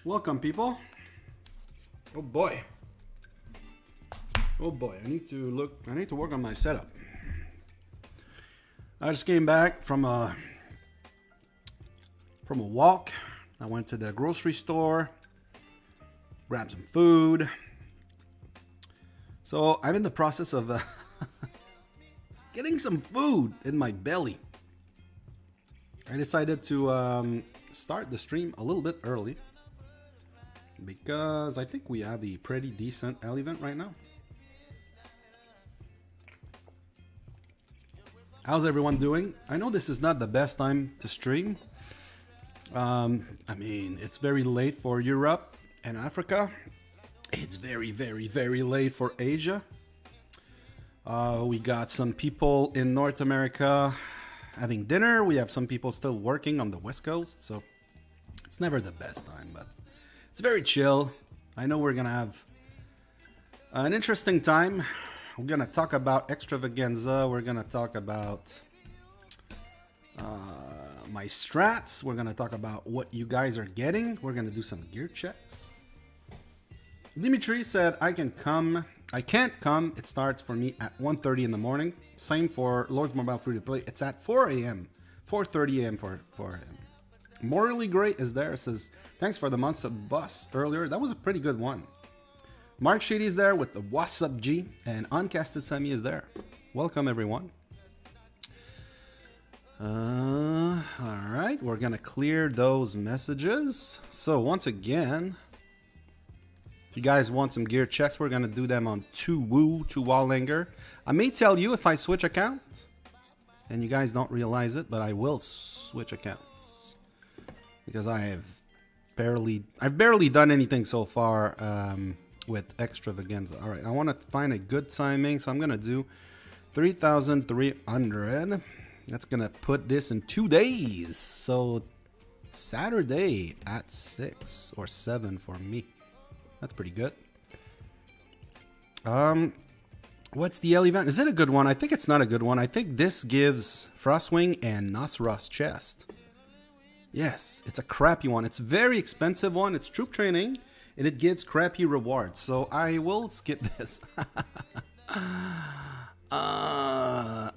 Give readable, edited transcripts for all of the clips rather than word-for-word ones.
Welcome, people. Oh boy. Oh boy, I need to work on my setup. I just came back from a walk. I went to the grocery store, grabbed some food. So I'm in the process of getting some food in my belly. I decided to start the stream a little bit early because I think we have a pretty decent L event right now. How's everyone doing? I know this is not the best time to stream. I mean, it's very late for Europe and Africa. It's very, very, very late for Asia. We got some people in North America having dinner. We have some people still working on the West Coast. So it's never the best time, but it's very chill. I know we're going to have an interesting time. We're going to talk about Extravaganza. We're going to talk about my strats. We're going to talk about what you guys are getting. We're going to do some gear checks. Dimitri said, I can come. I can't come. It starts for me at 1:30 in the morning. Same for Lord's Mobile Free to Play. It's at 4 a.m. 4:30 a.m. for him. Morally Great is there. Says, thanks for the months of bus earlier. That was a pretty good one. Mark Shady is there with the What's Up G. And Uncasted Sammy is there. Welcome, everyone. Alright, we're going to clear those messages. So, once again, if you guys want some gear checks, we're going to do them on 2Woo, 2Wallinger. I may tell you if I switch account, and you guys don't realize it, but I will switch accounts. Because I've barely done anything so far with Extravaganza. Alright, I want to find a good timing, so I'm going to do 3,300. That's going to put this in 2 days. So, Saturday at 6 or 7 for me. That's pretty good. What's the L event? Is it a good one? I think it's not a good one. I think this gives Frostwing and Nosros chest. Yes, it's a crappy one. It's a very expensive one. It's troop training, and it gives crappy rewards. So I will skip this.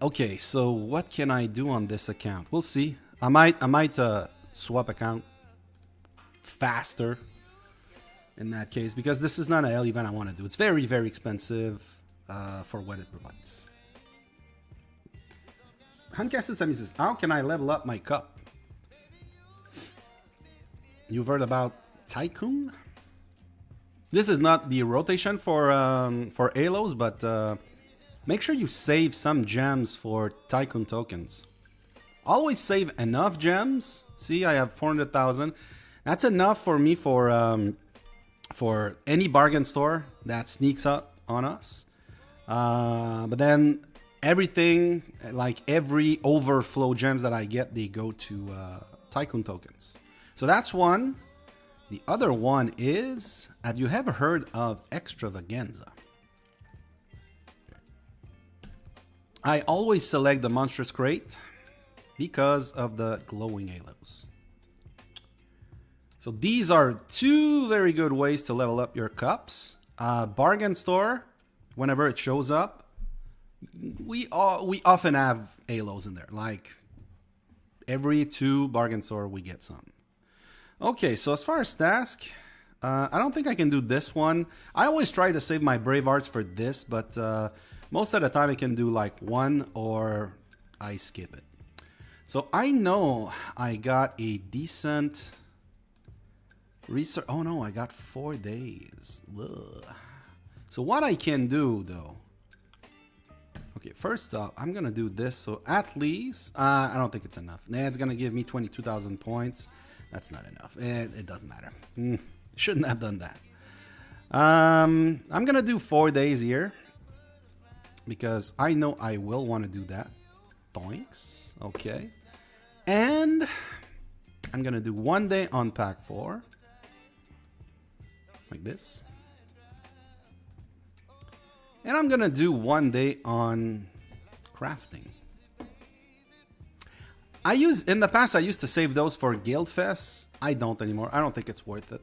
Okay, so what can I do on this account? We'll see. I might swap account faster in that case, because this is not an L event I want to do. It's very, very expensive for what it provides. Uncasted Sammy says, how can I level up my cup? You've heard about Tycoon? This is not the rotation for Halos, but make sure you save some gems for Tycoon tokens. Always save enough gems. See, I have 400,000. That's enough for me for any bargain store that sneaks up on us. But then everything, like every overflow gems that I get, they go to Tycoon tokens. So that's one. The other one is, have you ever heard of Extravaganza? I always select the Monstrous Crate because of the glowing halos. So these are two very good ways to level up your cups. Bargain store, whenever it shows up, we often have halos in there. Like every 2 bargain store, we get some. Okay, so as far as task, I don't think I can do this one. I always try to save my Brave Arts for this, but most of the time I can do like one or I skip it. So I know I got a decent research. Oh no, I got 4 days. Ugh. So what I can do though. Okay, first off, I'm gonna do this. So at least, I don't think it's enough. Nah, it's gonna give me 22,000 points. That's not enough. It doesn't matter. Shouldn't have done that. I'm gonna do 4 days here because I know I will want to do that. Thanks. Okay. And I'm gonna do 1 day on pack 4. Like this. And I'm gonna do 1 day on crafting. In the past I used to save those for Guildfest. I don't anymore. I don't think it's worth it.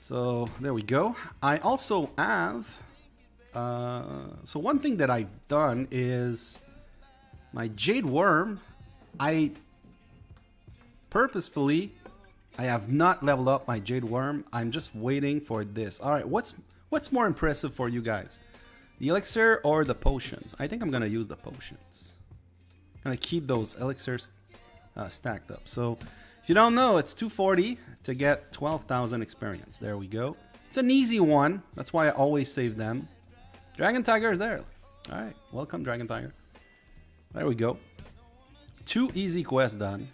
So there we go. I also have, so one thing that I've done is my Jade Worm, I have not leveled up my Jade Worm. I'm just waiting for this. All right, what's more impressive for you guys? The elixir or the potions? I think I'm gonna use the potions. I'm gonna keep those elixirs stacked up. So if you don't know, it's 240 to get 12,000 experience. There we go. It's an easy one. That's why I always save them. Dragon Tiger is there. All right, welcome Dragon Tiger. There we go. 2 easy quests done.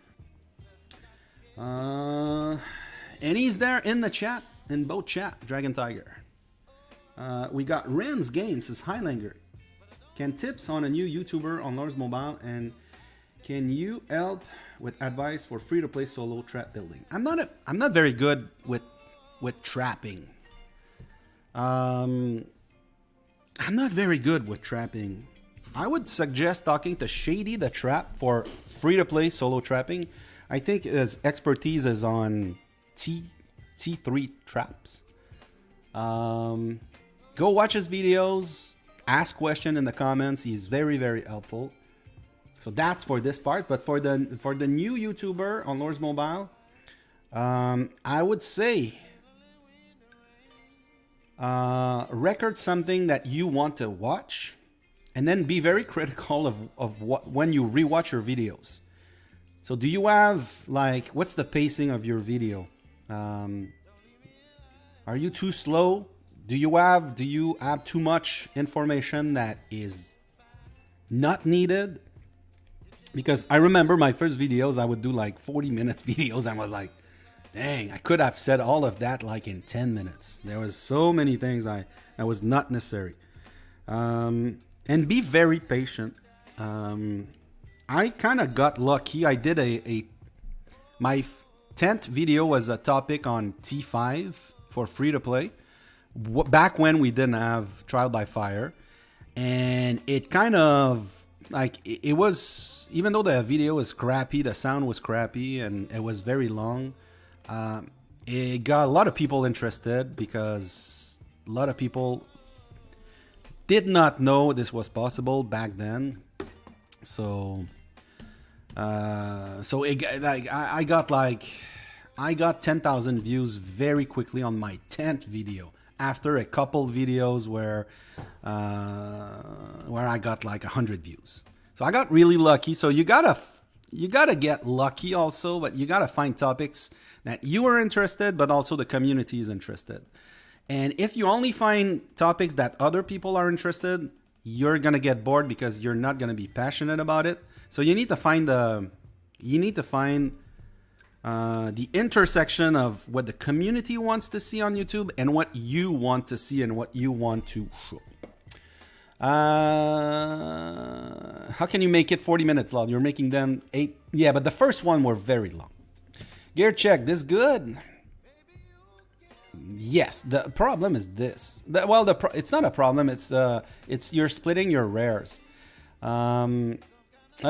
And he's there in the chat, in both chat, Dragon Tiger. We got Ren's Games, says Highlander. Can tips on a new YouTuber on Lars Mobile, and can you help with advice for free-to-play solo trap building? I'm not very good with trapping. I'm not very good with trapping. I would suggest talking to Shady the Trap for free-to-play solo trapping. I think his expertise is on T3 traps. Go watch his videos, ask questions in the comments. He's very, very helpful. So that's for this part. But for the new YouTuber on Lars Mobile, I would say record something that you want to watch, and then be very critical of what when you rewatch your videos. So do you have, like, what's the pacing of your video? Are you too slow? Do you have too much information that is not needed? Because I remember my first videos, I would do like 40 minutes videos. And I was like, dang, I could have said all of that like in 10 minutes. There was so many things that was not necessary. And be very patient. I kind of got lucky. I did my 10th video was a topic on T5 for free to play. Back when we didn't have Trial by Fire. And it kind of, like, it was, even though the video was crappy, the sound was crappy, and it was very long, it got a lot of people interested because a lot of people did not know this was possible back then. So I got 10,000 views very quickly on my 10th video after a couple videos where I got like 100 views. So I got really lucky. So you gotta get lucky also, but you gotta find topics that you are interested, but also the community is interested. And if you only find topics that other people are interested, you're gonna get bored because you're not gonna be passionate about it. So you need to find the intersection of what the community wants to see on YouTube and what you want to see and what you want to show. How can you make it 40 minutes long? You're making them 8. Yeah, but the first one were very long. Gear check. This good? Yes. The problem is this. It's not a problem. It's you're splitting your rares. A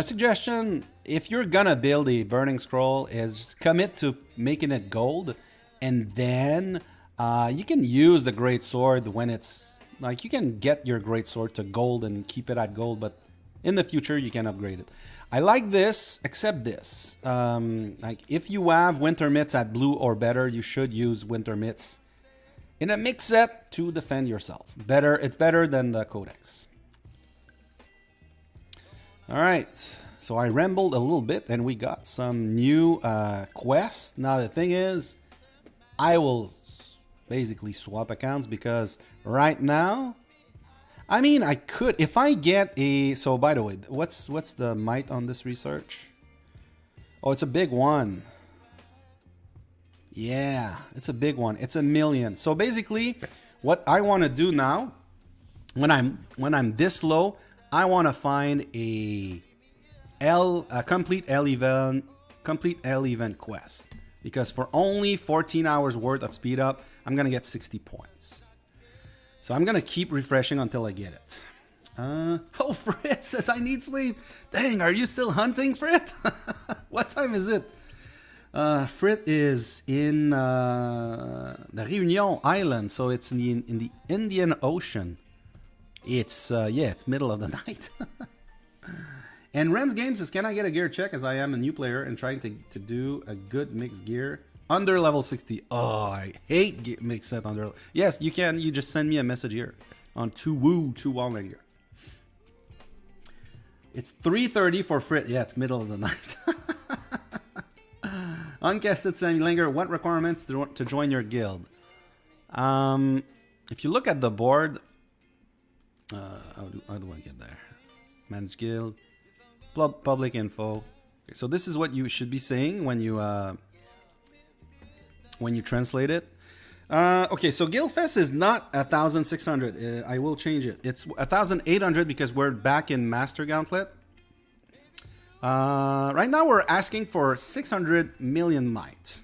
suggestion, if you're gonna build a burning scroll, is just commit to making it gold, and then you can use the great sword when it's like, you can get your great sword to gold and keep it at gold, but in the future you can upgrade it. I like this, except this. Like, if you have winter mitts at blue or better, you should use winter mitts in a mix set to defend yourself. It's better than the codex. All right, so I rambled a little bit and we got some new quests. Now the thing is, I will basically swap accounts because right now, I mean, I could, if I get a, so by the way, what's the might on this research? Oh, it's a big one. Yeah, it's a big one. It's 1 million. So basically, what I want to do now, when I'm this low, I want to find a complete L event quest, because for only 14 hours worth of speed up, I'm gonna get 60 points. So I'm gonna keep refreshing until I get it. Oh, Fritz says I need sleep. Dang, are you still hunting, Fritz? What time is it? Frit is in the Réunion Island, so it's in the Indian Ocean. It's it's middle of the night. And Ren's Games says, can I get a gear check as I am a new player and trying to do a good mixed gear under level 60? Oh, I hate mixed set under. Yes, you can. You just send me a message here on 2 gear. It's 3:30 for Frit. Yeah, it's middle of the night. Uncasted Sammy Linger, what requirements to join your guild? If you look at the board, how do I get there? Manage guild, public info. Okay, so this is what you should be saying when you translate it. Okay, so Guildfest is not 1,600. I will change it. It's 1,800 because we're back in Master Gauntlet. Right now we're asking for 600 million might.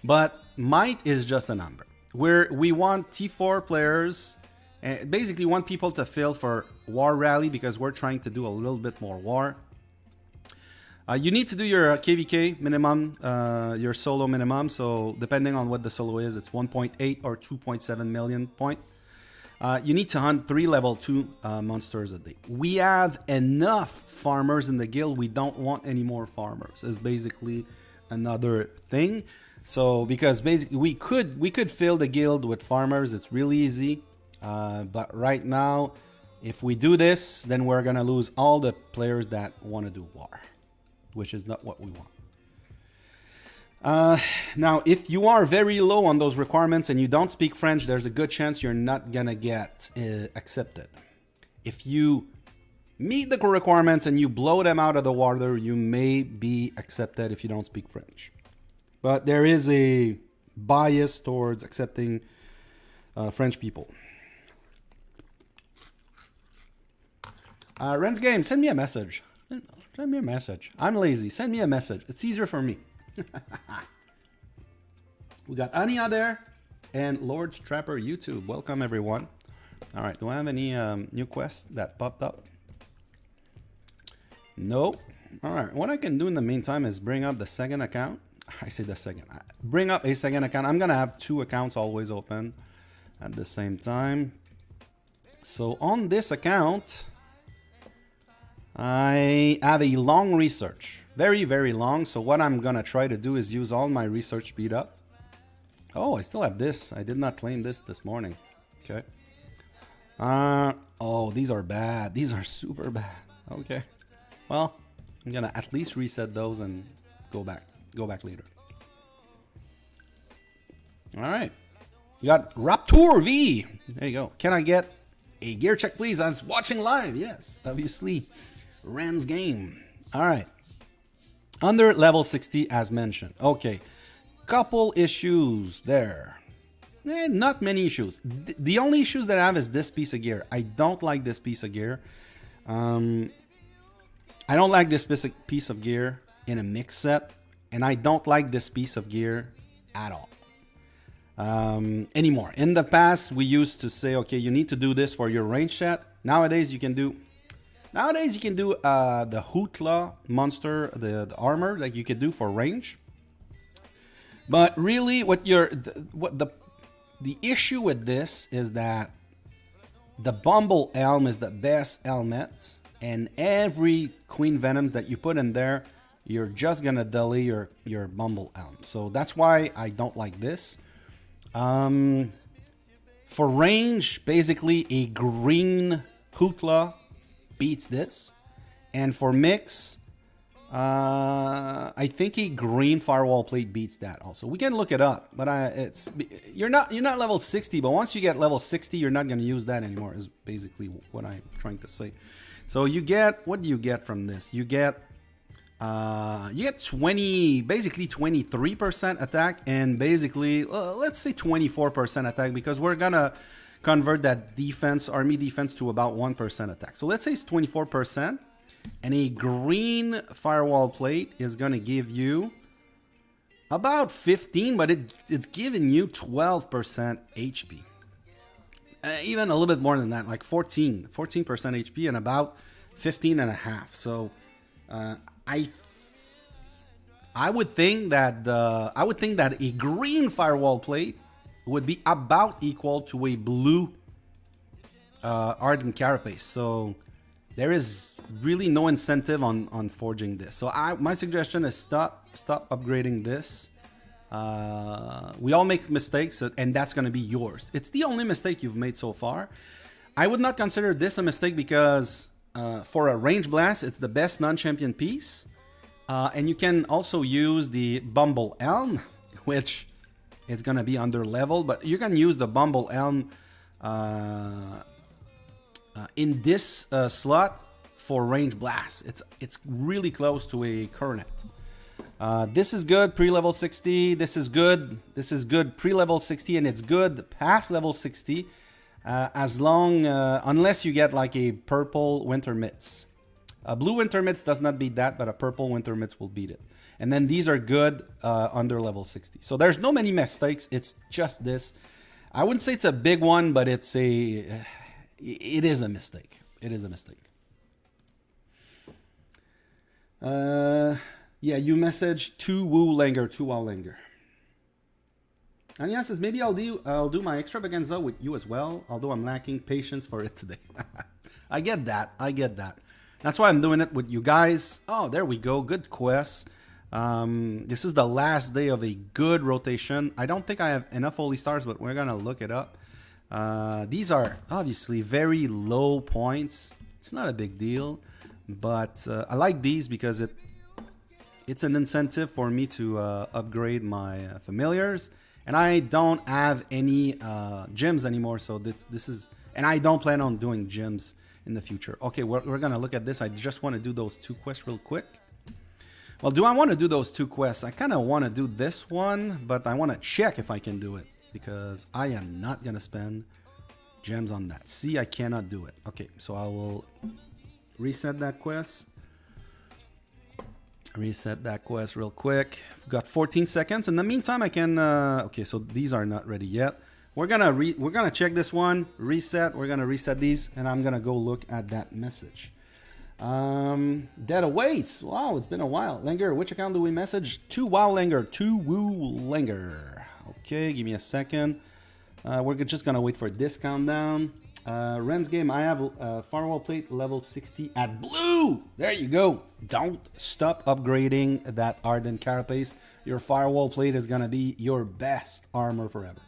But might is just a number. We want T4 players, basically want people to fill for War Rally because we're trying to do a little bit more war. You need to do your KVK minimum, your solo minimum. So depending on what the solo is, it's 1.8 or 2.7 million point. You need to hunt 3 level 2 monsters a day. We have enough farmers in the guild. We don't want any more farmers. Is basically another thing. So because basically we could fill the guild with farmers. It's really easy. But right now, if we do this, then we're gonna lose all the players that want to do war, which is not what we want. Now, if you are very low on those requirements and you don't speak French, there's a good chance you're not gonna get accepted. If you meet the requirements and you blow them out of the water, you may be accepted if you don't speak French. But there is a bias towards accepting French people. Ren's Game, send me a message. Send me a message. I'm lazy. Send me a message. It's easier for me. We got Anya there and Lord Strapper YouTube. Welcome everyone. All right, do I have any new quests that popped up? Nope. All right, what I can do in the meantime is bring up the second account. I say the second. Bring up a second account. I'm gonna have 2 accounts always open at the same time. So on this account, I have a long research. Very, very long. So what I'm going to try to do is use all my research speed up. Oh, I still have this. I did not claim this morning. Okay. Oh, these are bad. These are super bad. Okay. Well, I'm going to at least reset those and go back later. All right. You got Raptor V. There you go. Can I get a gear check, please? I was watching live. Yes, obviously. Ren's Game. All right. Under level 60, as mentioned. Okay. Couple issues there. Not many issues. The only issues that I have is this piece of gear. I don't like this piece of gear. I don't like this piece of gear in a mix set. And I don't like this piece of gear at all. Anymore. In the past, we used to say, okay, you need to do this for your range set. Nowadays, you can do the Hootla monster, the armor that you could do for range. But really, the issue with this is that the Bumble Helm is the best helmet, and every Queen Venoms that you put in there, you're just gonna delay your Bumble Helm. So that's why I don't like this. For range, basically a green Hootla beats this, and for mix, I think a green firewall plate beats that. Also, we can look it up, but you're not level 60. But once you get level 60, you're not going to use that anymore. Is basically what I'm trying to say. So you get, what do you get from this? You get basically 23% attack, and basically let's say 24% attack, because we're gonna convert that army defense to about 1% attack. So let's say it's 24%, and a green firewall plate is gonna give you about 15, but it's giving you 12% HP. Even a little bit more than that, like 14% HP and about 15 and a half. So I I would think that a green firewall plate would be about equal to a blue ardent carapace. So there is really no incentive on forging this. So my suggestion is stop upgrading this. We all make mistakes, and that's going to be yours. It's the only mistake you've made so far. I would not consider this a mistake because for a range blast, it's the best non-champion piece. And you can also use the Bumble Elm, which it's going to be under level, but you can use the Bumble Elm in this slot for range blast. It's really close to a Coronet. This is good pre-level 60. This is good pre-level 60, and it's good past level 60 unless you get like a purple winter mitts. A blue winter mitts does not beat that, but a purple winter mitts will beat it. And then these are good under level 60. So there's no many mistakes. It's just this. I wouldn't say it's a big one, but it is a mistake. It is a mistake. Yeah, you messaged 2 Woo Langer, 2 Wow Langer. Anya says, maybe I'll do my extravaganza with you as well, although I'm lacking patience for it today. I get that. That's why I'm doing it with you guys. Oh, there we go. Good quest. This is the last day of a good rotation. I don't think I have enough holy stars, but we're going to look it up. These are obviously very low points. It's not a big deal, but I like these because it's an incentive for me to upgrade my familiars. And I don't have any gyms anymore, so this is... And I don't plan on doing gyms in the future. Okay, we're going to look at this. I just want to do those 2 quests real quick. Well, do I want to do those 2 quests? I kind of want to do this one, but I want to check if I can do it, because I am not going to spend gems on that. See, I cannot do it. Okay, so I will reset that quest. Reset that quest real quick. We've got 14 seconds. In the meantime, I can... okay, so these are not ready yet. We're gonna check this one, reset. We're gonna reset these, and I'm gonna go look at that message. Dead awaits. Wow, it's been a while. Langer, which account do we message? 2 Wow Langer, 2 Woo Langer. Okay, give me a second. We're just gonna wait for this countdown. Ren's game, I have firewall plate level 60 at blue. There you go. Don't stop upgrading that ardent carapace. Your firewall plate is gonna be your best armor forever.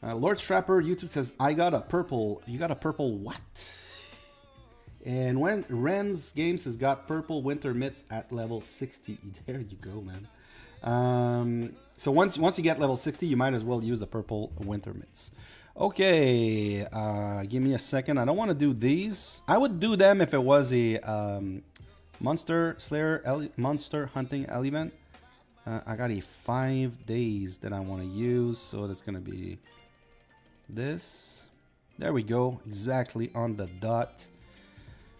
Lord Strapper YouTube says, I got a purple. You got a purple what? And when Ren's Games has got purple winter mitts at level 60. There you go, man. So once you get level 60, you might as well use the purple winter mitts. Okay, give me a second. I don't want to do these. I would do them if it was a monster slayer, monster hunting element. I got a 5 days that I want to use, so that's gonna be this. There we go, exactly on the dot.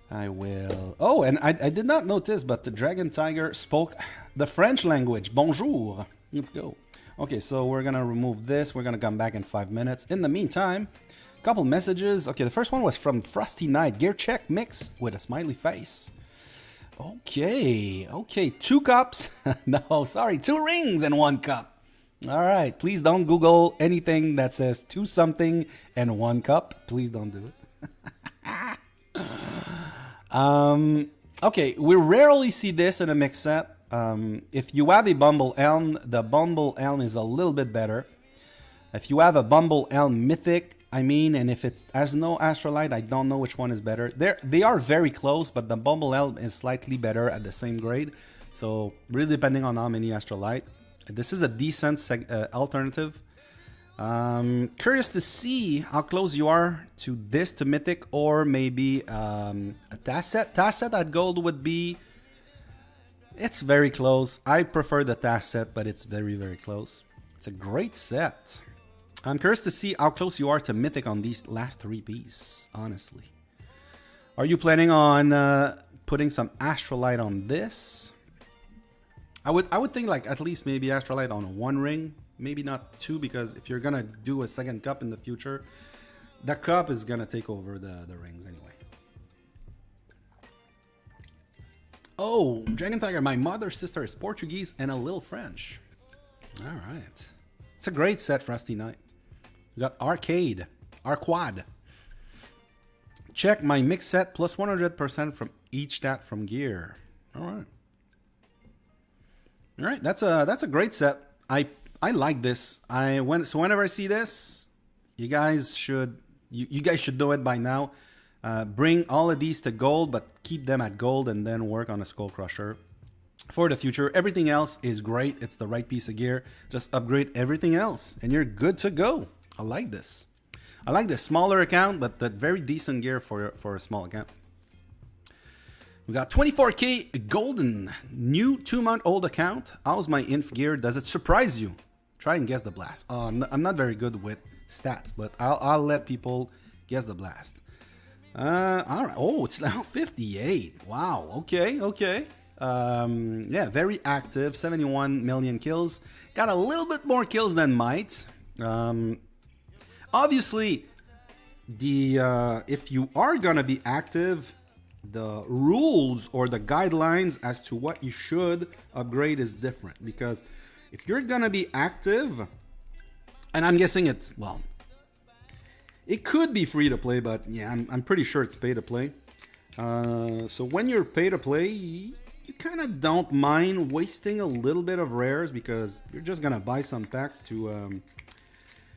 I will... Oh, and I did not notice, but the Dragon Tiger spoke the French language. Bonjour. Let's go. Okay, so we're gonna remove this. We're gonna come back in 5 minutes. In the meantime, a couple messages. Okay, the first one was from Frosty Knight. Gear check mix with a smiley face. Okay, 2 cups. No, sorry, 2 rings and 1 cup. All right, please don't Google anything that says 2 something and 1 cup. Please don't do it. Okay, we rarely see this in a mix set. If you have a Bumble Elm, the Bumble Elm is a little bit better. If you have a Bumble Elm Mythic, and if it has no Astrolite, I don't know which one is better. They are very close, but the Bumble Elm is slightly better at the same grade. So really depending on how many Astrolite. This is a decent alternative. Curious to see how close you are to this to Mythic, or maybe a Tasset. Tasset at Gold would be... It's very close. I prefer the Tasset, but it's very, very close. It's a great set. I'm curious to see how close you are to Mythic on these last 3 pieces, honestly. Are you planning on putting some Astrolite on this? I would think like at least maybe Astrolite on 1 ring, maybe not 2, because if you're gonna do a second cup in the future, that cup is gonna take over the rings anyway. Oh, Dragon Tiger, my mother's sister is Portuguese and a little French. All right. It's a great set, Frosty Knight. We got Arcade, Arquad. Check my mix set plus 100% from each stat from gear. All right. All right, that's a great set. I like this. So whenever I see this, you guys should know it by now. Bring all of these to gold, but keep them at gold and then work on a Skull Crusher for the future. Everything else is great. It's the right piece of gear. Just upgrade everything else and you're good to go. I like this. I like the smaller account, but the very decent gear for a small account. We got 24k golden, new 2-month-old account. How's my inf gear? Does it surprise you? Try and guess the blast. I'm not very good with stats, but I'll let people guess the blast. All right. Oh, it's now 58. Wow. Okay. Yeah, very active. 71 million kills. Got a little bit more kills than Might. Obviously, if you are gonna be active, the rules or the guidelines as to what you should upgrade is different. Because if you're gonna be active, and I'm guessing it could be free to play, but yeah, I'm pretty sure it's pay to play. So when you're pay to play, you kind of don't mind wasting a little bit of rares because you're just gonna buy some packs to.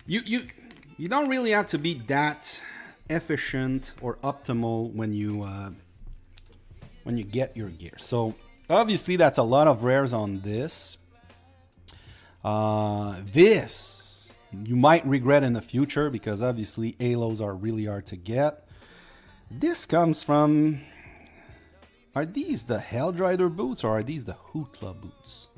You don't really have to be that efficient or optimal when you get your gear. So obviously that's a lot of rares on this. This you might regret in the future because obviously halos are really hard to get. This comes from, are these the Helldrider boots or are these the Hootla boots?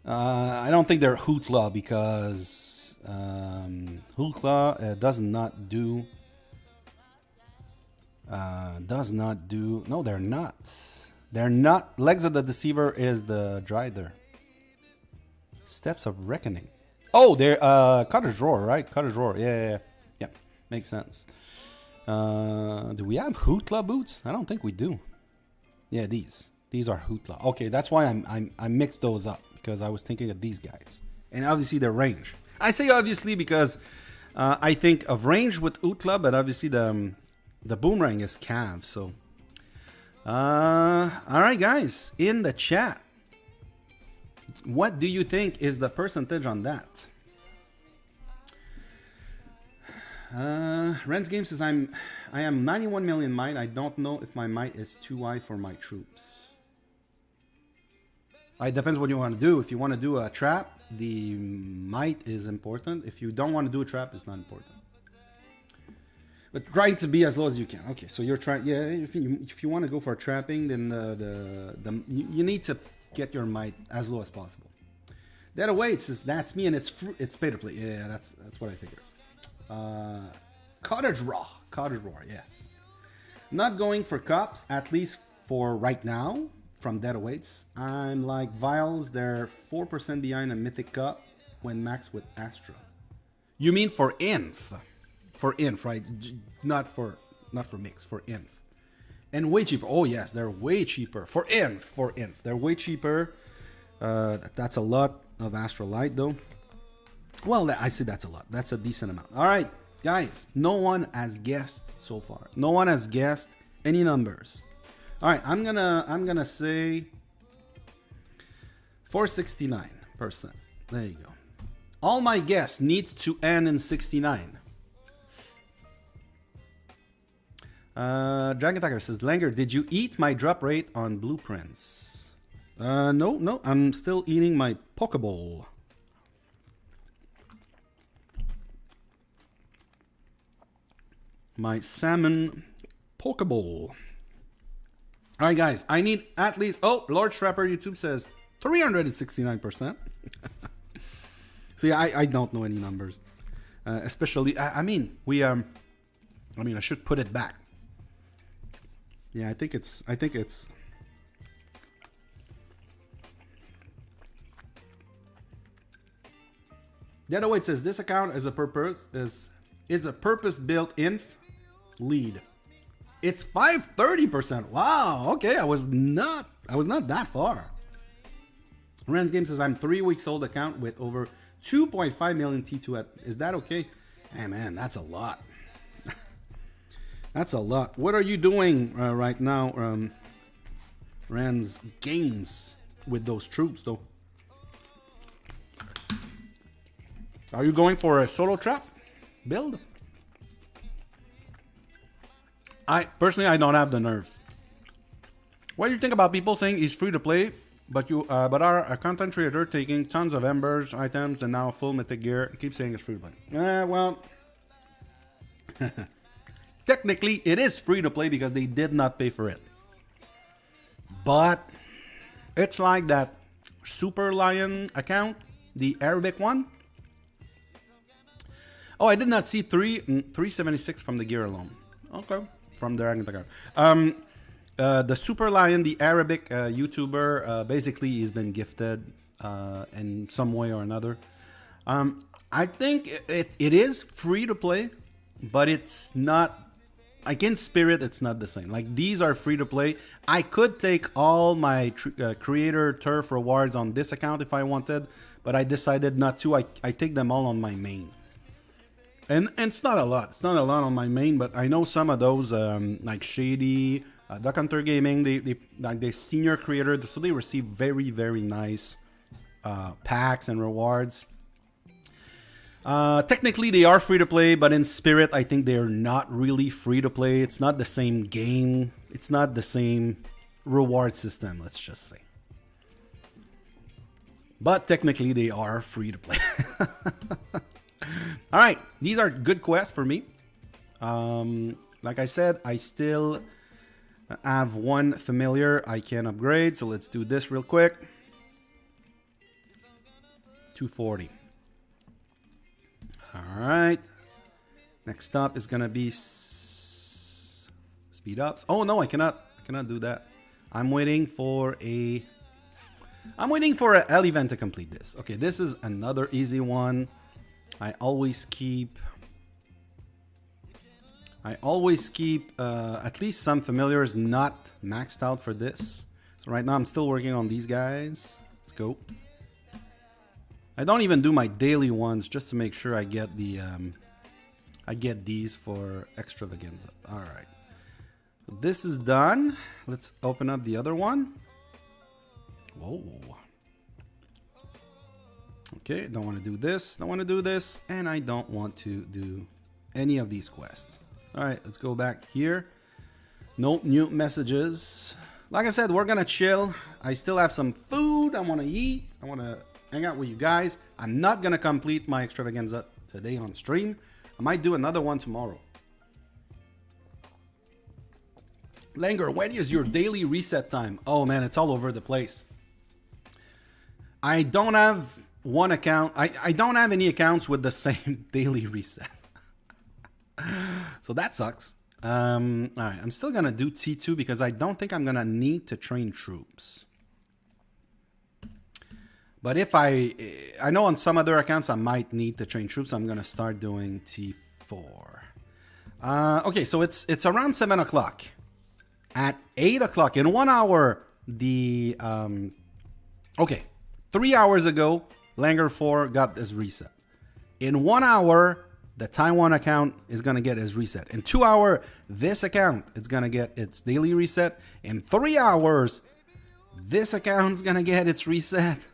I don't think they're Hootla because Hootla does not do. No, they're not. They're not. Legs of the Deceiver is the Drider. Steps of Reckoning. Oh, they're Cottage Roar, right? Cottage Roar. Yeah. Makes sense. Do we have Hootla boots? I don't think we do. Yeah, these are Hootla. Okay, that's why I mixed those up because I was thinking of these guys, and obviously they're range. I say obviously because I think of range with Hootla, but obviously the boomerang is Cav. So, all right, guys, in the chat, what do you think is the percentage on that? Ren's Game says I am 91 million might. I don't know if my might is too high for my troops. It depends what you want to do. If you want to do a trap, the might is important. If you don't want to do a trap, it's not important. But trying to be as low as you can. Okay, so you're trying. Yeah, if you want to go for trapping, then you need to get your might as low as possible. That away, it says that's me, and it's pay to play. Yeah, that's what I figured. Cottage Roar, yes. Not going for cups, at least for right now, from Dead Awaits. I'm like Vials, they're 4% behind a Mythic Cup when max with Astra. You mean for Inf? For Inf, right? Not for mix, for Inf. And way cheaper. Oh yes, they're way cheaper. For Inf. They're way cheaper. That's a lot of Astralight though. Well, I say that's a lot. That's a decent amount. All right, guys. No one has guessed so far. No one has guessed any numbers. All right, I'm gonna say 469%. There you go. All my guess needs to end in 69. Dragon Tiger says, Langer, did you eat my drop rate on blueprints? No, I'm still eating my Pokeball. My salmon Pokeball. All right, guys, I need at least, oh, Lord Trapper YouTube says 369%. See, I don't know any numbers. Especially, I mean, I should put it back. Yeah, I think it's. The other way it says this account is a purpose built inf lead. It's 530%. Wow. Okay, I was not that far. Ren's Game says I'm 3 weeks old account with over 2.5 million T2. Is that okay? Hey man, that's a lot. That's a lot. What are you doing right now, Ren's Games, with those troops though? Are you going for a solo trap build? I don't have the nerve. What do you think about people saying he's free to play, but are a content creator taking tons of embers, items, and now full mythic gear? Keep saying it's free to play. Well, technically it is free to play because they did not pay for it. But it's like that Super Lion account, the Arabic one. Oh, I did not see 376 from the gear alone. Okay, from the Dragon account. The Super Lion, the Arabic YouTuber, basically he's been gifted in some way or another. I think it is free to play, but it's not. Like in spirit, it's not the same. Like these are free to play. I could take all my creator turf rewards on this account if I wanted, but I decided not to. I take them all on my main. And it's not a lot. It's not a lot on my main, but I know some of those like Shady, Duck Hunter Gaming, they senior creator, so they receive very, very nice packs and rewards. Technically they are free to play, but in spirit I think they're not really free to play. It's not the same game. It's not the same reward system, let's just say. But technically they are free to play. All right, these are good quests for me. Like I said, I still have one familiar I can upgrade, so let's do this real quick. 240. All right. Next up is gonna be speed ups. Oh no, I cannot do that. I'm waiting for a L event to complete this. Okay, this is another easy one. I always keep at least some familiars not maxed out for this. So right now I'm still working on these guys. Let's go. I don't even do my daily ones just to make sure I get the I get these for Extravaganza. All right, so this is done. Let's open up the other one. Whoa. Okay, don't want to do this. Don't want to do this, and I don't want to do any of these quests. All right, let's go back here. No new messages. Like I said, we're gonna chill. I still have some food I want to eat. I want to hang out with you guys. I'm not gonna complete my Extravaganza today on stream. I might do another one tomorrow. Langer, when is your daily reset time? Oh man, it's all over the place. I don't have one account. I don't have any accounts with the same daily reset. So that sucks. All right, I'm still gonna do T2 because I don't think I'm gonna need to train troops. But if I know on some other accounts I might need to train troops, so I'm gonna start doing T4. Okay, so it's around 7 o'clock. At 8 o'clock, in 1 hour, the okay, 3 hours ago, Langer 4 got his reset. In 1 hour, the Taiwan account is gonna get his reset. In 2 hours, this account is gonna get its daily reset. In 3 hours, this account is gonna get its reset.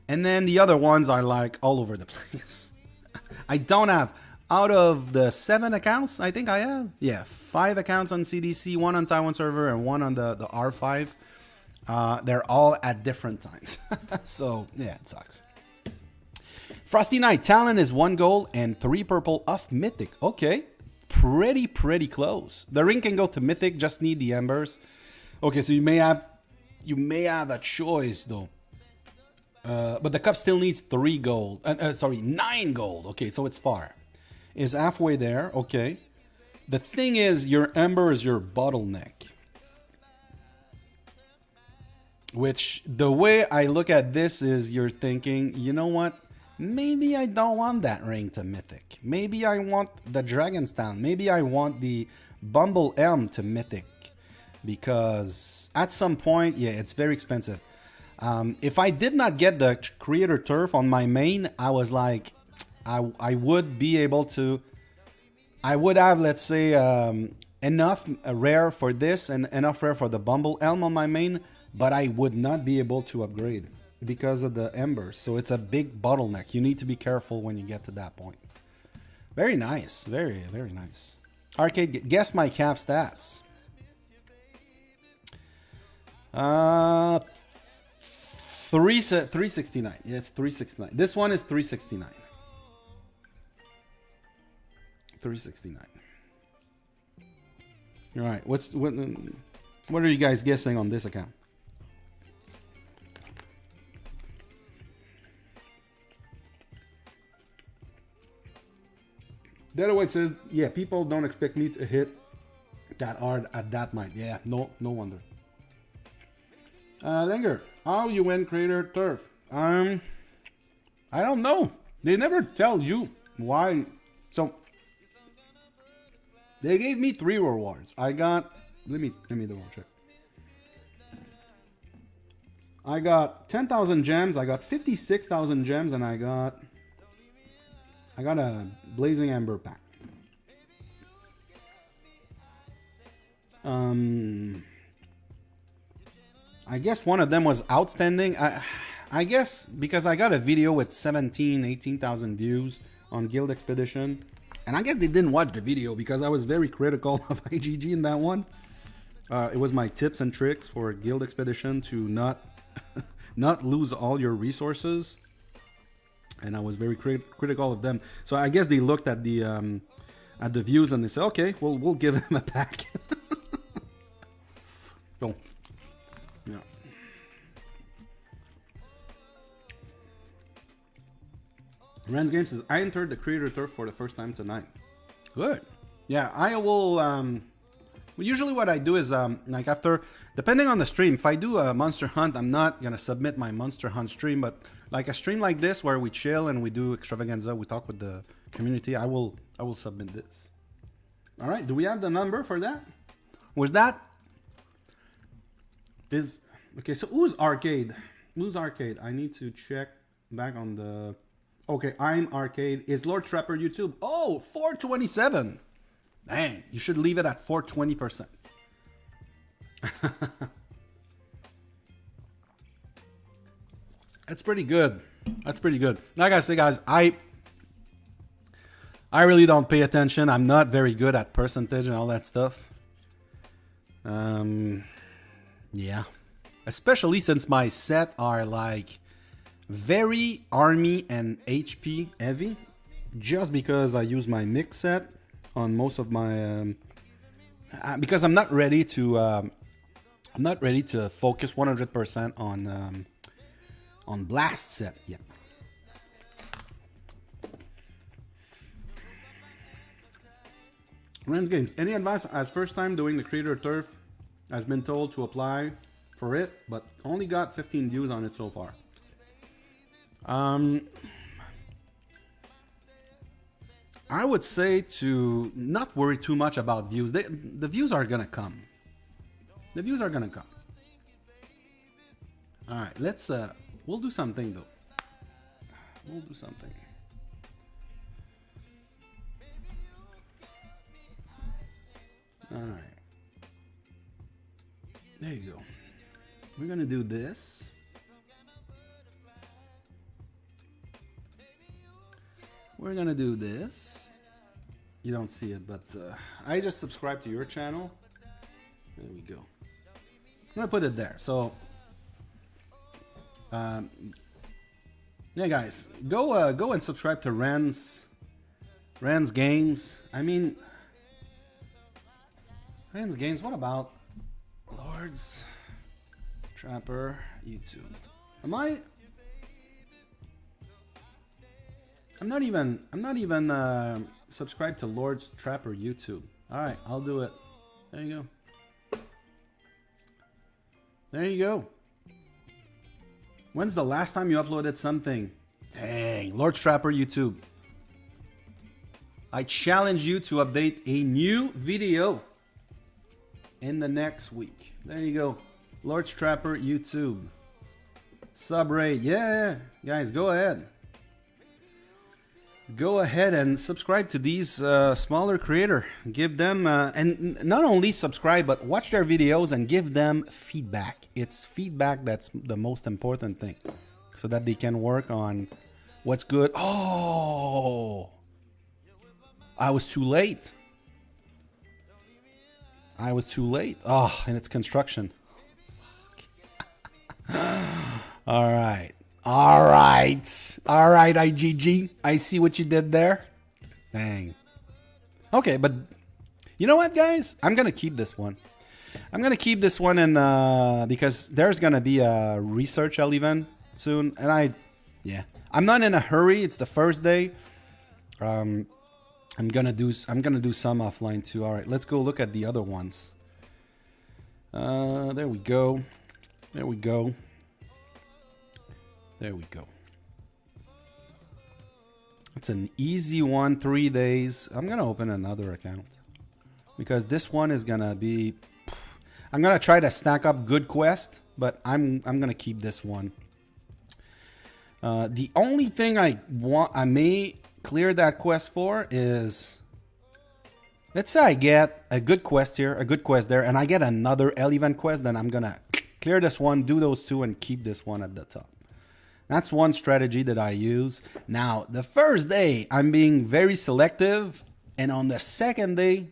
And then the other ones are like all over the place. I don't have, out of the 7 accounts, I think I have, yeah, 5 accounts on CDC, 1 on Taiwan server, and 1 on the R5. They're all at different times. So, yeah, it sucks. Frosty Knight, talent is 1 gold and 3 purple off Mythic. Okay, pretty close. The ring can go to Mythic, just need the embers. Okay, so you may have a choice though. But the cup still needs 3 gold. 9 gold. Okay, so it's far. Is halfway there. Okay. The thing is, your ember is your bottleneck. Which, the way I look at this is, you're thinking, you know what? Maybe I don't want that ring to Mythic. Maybe I want the Dragon's Town. Maybe I want the Bumble Elm to Mythic, because at some point, yeah, it's very expensive. If I did not get the Creator Turf on my main, I was like, I would be able to, I would have, let's say, enough rare for this and enough rare for the Bumble Elm on my main, but I would not be able to upgrade because of the embers. So it's a big bottleneck. You need to be careful when you get to that point. Very nice. Very, very nice. Arcade, guess my cap stats. 369. Yeah, it's 369. This one is 369. 369. All right. What are you guys guessing on this account? The other way says, yeah, people don't expect me to hit that hard at that mine. Yeah, no wonder. Linger, how you win Creator Turf? I don't know. They never tell you why. So they gave me 3 rewards. I got, let me double check. I got 10,000 gems. I got 56,000 gems, and I got a Blazing Ember pack. I guess one of them was outstanding. I guess because I got a video with 18,000 views on Guild Expedition. And I guess they didn't watch the video because I was very critical of IGG in that one. It was my tips and tricks for Guild Expedition to not lose all your resources. And I was very critical of them. So I guess they looked at the views and they said, okay, we'll give him a pack. So, yeah. Rand's Game says, I entered the Creator Turf for the first time tonight. Good. Yeah, I will... usually what I do is, like after... Depending on the stream, if I do a Monster Hunt, I'm not going to submit my Monster Hunt stream, but like a stream like this where we chill and we do Extravaganza, we talk with the community, I will submit this. All right, do we have the number for that? Was that... Okay, so who's Arcade? Who's Arcade? I need to check back on the... Okay, I'm Arcade. Is Lord Trapper YouTube? Oh, 427. Dang, you should leave it at 420%. That's pretty good. That's pretty good. Like I say, guys, I really don't pay attention. I'm not very good at percentage and all that stuff. Yeah. Especially since my set are like very army and HP heavy. Just because I use my mix set on most of my... because I'm not ready to focus 100% on blast set yet. Rand's Games, any advice as first time doing the Creator Turf? Has been told to apply for it, but only got 15 views on it so far. I would say to not worry too much about views. The views are gonna come. The views are gonna come. All right, let's we'll do something though. We'll do something. All right. There you go. We're gonna do this. We're gonna do this. You don't see it, but I just subscribed to your channel. There we go. I'm gonna put it there. So, yeah, guys, go and subscribe to Rand's Games. I mean, Rand's Games. What about Lord's Trapper YouTube? I'm not even subscribed to Lord's Trapper YouTube. All right, I'll do it. There you go. There you go. When's the last time you uploaded something? Dang, Lord's Trapper YouTube. I challenge you to update a new video in the next week. There you go. Lord Strapper YouTube. Sub rate. Yeah, guys, go ahead. Go ahead and subscribe to these smaller creator. Give them, and not only subscribe, but watch their videos and give them feedback. It's feedback that's the most important thing, so that they can work on what's good. Oh, I was too late. I was too late. Oh, and it's construction. All right. All right. All right, IGG. I see what you did there. Dang. Okay, but you know what, guys? I'm going to keep this one. I'm going to keep this one and because there's going to be a research event soon. And I'm not in a hurry. It's the first day. I'm gonna do some offline too. All right, let's go look at the other ones. There we go. There we go. There we go. It's an easy one, 3 days. I'm gonna open another account because this one is gonna be. I'm gonna try to stack up good quest, but I'm gonna keep this one. The only thing I may clear that quest for is, let's say I get a good quest here, a good quest there, and I get another event quest, then I'm gonna clear this one, do those two, and keep this one at the top. That's one strategy that I use. Now, the first day, I'm being very selective, and on the second day,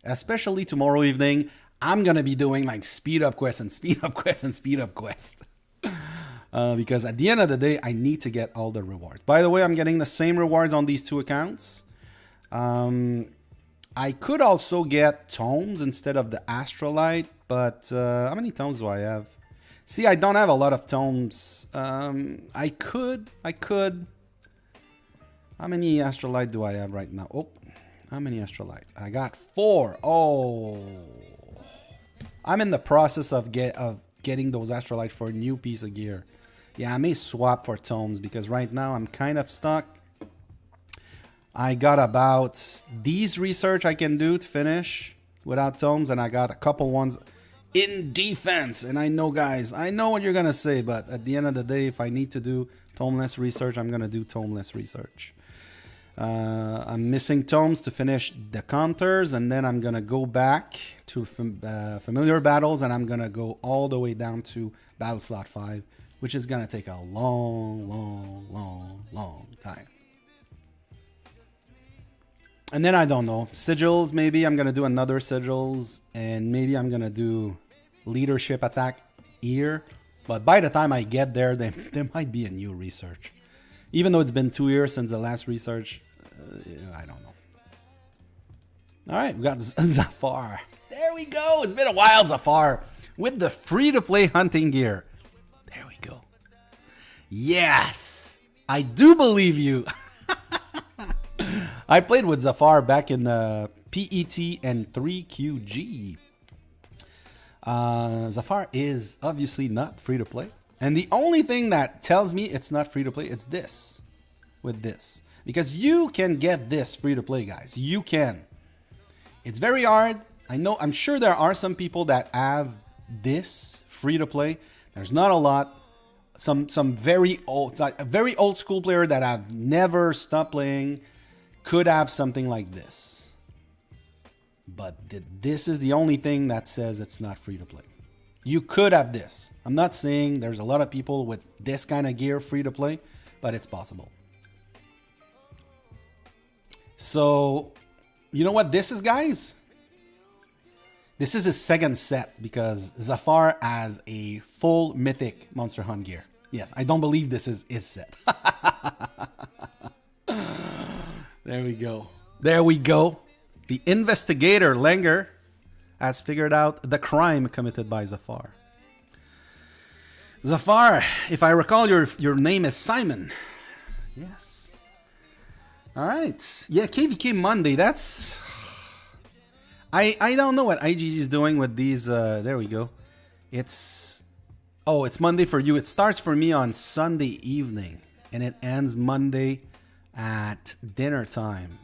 especially tomorrow evening, I'm gonna be doing like speed up quests and speed up quests and speed up quests. Because at the end of the day, I need to get all the rewards. By the way, I'm getting the same rewards on these two accounts. I could also get tomes instead of the Astrolite, but how many tomes do I have? See, I don't have a lot of tomes. I could. How many Astrolite do I have right now? Oh, how many Astrolite? I got 4. Oh, I'm in the process of getting those Astrolite for a new piece of gear. Yeah, I may swap for tomes because right now I'm kind of stuck. I got about these research I can do to finish without tomes, and I got a couple ones in defense. And I know, guys, I know what you're gonna say, but at the end of the day, if I need to do tomeless research, I'm gonna do tomeless research. I'm missing tomes to finish the counters, and then I'm gonna go back to familiar battles, and I'm gonna go all the way down to battle slot 5, which is gonna take a long time. And then I don't know, sigils, maybe I'm gonna do another sigils, and maybe I'm gonna do leadership attack here. But by the time I get there, there might be a new research. Even though it's been 2 years since the last research, I don't know. All right, we got Zafar. There we go. It's been a while, Zafar, with the free-to-play hunting gear. There we go. Yes, I do believe you. I played with Zafar back in PET and 3QG. Zafar is obviously not free to play. And the only thing that tells me it's not free to play, it's this. With this. Because you can get this free to play, guys. You can. It's very hard. I know, I'm sure there are some people that have this free to play. There's not a lot. Some very old, like a very old school player that have never stopped playing could have something like this. But this is the only thing that says it's not free to play. You could have this. I'm not saying there's a lot of people with this kind of gear free to play, but it's possible. So, you know what this is, guys? This is his second set because Zafar has a full mythic Monster Hunt gear. Yes, I don't believe this is his set. There we go. There we go. The investigator, Langer, has figured out the crime committed by Zafar. Zafar, if I recall, your name is Simon. Yes. All right. Yeah, KVK Monday. That's... I don't know what IGG is doing with these. There we go. It's Monday for you. It starts for me on Sunday evening, and it ends Monday at dinner time.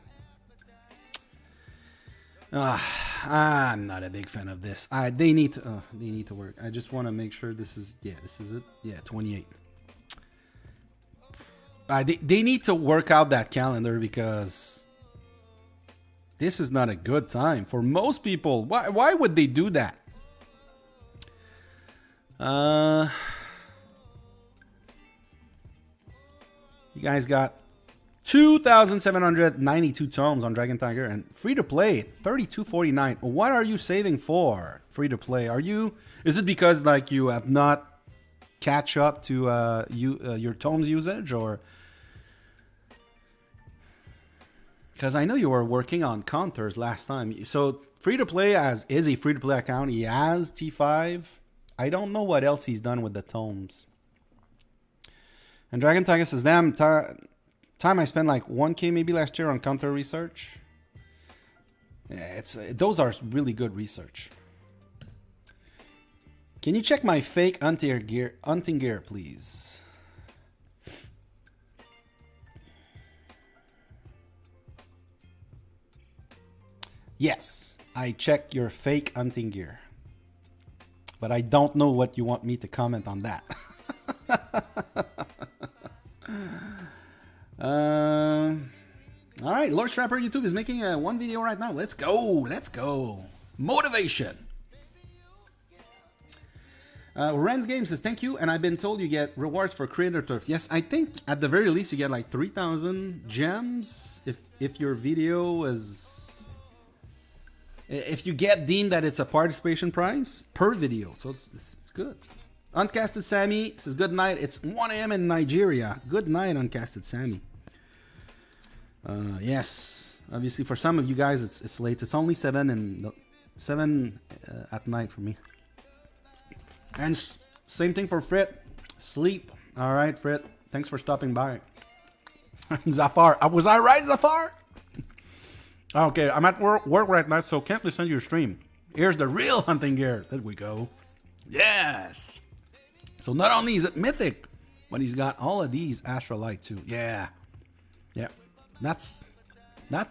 I'm not a big fan of this. They need to work. I just want to make sure this is it. Yeah, 28. They need to work out that calendar because this is not a good time for most people. Why would they do that? You guys got 2,792 tomes on Dragon Tiger and free to play 32.49. What are you saving for? Free to play? Is it because like you have not catch up to your tomes usage, or because I know you were working on counters last time? So free to play is a free to play account. He has T5. I don't know what else he's done with the tomes. And Dragon Tiger says, damn, time I spent like 1K maybe last year on counter research. Yeah, those are really good research. Can you check my fake hunting gear, please? Yes, I check your fake hunting gear. But I don't know what you want me to comment on that. All right, Lord Strapper YouTube is making one video right now. Let's go. Motivation. Ren's Game says, thank you, and I've been told you get rewards for creator turf. Yes, I think at the very least you get like 3,000 gems if your video is... If you get deemed that it's a participation prize per video. So it's good. Uncasted Sammy says, good night. It's 1 a.m. in Nigeria. Good night, Uncasted Sammy. Yes, obviously for some of you guys it's late. It's only 7 at night for me. And same thing for Frit. Sleep. All right, Frit. Thanks for stopping by. Zafar. Was I right, Zafar? Okay, I'm at work right now, so can't listen to your stream. Here's the real hunting gear. There we go. Yes. So not only is it mythic, but he's got all of these Astrolite too. Yeah. Yeah. That's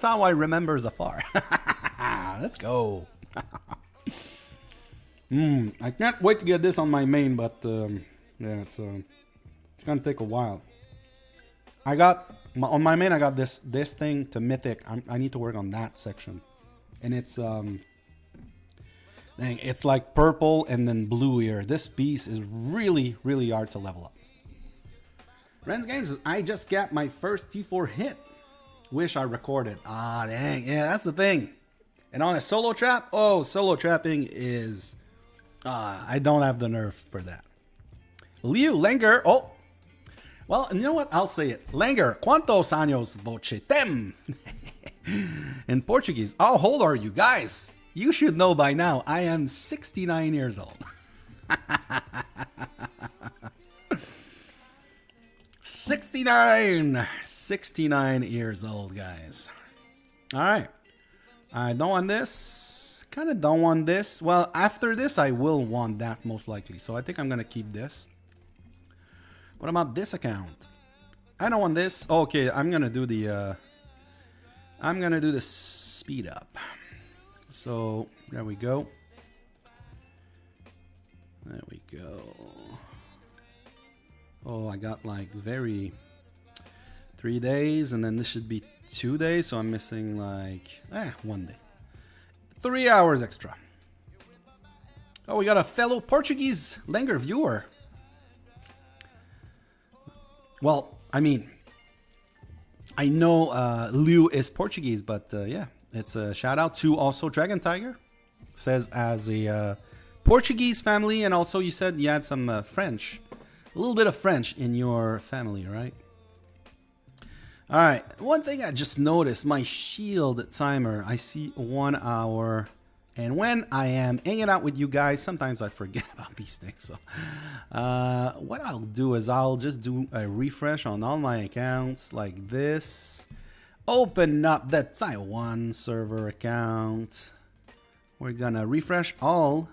how I remember Zafar. Let's go. I can't wait to get this on my main, but yeah, it's gonna take a while. On my main, I got this thing to mythic. I need to work on that section, and it's it's like purple and then blue here. This piece is really, really hard to level up. Ren's Games, I just got my first T4 hit. Wish I recorded. Ah, dang. Yeah, that's the thing. And on a solo trap, solo trapping is... I don't have the nerve for that. Liu Langer. Oh. Well, you know what? I'll say it. Langer, ¿cuántos años voce tem? In Portuguese. How old are you guys? You should know by now. I am 69 years old. 69 years old, guys. All right. I don't want this. Kind of don't want this. Well, after this, I will want that most likely. So I think I'm going to keep this. What about this account? I don't want this. Okay, I'm going to do the... speed up. So, there we go. There we go. Oh, I got like 3 days, and then this should be 2 days, so I'm missing like 1 day. 3 hours extra. Oh, we got a fellow Portuguese Langer viewer. Well, I mean, I know Liu is Portuguese, but yeah, it's a shout out to also Dragon Tiger. Says as a Portuguese family, and also you said you had some French. A little bit of French in your family, right? All right. One thing I just noticed, my shield timer, I see 1 hour. And when I am hanging out with you guys, sometimes I forget about these things. So what I'll do is I'll just do a refresh on all my accounts like this. Open up the Taiwan server account. We're gonna refresh all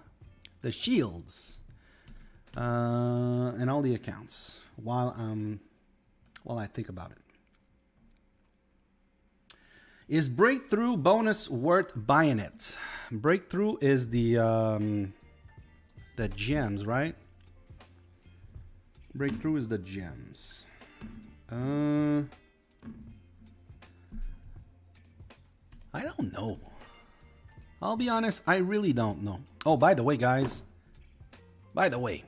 the shields and all the accounts while I think about it. Is breakthrough bonus worth buying it? Breakthrough is the gems, right? Breakthrough is the gems. I don't know. I'll be honest, I really don't know. Oh, by the way, guys. By the way.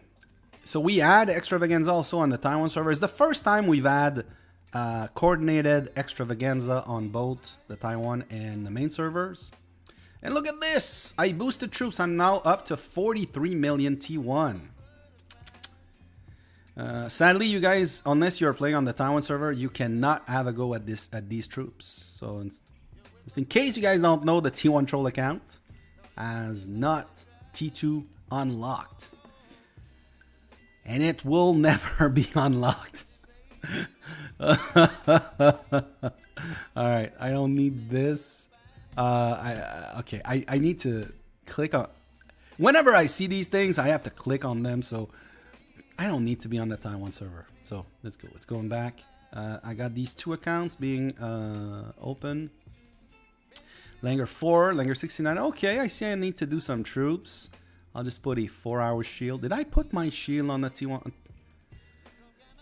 So we had Extravaganza also on the Taiwan server. It's the first time we've had coordinated Extravaganza on both the Taiwan and the main servers. And look at this. I boosted troops. I'm now up to 43 million T1. Sadly, you guys, unless you're playing on the Taiwan server, you cannot have a go at these troops. So just in case you guys don't know, the T1 troll account has not T2 unlocked. And it will never be unlocked. Alright, I don't need this. Okay, I need to click on... Whenever I see these things, I have to click on them, so I don't need to be on the Taiwan server. So let's go. It's going back. I got these two accounts being open. Langer 4, Langer 69. Okay, I see I need to do some troops. I'll just put a 4-hour shield. Did I put my shield on the T1? I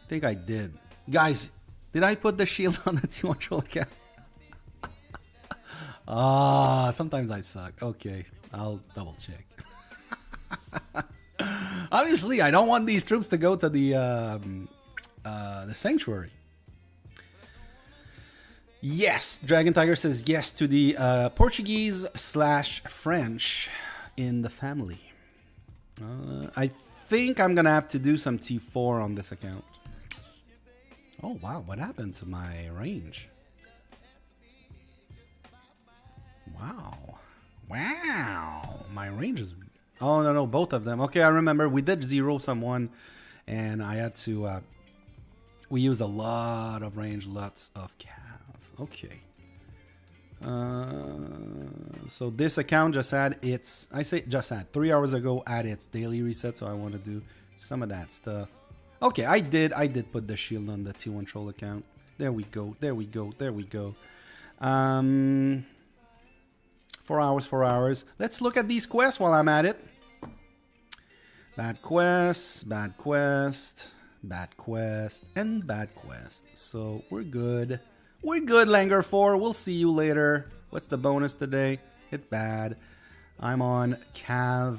think I did. Guys, did I put the shield on the T1 troll account? Sometimes I suck. Okay, I'll double check. Obviously, I don't want these troops to go to the sanctuary. Yes, Dragon Tiger says yes to the Portuguese/French in the family. I think I'm gonna have to do some T4 on this account. Oh wow, what happened to my range? Wow, my range is... Oh no, both of them. Okay, I remember we did zero someone, and I had to. We used a lot of range, lots of cav. Okay. So this account just had its... I say just had 3 hours ago had its daily reset, so I want to do some of that stuff. Okay, I did put the shield on the T1 troll account. There we go. 4 hours. Let's look at these quests while I'm at it. Bad quest, and bad quest. So we're good. We're good, Langer 4. We'll see you later. What's the bonus today? It's bad. I'm on Cav.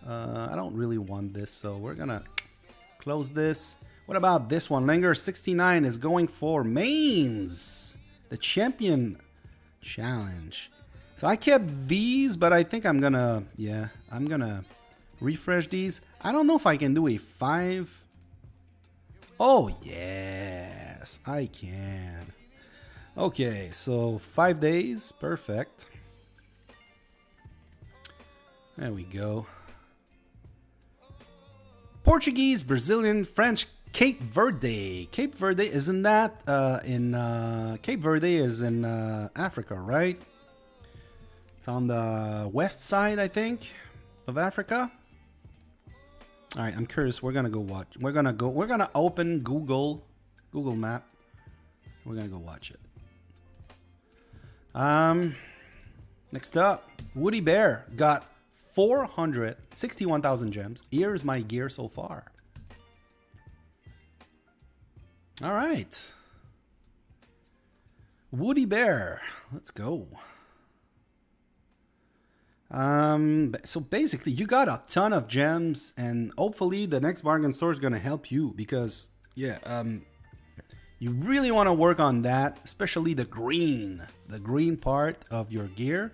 I don't really want this, so we're gonna close this. What about this one? Langer 69 is going for mains. The champion challenge. So I kept these, but I think I'm gonna... Yeah, I'm gonna refresh these. I don't know if I can do a 5. Oh, yes, I can. Okay, so 5 days. Perfect. There we go. Portuguese, Brazilian, French, Cape Verde. Cape Verde, isn't that Cape Verde is in Africa, right? It's on the west side, I think, of Africa. All right, I'm curious. We're gonna go watch. We're gonna open Google Map. We're gonna go watch it. Next up, Woody Bear got 461,000 gems. Here's my gear so far. All right, Woody Bear, let's go. So basically you got a ton of gems, and hopefully the next bargain store is going to help you, because you really want to work on that, especially the green part of your gear.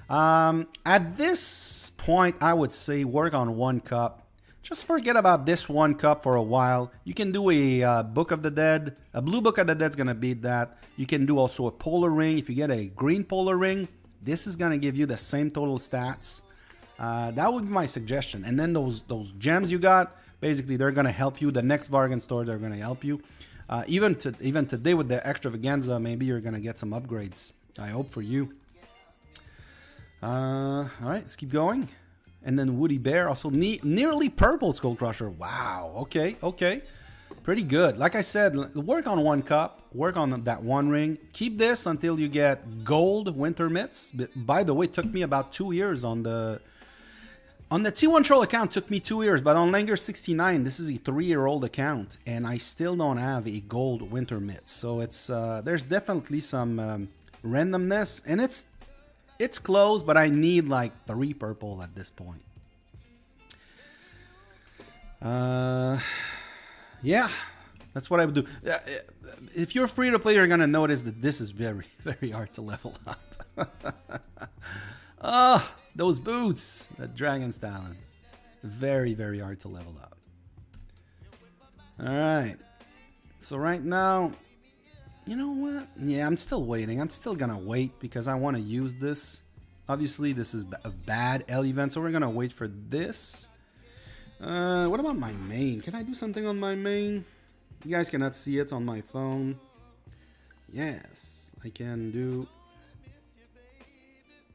At this point, I would say work on 1 cup. Just forget about this 1 cup for a while. You can do a Book of the Dead. A blue Book of the Dead is going to beat that. You can do also a polar ring. If you get a green polar ring, this is going to give you the same total stats. That would be my suggestion. And then those gems you got, basically they're going to help you. The next bargain store, they're going to help you. Even today with the Extravaganza, maybe you're going to get some upgrades. I hope for you. All right, let's keep going. And then Woody Bear, also nearly purple Skull Crusher. Wow, okay. Pretty good. Like I said, work on one cup, work on that one ring. Keep this until you get gold winter mitts. By the way, it took me about 2 years on the T1 Troll account. Took me 2 years, but on Langer 69, this is a 3-year-old account, and I still don't have a gold winter mitts. So it's there's definitely some randomness, and it's close, but I need like 3 purple at this point. Yeah, that's what I would do. If you're free to play, you're gonna notice that this is very, very hard to level up. Oh, those boots, that Dragon's Talon, very, very hard to level up. All right, so right now, you know what? Yeah, I'm still waiting. I'm still gonna wait because I want to use this. Obviously, this is a bad L event, so we're gonna wait for this. What about my main? Can I do something on my main? You guys cannot see it on my phone. Yes, I can do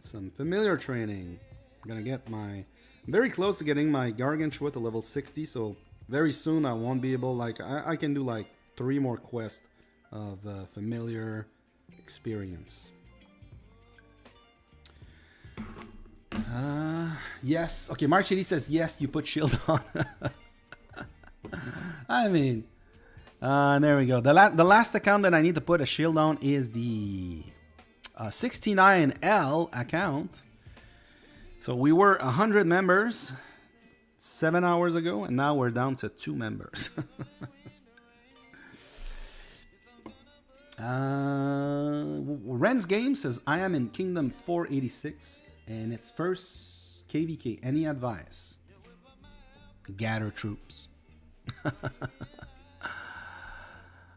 some familiar training. I'm gonna get I'm very close to getting my Gargantua to level 60, so very soon I won't be able, like, I can do like 3 more quests of familiar experience. Yes. Okay, March 80 says, yes, you put shield on. I mean, there we go. The last account that I need to put a shield on is the 69L account. So we were 100 members 7 hours ago, and now we're down to 2 members. Ren's Game says, I am in Kingdom 486. And it's first KVK. Any advice? Gather troops.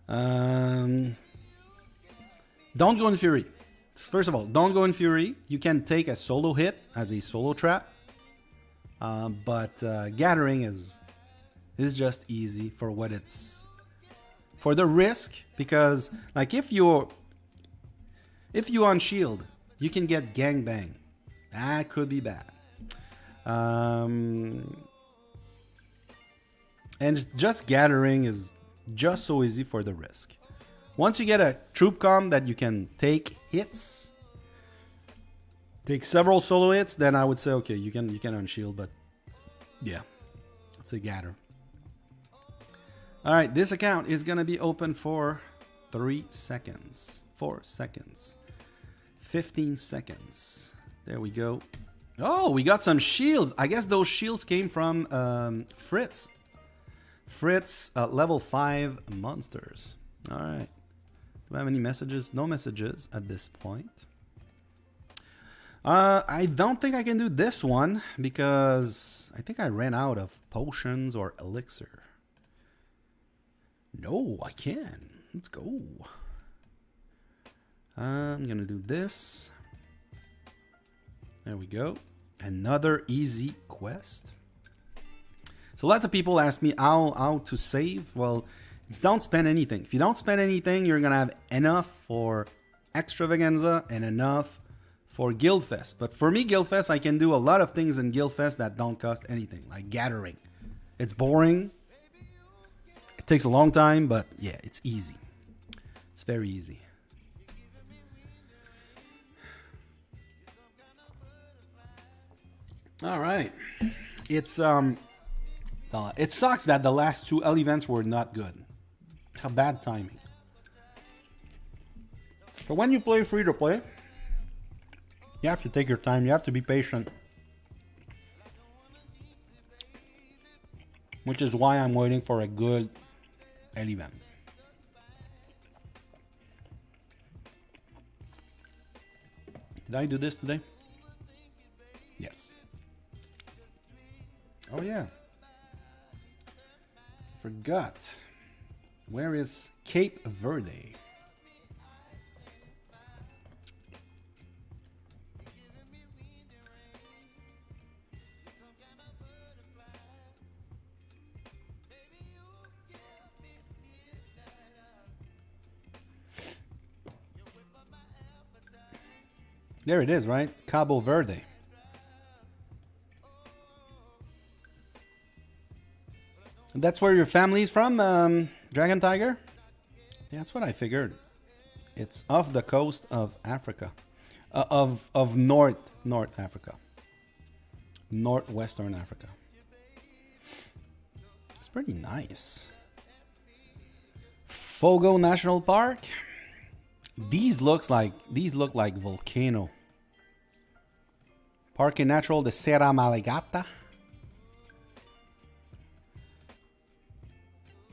Don't go in Fury. First of all, don't go in Fury. You can take a solo hit as a solo trap. But Gathering is just easy for what it's... For the risk, because like if you on shield, you can get gangbang. That could be bad. And just Gathering is just so easy for the risk. Once you get a troop com that you can take hits, take several solo hits, then I would say, okay, you can unshield, but yeah, let's say Gather. All right, this account is going to be open for 3 seconds, 4 seconds, 15 seconds. There we go. Oh, we got some shields. I guess those shields came from Fritz. Fritz level 5 monsters. All right. Do I have any messages? No messages at this point. I don't think I can do this one because I think I ran out of potions or elixir. No, I can. Let's go. I'm going to do this. There we go. Another easy quest. So lots of people ask me how to save. Well, it's don't spend anything. If you don't spend anything, you're going to have enough for Extravaganza and enough for Guildfest. But for me, Guildfest, I can do a lot of things in Guildfest that don't cost anything, like Gathering. It's boring. It takes a long time, but yeah, it's easy. It's very easy. All right, it's it sucks that the last 2 L events were not good. It's a bad timing. But when you play free to play, you have to take your time. You have to be patient, which is why I'm waiting for a good L event. Did I do this today? Yes. Oh yeah. Forgot. Where is Cape Verde? There it is, right? Cabo Verde. That's where your family's from, Dragon Tiger? Yeah, that's what I figured. It's off the coast of Africa. Of North Africa. Northwestern Africa. It's pretty nice. Fogo National Park. These look like volcano. Parque Natural de Serra Malegata.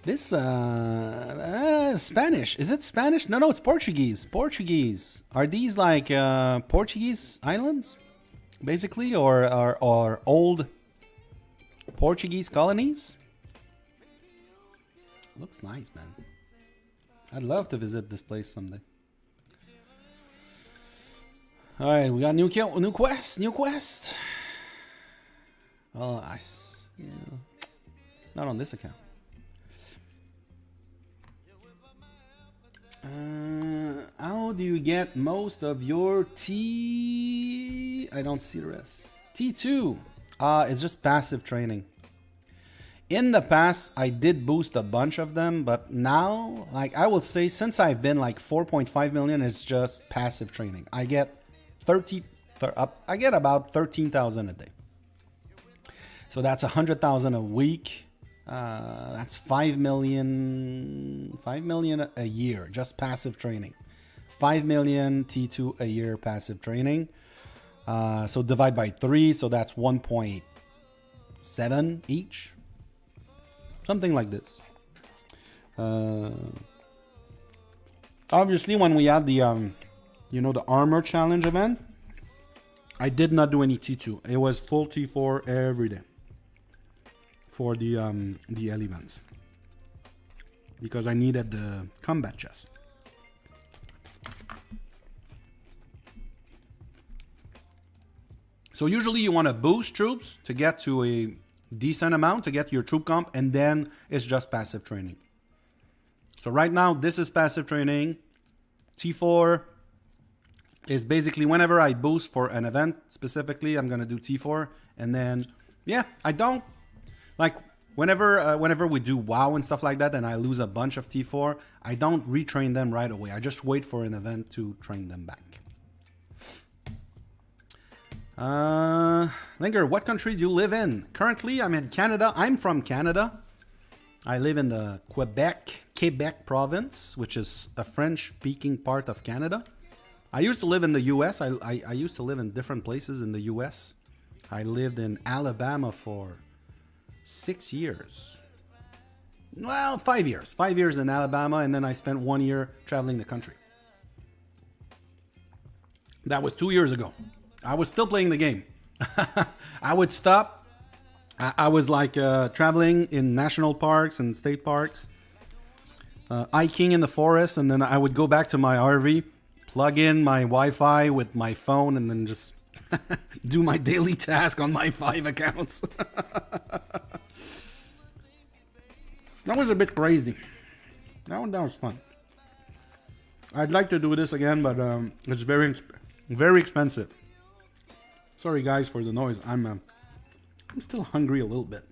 This Spanish. Is it Spanish? No, it's Portuguese. Portuguese. Are these like Portuguese islands, basically, or old Portuguese colonies? Looks nice, man. I'd love to visit this place someday. All right, we got new quest. Oh, yeah. Not on this account. How do you get most of your T? I don't see the rest. T2. It's just passive training. In the past, I did boost a bunch of them, but now, like I will say, since I've been like 4.5 million, it's just passive training. I get I get about 13,000 a day. So that's 100,000 a week. That's 5 million a year, just passive training. 5 million T2 a year passive training. So divide by 3, so that's 1.7 each. Something like this. Obviously, when we had the the armor challenge event, I did not do any T2. It was full T4 every day for the L events because I needed the combat chest. So usually you want to boost troops to get to a decent amount to get your troop comp, and then it's just passive training. So right now this is passive training. T4 is basically whenever I boost for an event specifically, I'm gonna do T4, and then I don't like whenever we do WoW and stuff like that, and I lose a bunch of T4, I don't retrain them right away. I just wait for an event to train them back. Linger, what country do you live in? Currently, I'm in Canada. I'm from Canada. I live in the Quebec province, which is a French-speaking part of Canada. I used to live in the U.S. I used to live in different places in the U.S. I lived in Alabama for 6 years. Well, 5 years. 5 years in Alabama, and then I spent 1 year traveling the country. That was 2 years ago. I was still playing the game. I would stop. I was like traveling in national parks and state parks, hiking in the forest, and then I would go back to my RV, plug in my Wi-Fi with my phone, and then just do my daily task on my 5 accounts. That was a bit crazy. That was fun. I'd like to do this again, but it's very expensive. Sorry guys for the noise. I'm still hungry a little bit.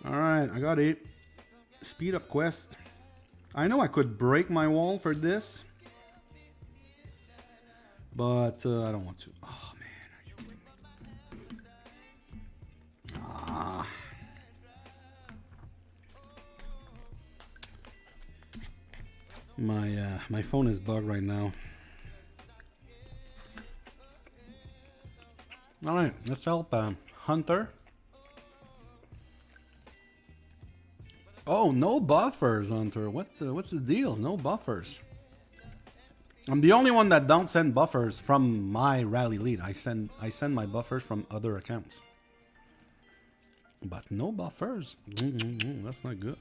All right, I got a speed up quest. I know I could break my wall for this, but I don't want to. Oh man, are you kidding me? My phone is bugged right now. All right, let's help Hunter. Oh, no buffers, Hunter. What's the deal? No buffers. I'm the only one that don't send buffers from my rally lead. I send my buffers from other accounts. But no buffers. That's not good.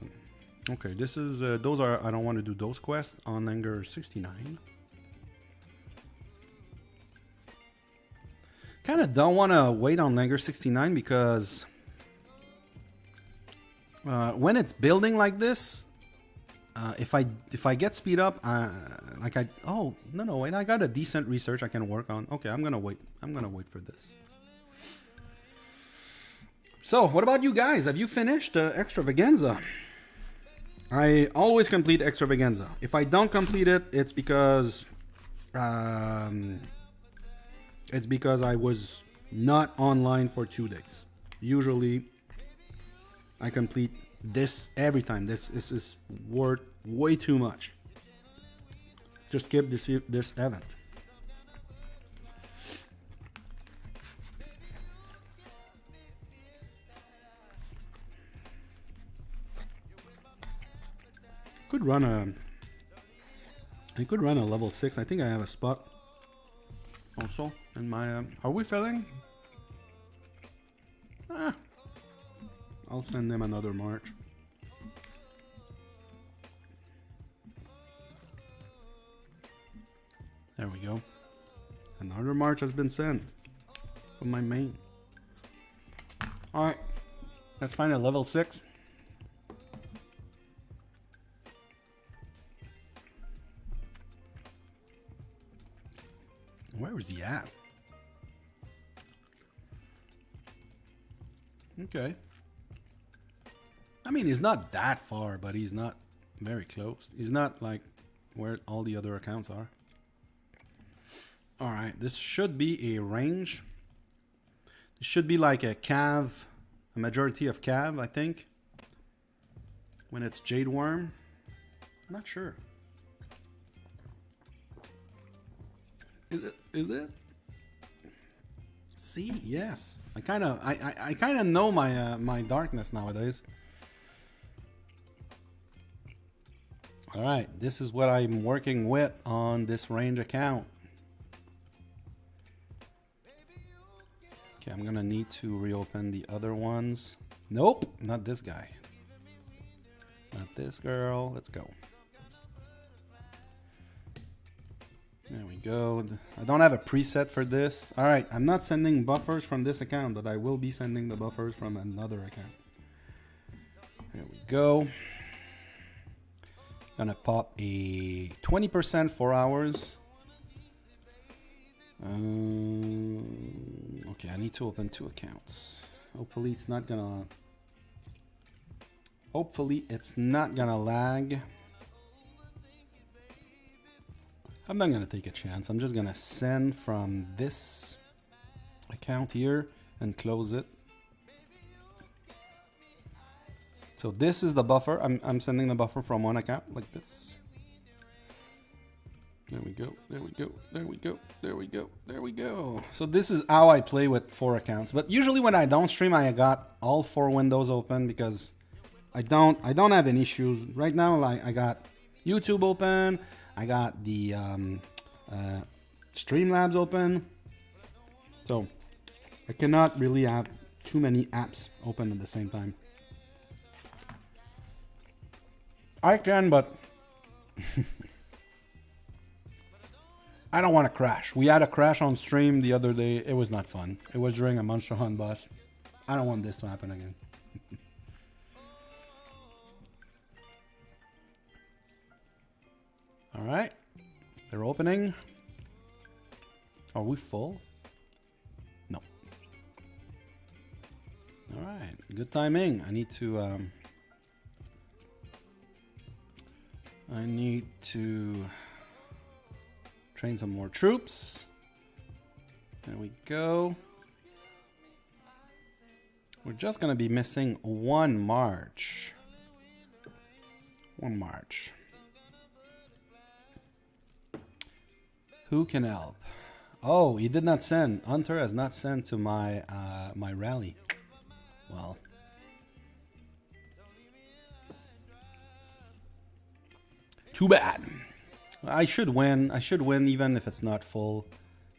Okay, this is those are I don't want to do those quests on Anger 69. Kind of don't want to wait on Anger 69 because when it's building like this, if I get speed up, wait, I got a decent research I can work on. Okay, I'm gonna wait for this. So what about you guys? Have you finished Extravaganza? I always complete Extravaganza. If I don't complete it, it's because I was not online for 2 days. Usually, I complete this every time. This is worth way too much. Just skip this event. I could run a level 6. I think I have a spot also in my are we filling? I'll send them another march. There we go. Another march has been sent from my main. Alright, let's find a level 6. Where is he at? Okay. I mean, he's not that far, but he's not very close. He's not like where all the other accounts are. Alright, this should be a range. It should be like a cav, a majority of cav, I think. When it's Jade Worm. I'm not sure. Is it? See, yes. I kind of know my my darkness nowadays. All right, this is what I'm working with on this range account. Okay, I'm gonna need to reopen the other ones. Nope, not this guy. Not this girl. Let's go. There we go. I don't have a preset for this. All right, I'm not sending buffers from this account, but I will be sending the buffers from another account. There we go. Gonna pop a 20% 4 hours. Okay, I need to open 2 accounts. Hopefully it's not gonna lag. I'm not gonna take a chance. I'm just gonna send from this account here and close it. So this is the buffer. I'm sending the buffer from one account like this. There we go. There we go. There we go. There we go. There we go. So this is how I play with 4 accounts. But usually when I don't stream, I got all 4 windows open because I don't have any issues right now. Like I got YouTube open. I got the Streamlabs open. So I cannot really have too many apps open at the same time. I can, but I don't want to crash. We had a crash on stream the other day. It was not fun. It was during a Monster Hunt boss. I don't want this to happen again. All right. They're opening. Are we full? No. All right. Good timing. I need to train some more troops. There we go. We're just going to be missing 1 march. 1 march. Who can help? Oh, he did not send. Hunter has not sent to my my rally. Well. Too bad. I should win. I should win even if it's not full.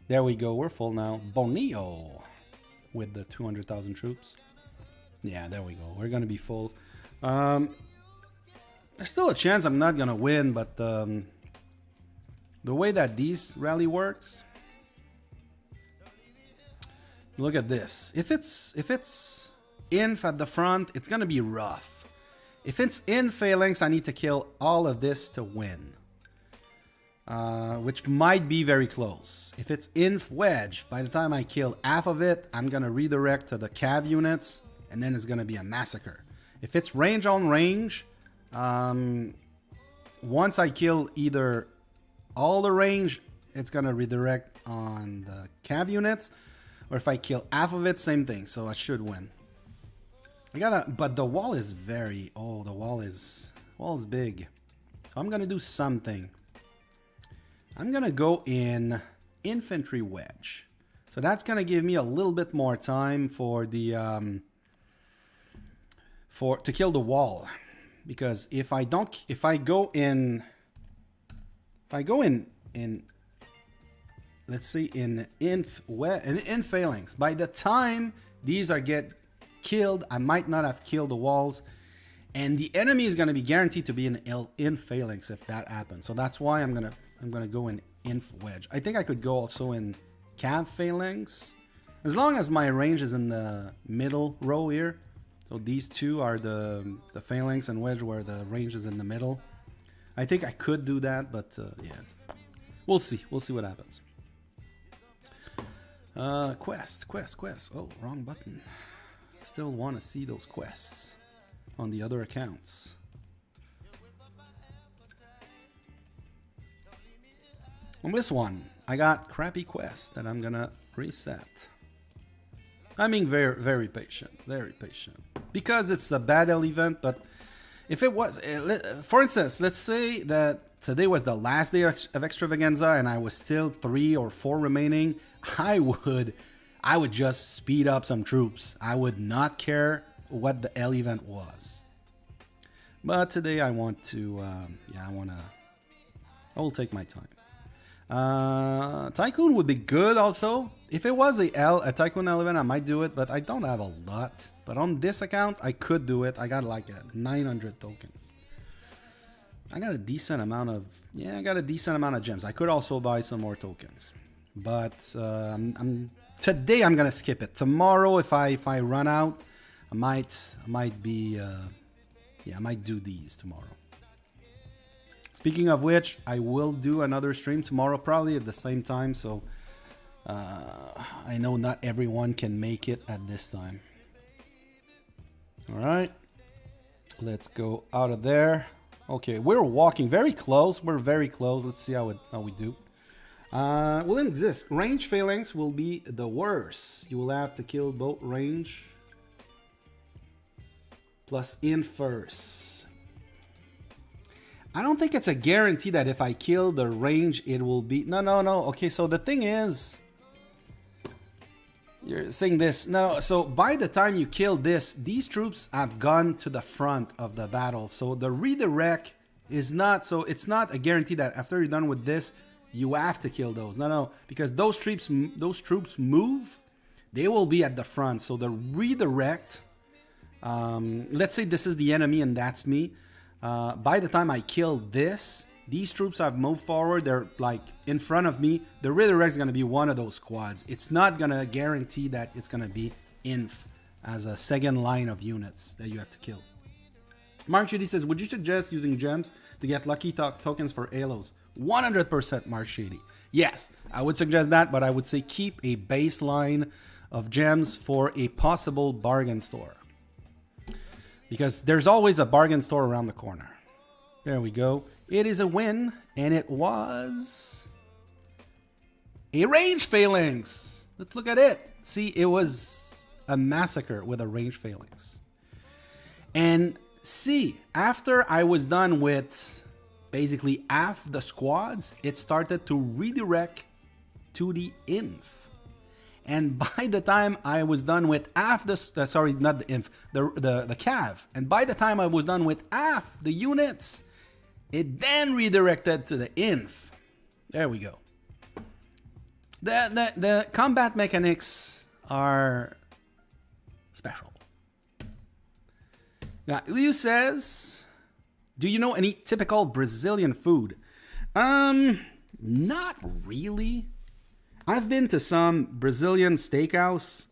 There we go. We're full now. Bonio with the 200,000 troops. Yeah, there we go. We're going to be full. There's still a chance I'm not going to win, but the way that these rally works, look at this. If it's inf at the front, it's going to be rough. If it's in phalanx, I need to kill all of this to win. Which might be very close. If it's inf wedge, by the time I kill half of it, I'm going to redirect to the cav units, and then it's going to be a massacre. If it's range on range, Once I kill either all the range, it's gonna redirect on the cav units, or if I kill half of it, same thing. So I should win. But the wall is very. Oh, the wall is big. So I'm gonna do something. I'm gonna go in infantry wedge. So that's gonna give me a little bit more time for the to kill the wall, because if I go in, let's see, in phalanx, by the time these are get killed, I might not have killed the walls, and the enemy is going to be guaranteed to be in phalanx if that happens. So that's why I'm gonna go in inf wedge. I think I could go also in cav phalanx, as long as my range is in the middle row here. So these two are the phalanx and wedge, where the range is in the middle. I think I could do that, but yeah, we'll see. We'll see what happens. Quest. Oh, wrong button. Still want to see those quests on the other accounts. On this one, I got crappy quests that I'm gonna reset. I'm being very patient, because it's a battle event. But if it was, for instance, let's say that today was the last day of Extravaganza and I was still 3 or 4 remaining, I would just speed up some troops. I would not care what the L event was. But today I want to, I will take my time. Tycoon would be good also. If it was a Tycoon L event, I might do it, but I don't have a lot. But on this account, I could do it. I got like 900 tokens. I got a decent amount of gems. I could also buy some more tokens, but today I'm gonna skip it. Tomorrow, if I run out, I might do these tomorrow. Speaking of which, I will do another stream tomorrow, probably at the same time. So I know not everyone can make it at this time. All right, let's go out of there. Okay, we're walking very close. We're very close. Let's see how we do. Will exist. Range phalanx will be the worst. You will have to kill both range plus in first. I don't think it's a guarantee that if I kill the range, it will be... No. Okay, so the thing is... You're saying this. No, so by the time you kill this, these troops have gone to the front of the battle. So the redirect is not... So it's not a guarantee that after you're done with this, you have to kill those. No. Because those troops move, they will be at the front. So the redirect... let's say this is the enemy and that's me. By the time I kill this, these troops have moved forward. They're like in front of me. The redirect is going to be one of those squads. It's not going to guarantee that it's going to be inf as a second line of units that you have to kill. Mark Shady says, would you suggest using gems to get lucky tokens for halos? 100% Mark Shady. Yes, I would suggest that, but I would say keep a baseline of gems for a possible bargain store. Because there's always a bargain store around the corner. There we go. It is a win, and it was a range phalanx. Let's look at it. See, it was a massacre with a range phalanx. And see, after I was done with basically half the squads, it started to redirect to the inf. And by the time I was done with half the, sorry, not the inf, the cav. And by the time I was done with half the units, it then redirected to the inf. There we go. The combat mechanics are special. Now, Liu says, do you know any typical Brazilian food? Not really. I've been to some Brazilian steakhouse.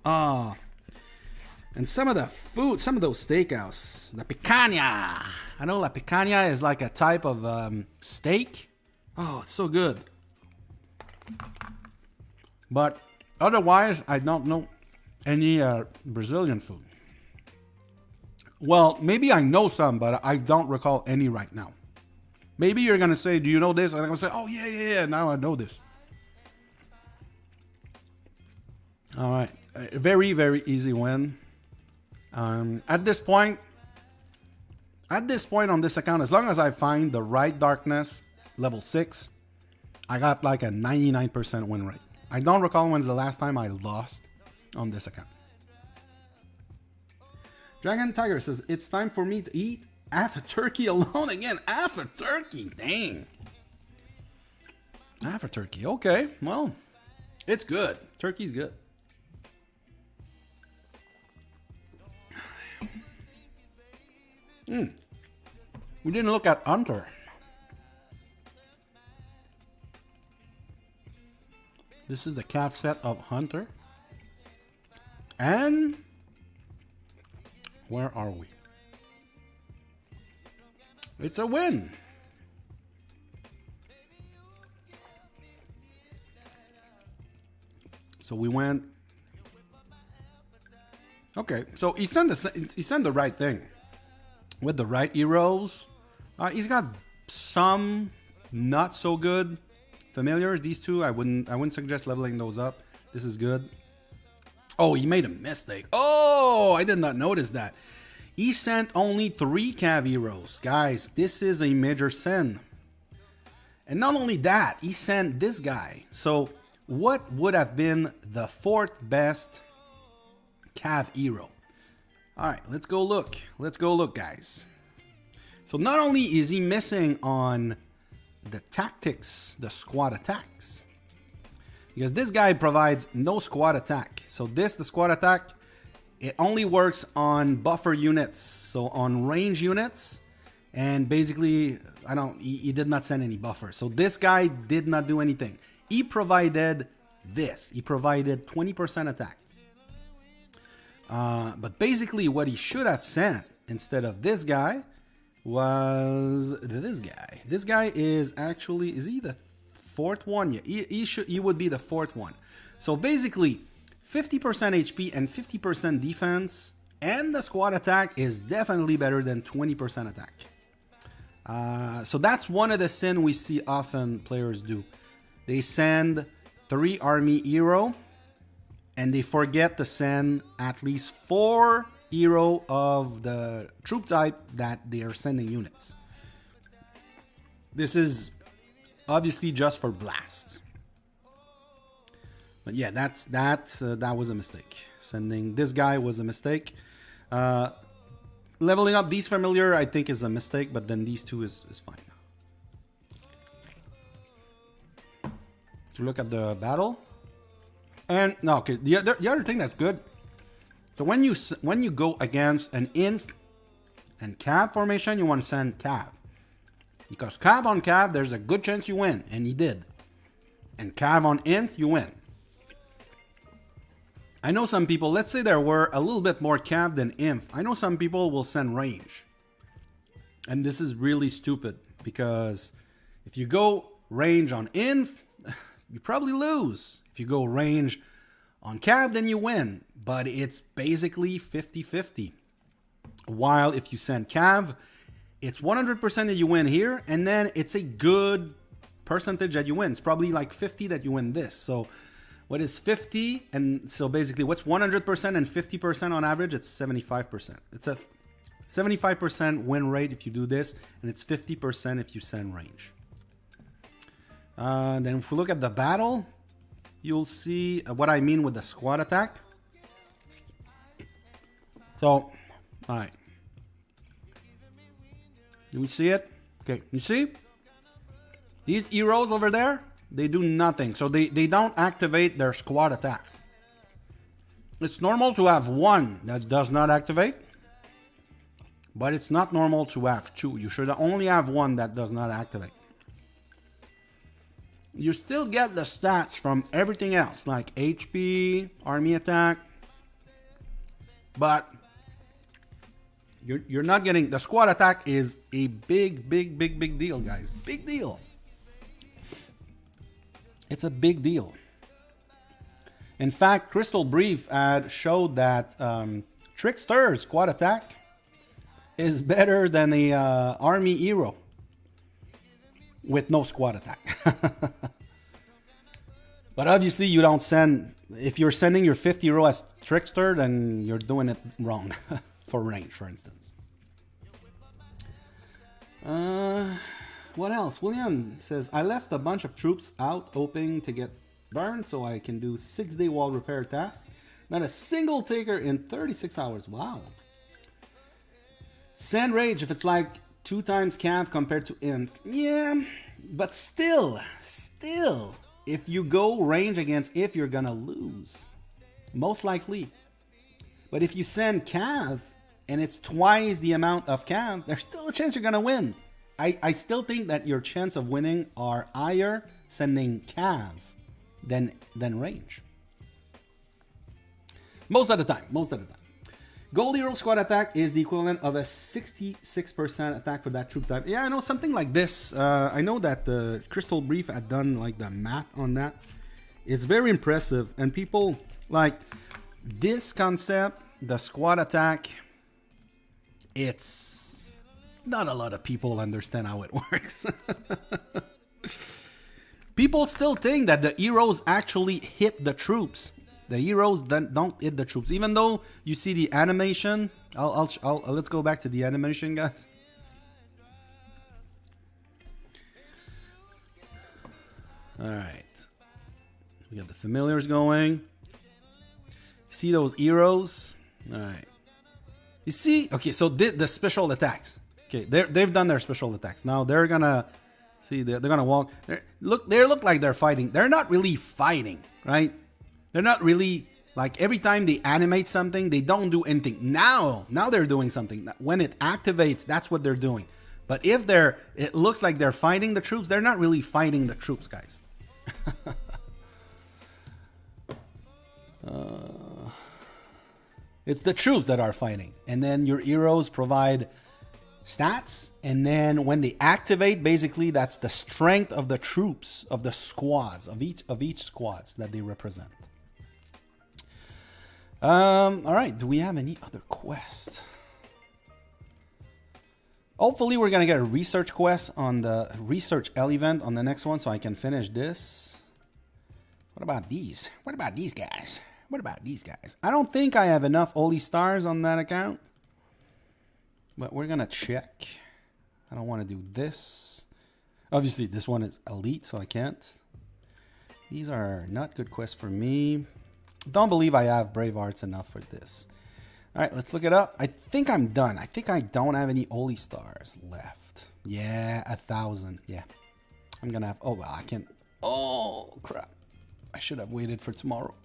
And some of the food, some of those steakhouse, the picanha. I know la picanha is like a type of steak. Oh, it's so good. But otherwise, I don't know any Brazilian food. Well, maybe I know some, but I don't recall any right now. Maybe you're going to say, do you know this? And I'm going to say, oh, yeah, now I know this. All right. Very, very easy win. At this point on this account, as long as I find the right darkness, level 6, I got like a 99% win rate. I don't recall when's the last time I lost on this account. Dragon Tiger says, it's time for me to eat half a turkey alone again. Half a turkey, dang. Half a turkey, okay. Well, it's good. Turkey's good. We didn't look at Hunter. This is the calf set of Hunter. And where are we? It's a win. So we went. Okay, so he sent the right thing. With the right heroes, he's got some not so good familiars. These two, I wouldn't suggest leveling those up. This is good. Oh, he made a mistake. Oh, I did not notice that. He sent only 3 Cav heroes. Guys, this is a major sin. And not only that, he sent this guy. So what would have been the 4th best Cav hero? All right, let's go look. Let's go look, guys. So not only is he missing on the tactics, the squad attacks, because this guy provides no squad attack. So the squad attack, it only works on buffer units, so on range units, and basically, he did not send any buffer. So this guy did not do anything. He provided this. He provided 20% attack. But basically what he should have sent instead of this guy was this guy. This guy is actually, is he the 4th one? Yeah, he would be the 4th one. So basically 50% HP and 50% defense and the squad attack is definitely better than 20% attack. So that's one of the sin we see often players do. They send 3 army hero and they forget to send at least 4 hero of the troop type that they are sending units. This is obviously just for blasts. But yeah, that was a mistake. Sending this guy was a mistake. Leveling up these familiar, I think, is a mistake, but then these two is fine. To look at the battle. And no, okay. The other thing that's good. So when you go against an inf and cav formation, you want to send cav, because cav on cav, there's a good chance you win, and he did. And cav on inf, you win. I know some people. Let's say there were a little bit more cav than inf. I know some people will send range, and this is really stupid because if you go range on inf, you probably lose. If you go range on cav, then you win. But it's basically 50-50. While if you send cav, it's 100% that you win here, and then it's a good percentage that you win. It's probably like 50 that you win this. So what is 50? And so basically what's 100% and 50% on average? It's 75%. It's a 75% win rate if you do this, and it's 50% if you send range. Then if we look at the battle, you'll see what I mean with the squad attack. So, all right. Do we see it? Okay, you see? These heroes over there, they do nothing. So they don't activate their squad attack. It's normal to have one that does not activate, but it's not normal to have two. You should only have one that does not activate. You still get the stats from everything else, like HP, army attack, but you're not getting, the squad attack is a big deal, guys. Big deal. It's a big deal. In fact, Crystal Brief had showed that Trickster's squad attack is better than a army hero with no squad attack. But obviously you don't send, if you're sending your 50 hero as trickster, then you're doing it wrong. For range, for instance. What else? William says, I left a bunch of troops out hoping to get burned so I can do 6-day wall repair task. Not a single taker in 36 hours. Wow. Sand rage if it's like 2 times cav compared to inf. Yeah, but still, if you go range against if, you're gonna lose. Most likely. But if you send cav and it's twice the amount of cav, there's still a chance you're gonna win. I still think that your chance of winning are higher sending cav than range. Most of the time. Gold hero squad attack is the equivalent of a 66% attack for that troop type. Yeah, I know something like this. I know that the Crystal Brief had done like the math on that. It's very impressive, and people like this concept, the squad attack. It's not a lot of people understand how it works. People still think that the heroes actually hit the troops. The heroes don't hit the troops, even though you see the animation. Let's go back to the animation, guys. All right, we got the familiars going. See those heroes? All right. You see? Okay, so the special attacks. Okay, they've done their special attacks. Now they're gonna see. They're gonna walk. They look like they're fighting. They're not really fighting, right? They're not really, like, every time they animate something, they don't do anything. Now they're doing something. When it activates, that's what they're doing. But if it looks like they're fighting the troops, they're not really fighting the troops, guys. It's the troops that are fighting. And then your heroes provide stats. And then when they activate, basically, that's the strength of the troops, of the squads, of each squads that they represent. All right, do we have any other quest? Hopefully we're gonna get a research quest on the research L event on the next one, so I can finish this. What about these? What about these guys? What about these guys? I don't think I have enough holy stars on that account, but we're gonna check. I don't want to do this. Obviously this one is elite, so I can't. These are not good quests for me. Don't believe I have brave arts enough for this. All right, let's look it up. I think I'm done. I think I don't have any holy stars left. Yeah, 1,000. Yeah, I'm gonna have. Oh well, I can't. Oh crap! I should have waited for tomorrow.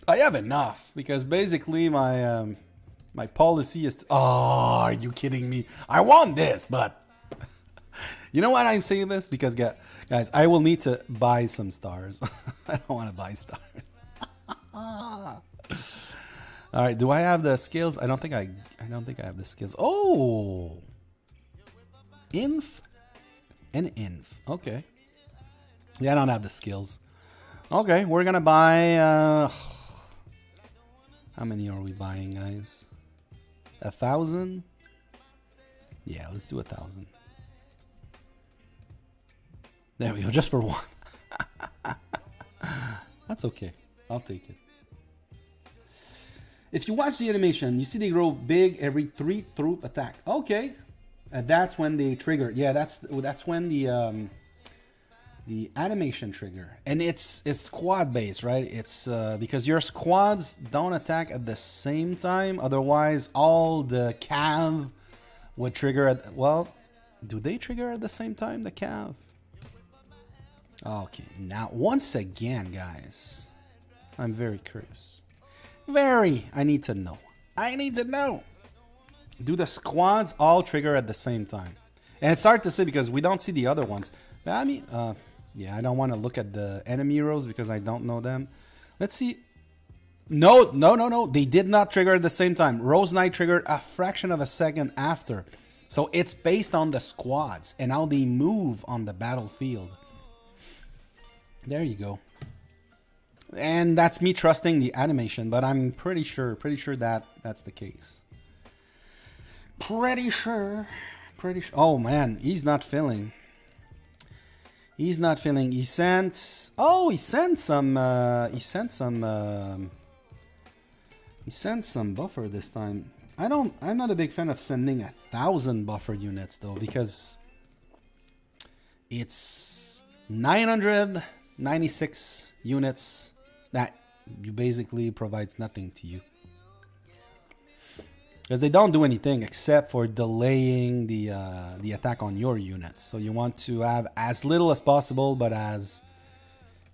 I have enough because basically my my policy is. Oh, are you kidding me? I want this, but you know why I'm saying this? Because guys, I will need to buy some stars. I don't want to buy stars. All right, do I have the skills? I don't think I have the skills. Oh, inf and inf. Okay. Yeah, I don't have the skills. Okay, we're gonna buy. How many are we buying, guys? 1,000. Yeah, let's do 1,000. There we go, just for one. That's okay. I'll take it. If you watch the animation, you see they grow big every 3 troop attack. Okay, that's when they trigger. Yeah, that's when the animation trigger, and it's squad based, right? It's because your squads don't attack at the same time. Otherwise, all the cav would trigger at. Well, do they trigger at the same time? The cav. Okay, now once again, guys, I'm very curious. I need to know. Do the squads all trigger at the same time? And it's hard to say because we don't see the other ones. But I mean, yeah, I don't want to look at the enemy heroes because I don't know them. Let's see. No. They did not trigger at the same time. Rose Knight triggered a fraction of a second after. So it's based on the squads and how they move on the battlefield. There you go. And that's me trusting the animation, but I'm pretty sure that that's the case. Pretty sure. Pretty sure. Oh man, he's not filling. He's not filling. He sent. Oh, he sent some. He sent some. He sent some buffer this time. I'm not a big fan of sending 1,000 buffer units though, because it's 996 units that you basically provides nothing to you. Because they don't do anything except for delaying the attack on your units. So you want to have as little as possible, but as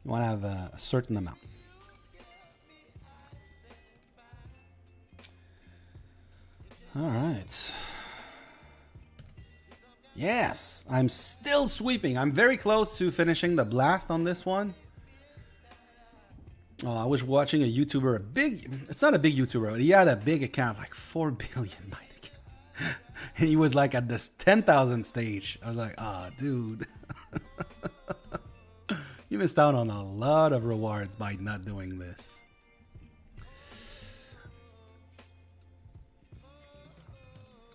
you want to have a certain amount. All right. Yes, I'm still sweeping. I'm very close to finishing the blast on this one. Oh, I was watching a YouTuber, it's not a big YouTuber, but he had a big account, like 4 billion by account. And he was like at this 10,000 stage. I was like, ah, oh, dude. You missed out on a lot of rewards by not doing this.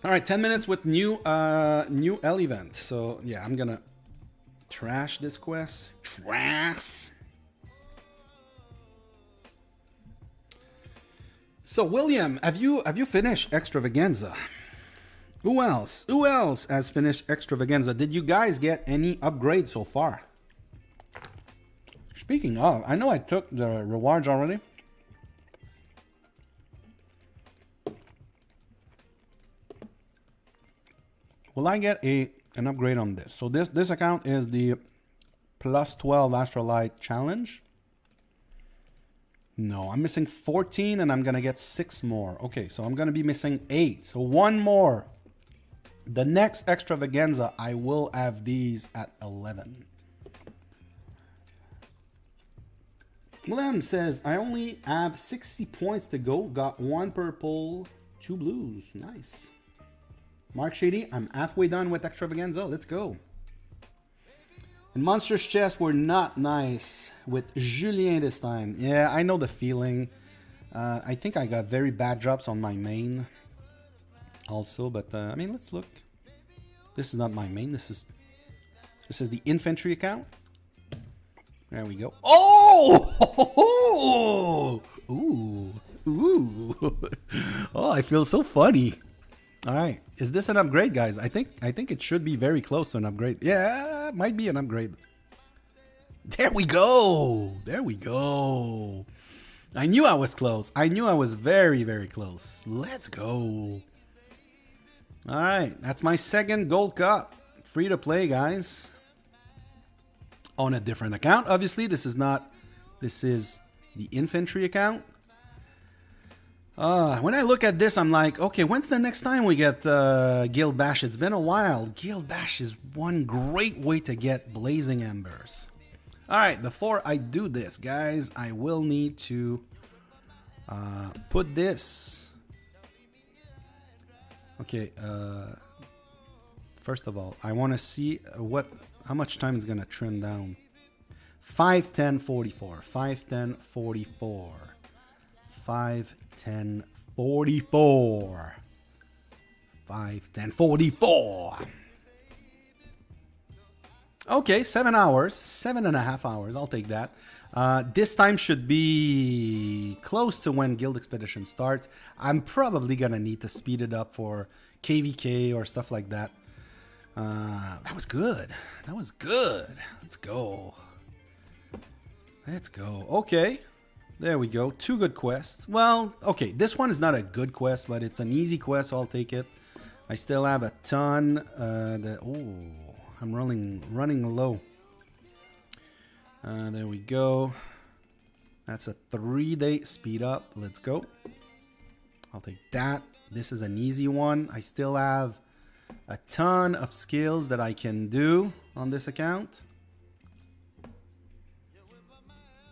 All right, 10 minutes with new L event. So yeah, I'm gonna trash this quest. Trash. So William, have you finished Extravaganza? Who else? Who else has finished Extravaganza? Did you guys get any upgrades so far? Speaking of, I know I took the rewards already. Will I get an upgrade on this? So this account is the plus 12 Astrolite challenge. No, I'm missing 14 and I'm gonna get 6 more. Okay, so I'm gonna be missing 8. So 1 more. The next Extravaganza, I will have these at 11. William says, I only have 60 points to go. Got 1 purple, 2 blues. Nice. Mark Shady, I'm halfway done with Extravaganza. Let's go. And Monster's Chest were not nice with Julien this time. Yeah, I know the feeling. I think I got very bad drops on my main also, but I mean, let's look. This is not my main. This is the infantry account. There we go. Oh! Ooh. Ooh. Oh, I feel so funny. All right, is this an upgrade, guys? I think it should be very close to an upgrade. Yeah, it might be an upgrade. There we go. There we go. I knew I was close. I knew I was very, very close. Let's go. All right, that's my second gold cup. Free to play, guys. On a different account, obviously. This is the infantry account. When I look at this, I'm like, okay, when's the next time we get Guild Bash? It's been a while. Guild Bash is one great way to get Blazing Embers. All right, before I do this, guys, I will need to put this. Okay, first of all, I want to see how much time it's going to trim down. 5:10:44, 5:10:44. 5:10:44. 5:10:44. Okay, 7 hours, 7.5 hours. I'll take that. This time should be close to when Guild Expedition starts. I'm probably gonna need to speed it up for KVK or stuff like that. That was good. That was good. Let's go. Let's go. Okay. There we go. 2 good quests. Well, okay. This one is not a good quest, but it's an easy quest, so I'll take it. I still have a ton. I'm running low. There we go. That's a 3-day speed up. Let's go. I'll take that. This is an easy one. I still have a ton of skills that I can do on this account.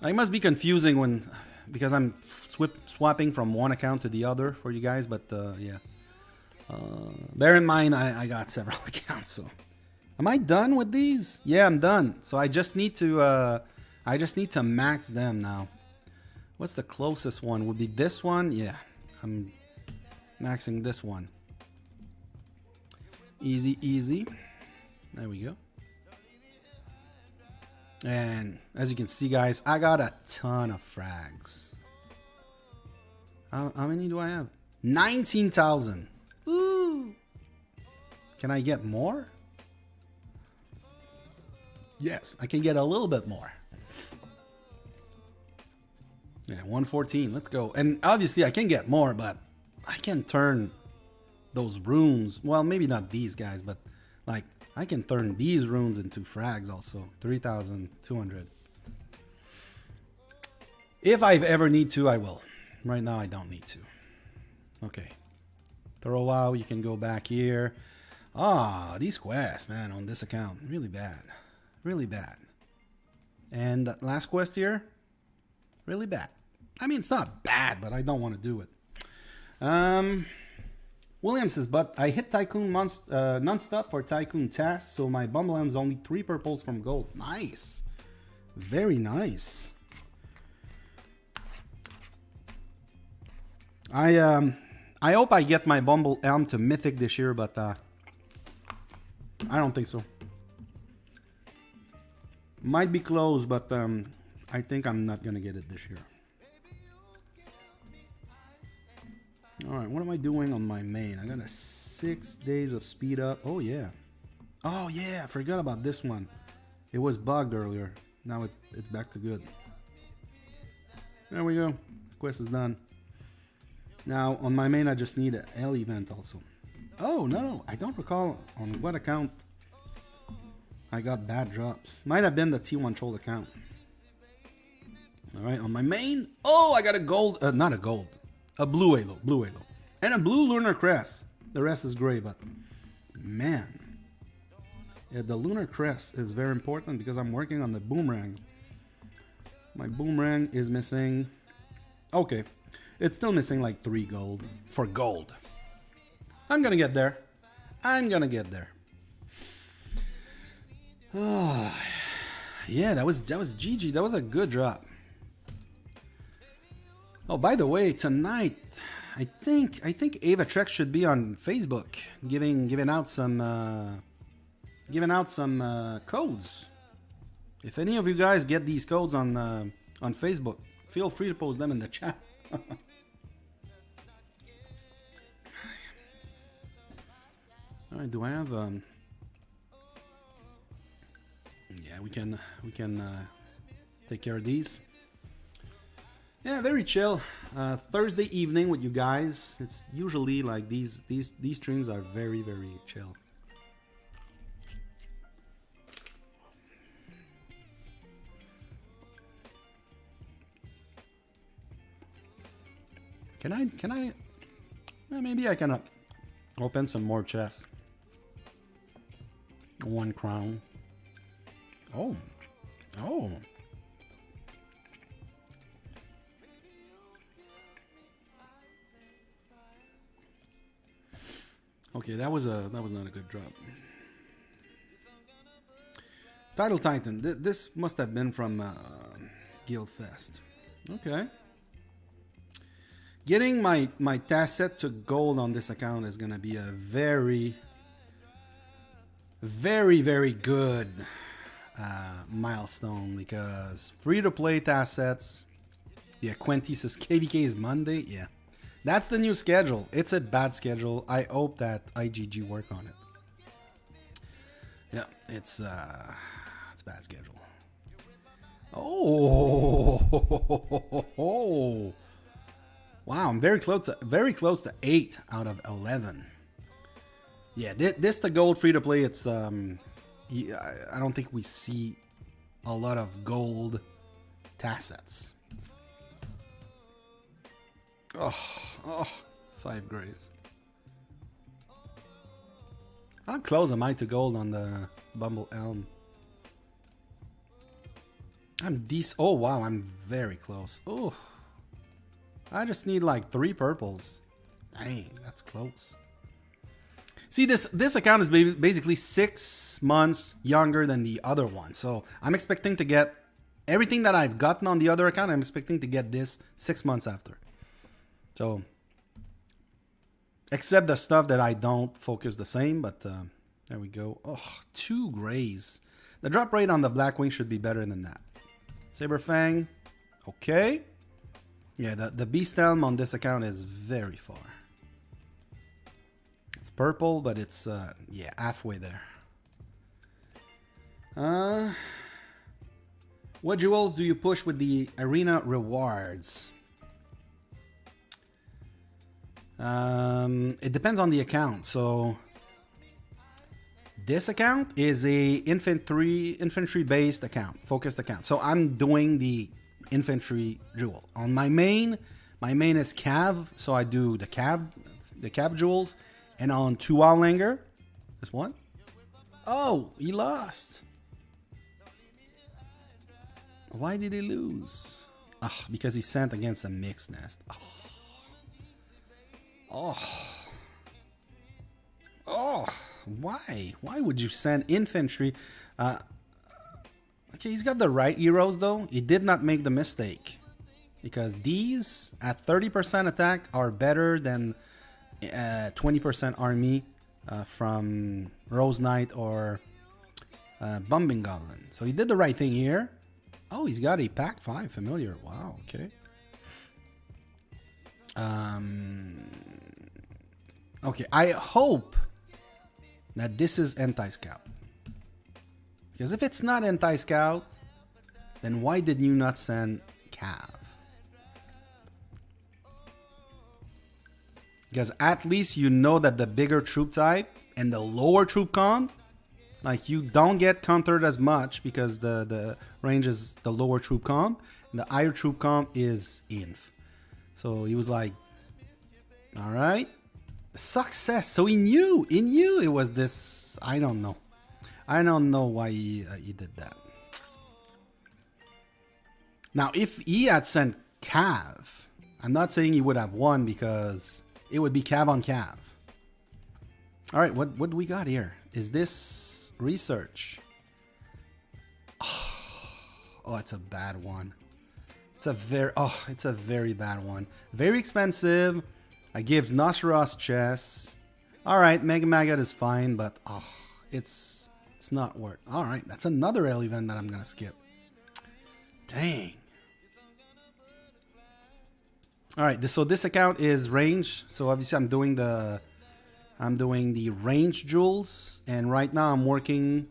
I must be confusing because I'm swapping from one account to the other for you guys, but yeah. Bear in mind, I got several accounts. So, am I done with these? Yeah, I'm done. So I just need to max them now. What's the closest one? Would be this one? Yeah, I'm maxing this one. Easy, easy. There we go. And as you can see, guys, I got a ton of frags. How many do I have? 19,000. Ooh. Can I get more? Yes, I can get a little bit more. Yeah, 114. Let's go. And obviously, I can get more, but I can turn those runes. Well, maybe not these guys, but like I can turn these runes into frags also. 3,200. If I ever need to, I will. Right now, I don't need to. Okay. Throw out. You can go back here. Ah, these quests, man, on this account. Really bad. Really bad. And last quest here. Really bad. I mean, it's not bad, but I don't want to do it. William says, but I hit Tycoon non-stop for Tycoon tasks, so my Bumbleham's only 3 purples from gold. Nice. Very nice. I hope I get my Bumble Elm to Mythic this year, but I don't think so. Might be close, but I think I'm not gonna get it this year. Alright, what am I doing on my main? I got a 6 days of speed up. Oh yeah. Oh yeah, I forgot about this one. It was bugged earlier. Now it's back to good. There we go. Quest is done. Now on my main I just need an L event also. Oh no, I don't recall on what account I got bad drops. Might have been the T1 troll account. Alright, on my main. Oh, I got a gold, not a gold. A blue halo, and a blue lunar crest. The rest is gray, but man, yeah, the lunar crest is very important because I'm working on the boomerang. My boomerang is missing. Okay, it's still missing like 3 gold for gold. I'm gonna get there. I'm gonna get there. Oh, yeah, that was GG. That was a good drop. Oh, by the way, tonight I think Ava Trek should be on Facebook, giving out some codes. If any of you guys get these codes on Facebook, feel free to post them in the chat. All right, do I have yeah, we can take care of these. Yeah, very chill. Thursday evening with you guys. It's usually like these streams are very chill. Can I? Maybe I can open some more chests. 1 crown. Oh. Okay, that was not a good drop. Title Titan. This must have been from Guild Fest. Okay. Getting my task set to gold on this account is gonna be a very good milestone because free-to-play task sets. Yeah, Quenty says KVK is Monday. Yeah. That's the new schedule. It's a bad schedule. I hope that IGG work on it. Yeah, it's a bad schedule. Oh, wow! I'm very close to 8 out of 11. Yeah, this the gold free to play. It's I don't think we see a lot of gold task sets. Oh, 5 grays. How close am I to gold on the Bumble Elm? I'm decent. Oh wow, I'm very close. Oh, I just need like 3 purples. Dang, that's close. See, this account is basically 6 months younger than the other one. So I'm expecting to get everything that I've gotten on the other account. I'm expecting to get this 6 months after. So Except the stuff that I don't focus the same, but there we go. Oh, 2 grays. The drop rate on the Blackwing should be better than that. Saberfang. Okay. Yeah, the Beast Helm on this account is very far. It's purple, but it's, yeah, halfway there. What jewels do you push with the arena rewards? It depends on the account. So this account is a infantry based account, focused account. So I'm doing the infantry jewel on my main. My main is Cav, so I do the Cav jewels, and on 2 Outlander, this one. Oh, he lost. Why did he lose? Ah, because he sent against a mixed nest. Oh, why? Why would you send infantry? Okay, he's got the right heroes though. He did not make the mistake. Because these at 30% attack are better than 20% army from Rose Knight or Bombing Goblin. So he did the right thing here. Oh, he's got a Pack 5 familiar. Wow, okay. Okay, I hope that this is anti-scout. Because if it's not anti-scout, then why did you not send Cav? Because at least you know that the bigger troop type and the lower troop comp, like you don't get countered as much because the range is the lower troop comp and the higher troop comp is inf. So he was like, all right, success. So he knew it was this. I don't know why he did that. Now, if he had sent Cav, I'm not saying he would have won because it would be Cav on Cav. All right, what do we got here? Is this research? Oh, it's a bad one. It's a very bad one. Very expensive. I give Nosferos chess. All right, Mega Maggot is fine, but it's not worth. All right, that's another L event that I'm gonna skip. Dang. All right, so this account is range. So obviously I'm doing the range jewels, and right now I'm working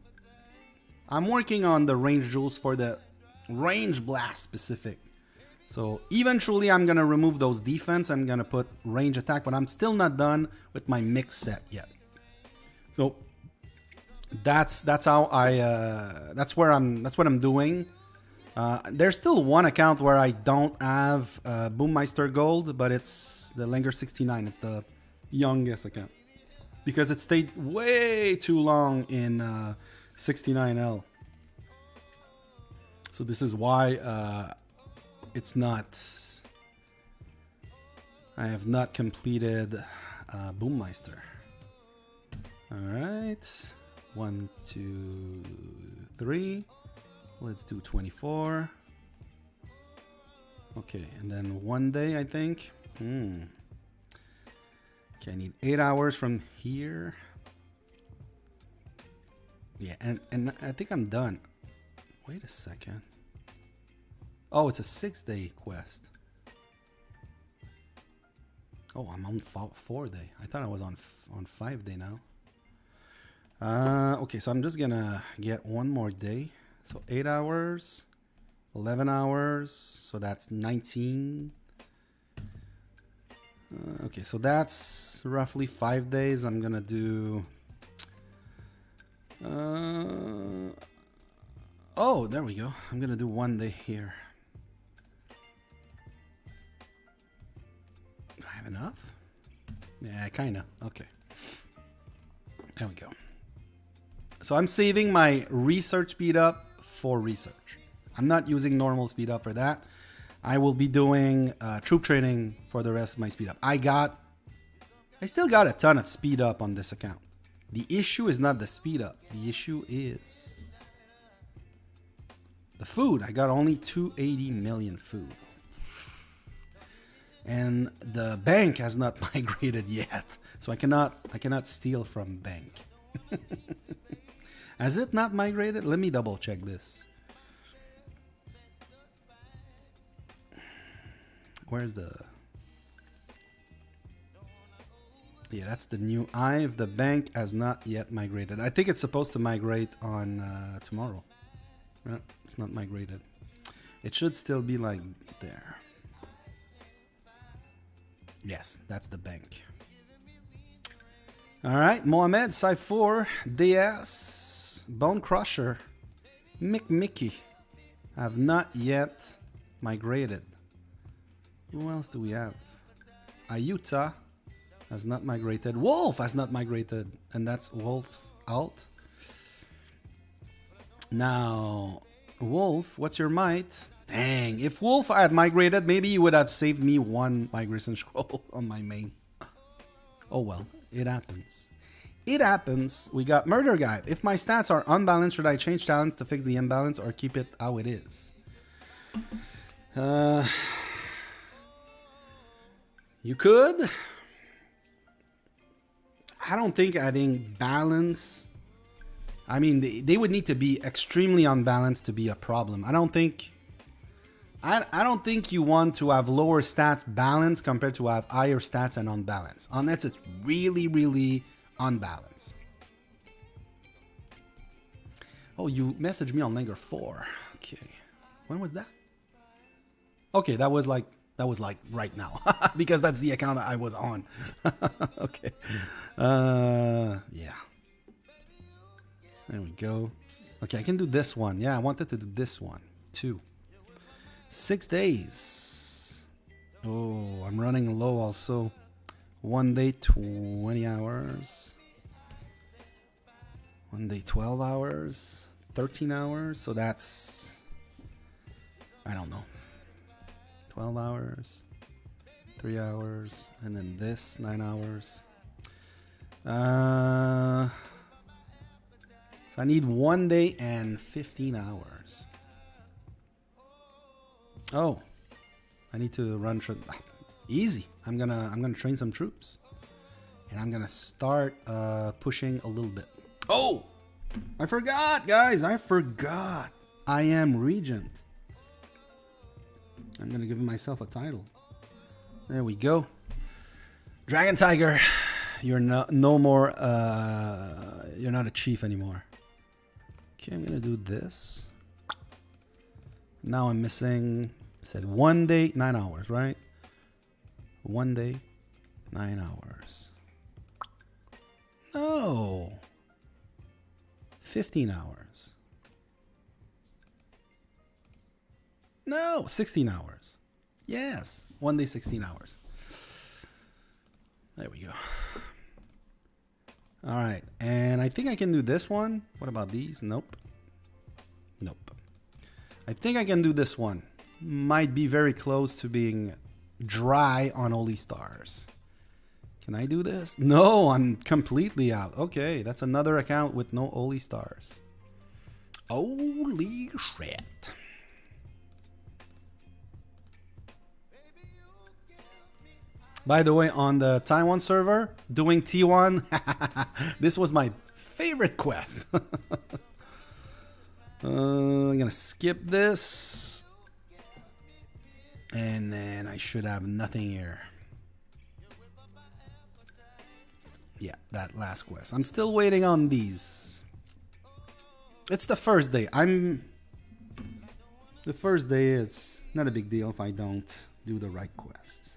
on the range jewels for the range blast specific. So eventually I'm gonna remove those defense. I'm gonna put range attack, but I'm still not done with my mix set yet. So that's what I'm doing. There's still one account where I don't have Boommeister Gold, but it's the Langer 69. It's the youngest account because it stayed way too long in 69L. So this is why it's not. I have not completed Boommeister. All right, 1, 2, 3. Let's do 24. Okay, and then 1 day, I think. Okay, I need 8 hours from here. Yeah, and I think I'm done. Wait a second. Oh, it's a 6-day quest. Oh, I'm on 4 day. I thought I was on 5 day now. Okay, so I'm just gonna get 1 more day. So 8 hours, 11 hours, so that's 19. Okay, so that's roughly 5 days. I'm gonna do. Oh, there we go. I'm gonna do 1 day here. Do I have enough? Yeah, kinda. Okay. There we go. So I'm saving my research speed up for research. I'm not using normal speed up for that. I will be doing troop training for the rest of my speed up. I still got a ton of speed up on this account. The issue is not the speed up. The issue is the food. I got only 280 million food. And the bank has not migrated yet. So I cannot steal from bank. Has it not migrated? Let me double check this. Where's the... Yeah, that's the new IVE. The bank has not yet migrated. I think it's supposed to migrate on tomorrow. No, it's not migrated. It should still be like there. Yes, that's the bank. All right, Mohamed, Side 4, DS, Bone Crusher, Mickey have not yet migrated. Who else do we have? Ayuta has not migrated. Wolf has not migrated, and that's Wolf's alt. Now, Wolf, what's your might? Dang, if Wolf had migrated, maybe he would have saved me one migration scroll on my main. Oh well, it happens. It happens. We got Murder Guy. If my stats are unbalanced, should I change talents to fix the imbalance or keep it how it is? You could. I don't think adding balance... I mean, they would need to be extremely unbalanced to be a problem. I don't think you want to have lower stats balanced compared to have higher stats and unbalanced. Unless it's really, really unbalanced. Oh, you messaged me on Langer 4. Okay. When was that? Okay, that was like right now. Because that's the account that I was on. Okay. Yeah. There we go. Okay, I can do this one. Yeah, I wanted to do this one. 2. 6 days. Oh, I'm running low also. 1 day, 20 hours. 1 day, 12 hours. 13 hours. So that's... I don't know. 12 hours. 3 hours. And then this, 9 hours. So I need 1 day and 15 hours. Oh, I need to run easy. I'm gonna train some troops, and I'm gonna start pushing a little bit. Oh, I forgot, guys. I forgot. I am regent. I'm gonna give myself a title. There we go. Dragon Tiger, you're no more. You're not a chief anymore. Okay, I'm gonna do this. Now I'm missing, said 1 day, 9 hours, right? 1 day, 9 hours. No. 15 hours. No, 16 hours. Yes, 1 day, 16 hours. There we go. All right, and I think I can do this one. What about these? Nope. Nope. I think I can do this one. Might be very close to being dry on Holy Stars. Can I do this? No, I'm completely out. Okay, that's another account with no Holy Stars. Holy shit. By the way, on the Taiwan server, doing T1, this was my favorite quest. I'm gonna skip this, and then I should have nothing here. Yeah, that last quest. I'm still waiting on these. It's the first day. The first day, it's not a big deal if I don't do the right quests.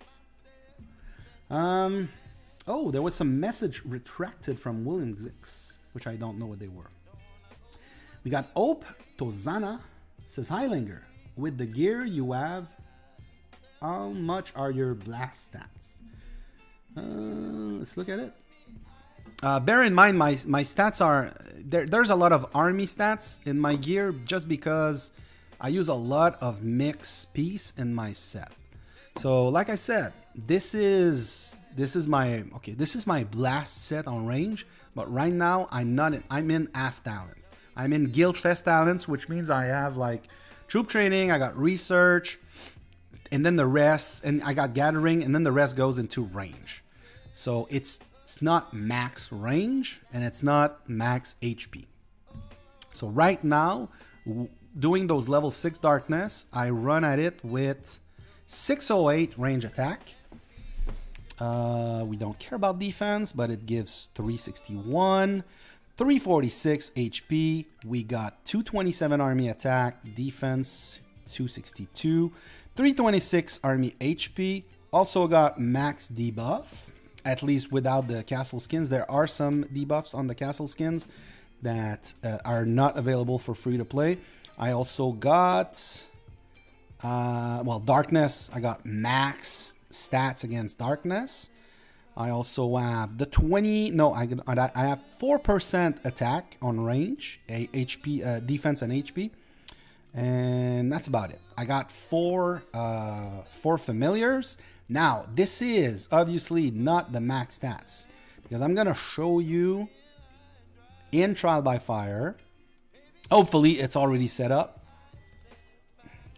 Oh, there was some message retracted from William Zix, which I don't know what they were. We got Hope Tozana says, "Hi Langer, with the gear you have, how much are your blast stats?" Let's look at it. Bear in mind, my stats are there's a lot of army stats in my gear just because I use a lot of mixed piece in my set. So like I said, this is my blast set on range, but right now I'm in half talents. I'm in Guild Fest talents, which means I have like troop training, I got research, And then the rest, and I got gathering, and then the rest goes into range. So it's not max range, and it's not max HP. So right now, doing those level 6 darkness, I run at it with 608 range attack. We don't care about defense, but it gives 361, 346 HP. We got 227 army attack, defense 262, 326 army HP. Also got max debuff, at least without the castle skins. There are some debuffs on the castle skins that are not available for free to play. I also got, darkness. I got max stats against darkness. I also have the 20. No, I have 4% attack on range, HP, defense, and HP, and that's about it. I got four familiars. Now, this is obviously not the max stats because I'm gonna show you in Trial by Fire. Hopefully, it's already set up.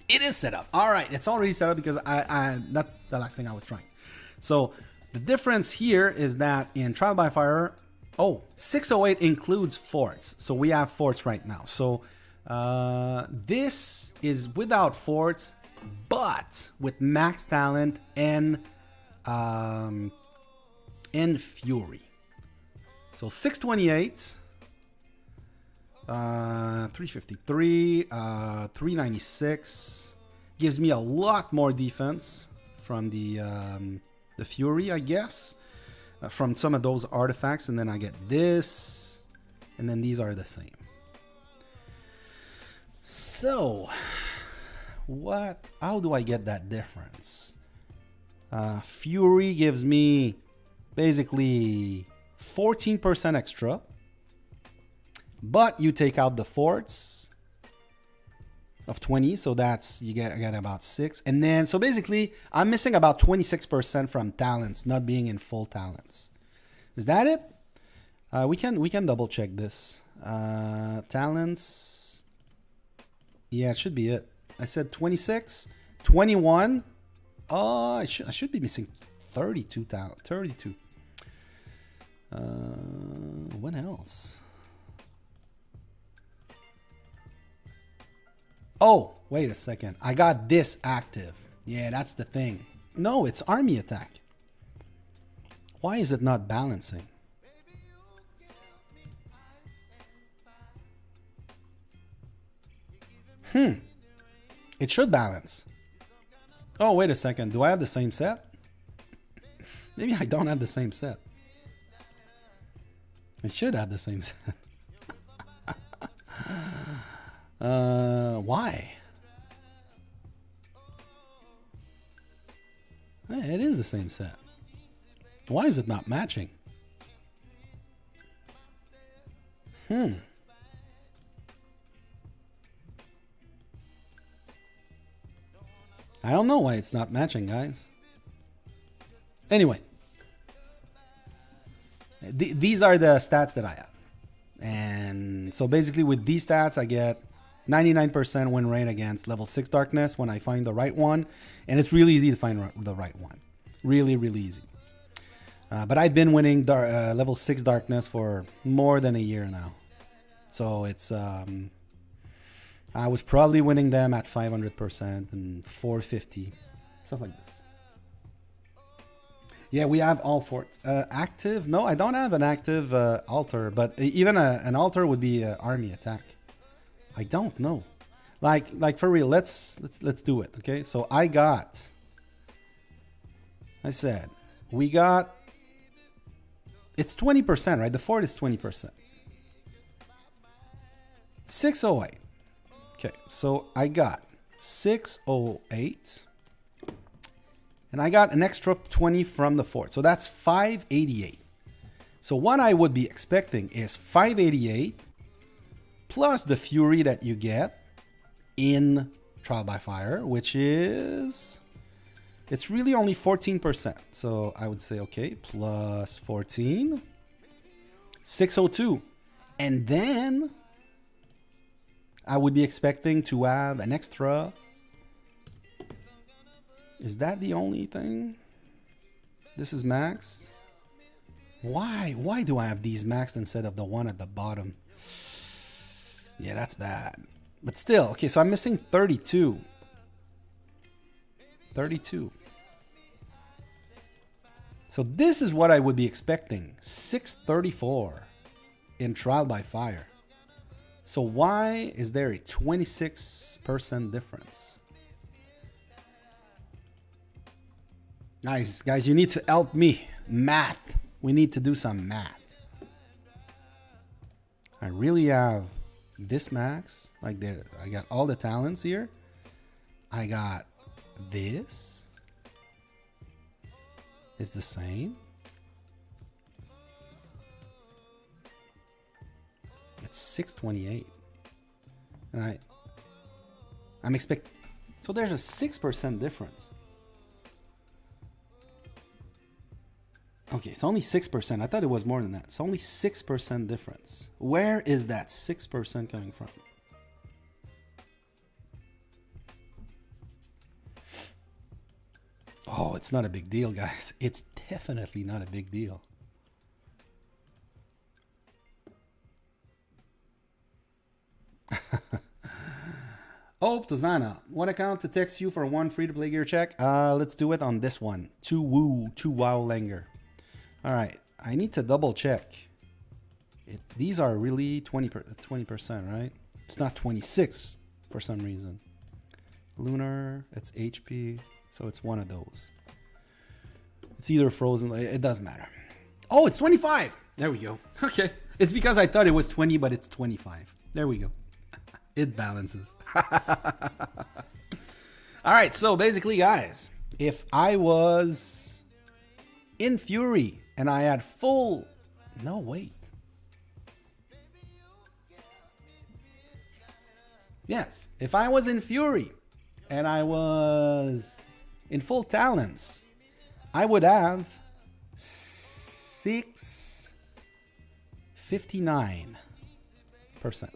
It is set up. All right, it's already set up because that's the last thing I was trying. So the difference here is that in Trial by Fire, 608 includes forts. So we have forts right now. So this is without forts, but with max talent and fury. So 628. 353, 396 gives me a lot more defense from the Fury, I guess, from some of those artifacts, and then I get this, and then these are the same. So, how do I get that difference? Fury gives me basically 14% extra. But you take out the forts of 20, so that's I get about 6. And then so basically I'm missing about 26% from talents, not being in full talents. Is that it? We can double check this. Talents. Yeah, it should be it. I said 26, 21. Oh, I should be missing 32 talent. 32. What else? Oh, wait a second. I got this active. Yeah, that's the thing. No, it's army attack. Why is it not balancing? It should balance. Oh, wait a second. Do I have the same set? Maybe I don't have the same set. It should have the same set. Why? It is the same set. Why is it not matching? I don't know why it's not matching, guys. Anyway. These are the stats that I have. And so basically with these stats, I get 99% win rate against level 6 darkness when I find the right one. And it's really easy to find the right one. Really, really easy. But I've been winning level 6 darkness for more than a year now. So it's... I was probably winning them at 500% and 450. Stuff like this. Yeah, we have all forts. Active? No, I don't have an active altar. But even an altar would be army attack. I don't know. Like for real, let's do it, okay? So we got it's 20%, right? The fort is 20%. 608. Okay, so I got 608. And I got an extra 20 from the fort. So that's 588. So what I would be expecting is 588 plus the fury that you get in Trial by Fire, which is... It's really only 14%. So I would say, okay, plus 14. 602. And then I would be expecting to have an extra Is that the only thing? This is max. Why? Why do I have these maxed instead of the one at the bottom? Yeah, that's bad. But still, okay, so I'm missing 32. 32. So this is what I would be expecting. 634 in trial by fire. So why is there a 26% difference? Guys, you need to help me. Math. We need to do some math. I really have this max. Like there, I got all the talents here. I got this. It's the same. It's 628. And I'm expecting. So there's a 6% difference. Okay, it's only 6%. I thought it was more than that. It's only 6% difference. Where is that 6% coming from? Oh, it's not a big deal, guys. It's definitely not a big deal. Oh, Tozana, what account to text you for one free-to-play gear check? Let's do it on this one. 2 wow Langer. All right, I need to double check. These are really 20%, right? It's not 26 for some reason. Lunar, it's HP, so it's one of those. It's either frozen, it doesn't matter. Oh, it's 25. There we go. Okay, it's because I thought it was 20, but it's 25. There we go. It balances. All right, so basically, guys, if I was in Fury and I had full... No, wait. Yes, if I was in Fury and I was in full talents, I would have 659%.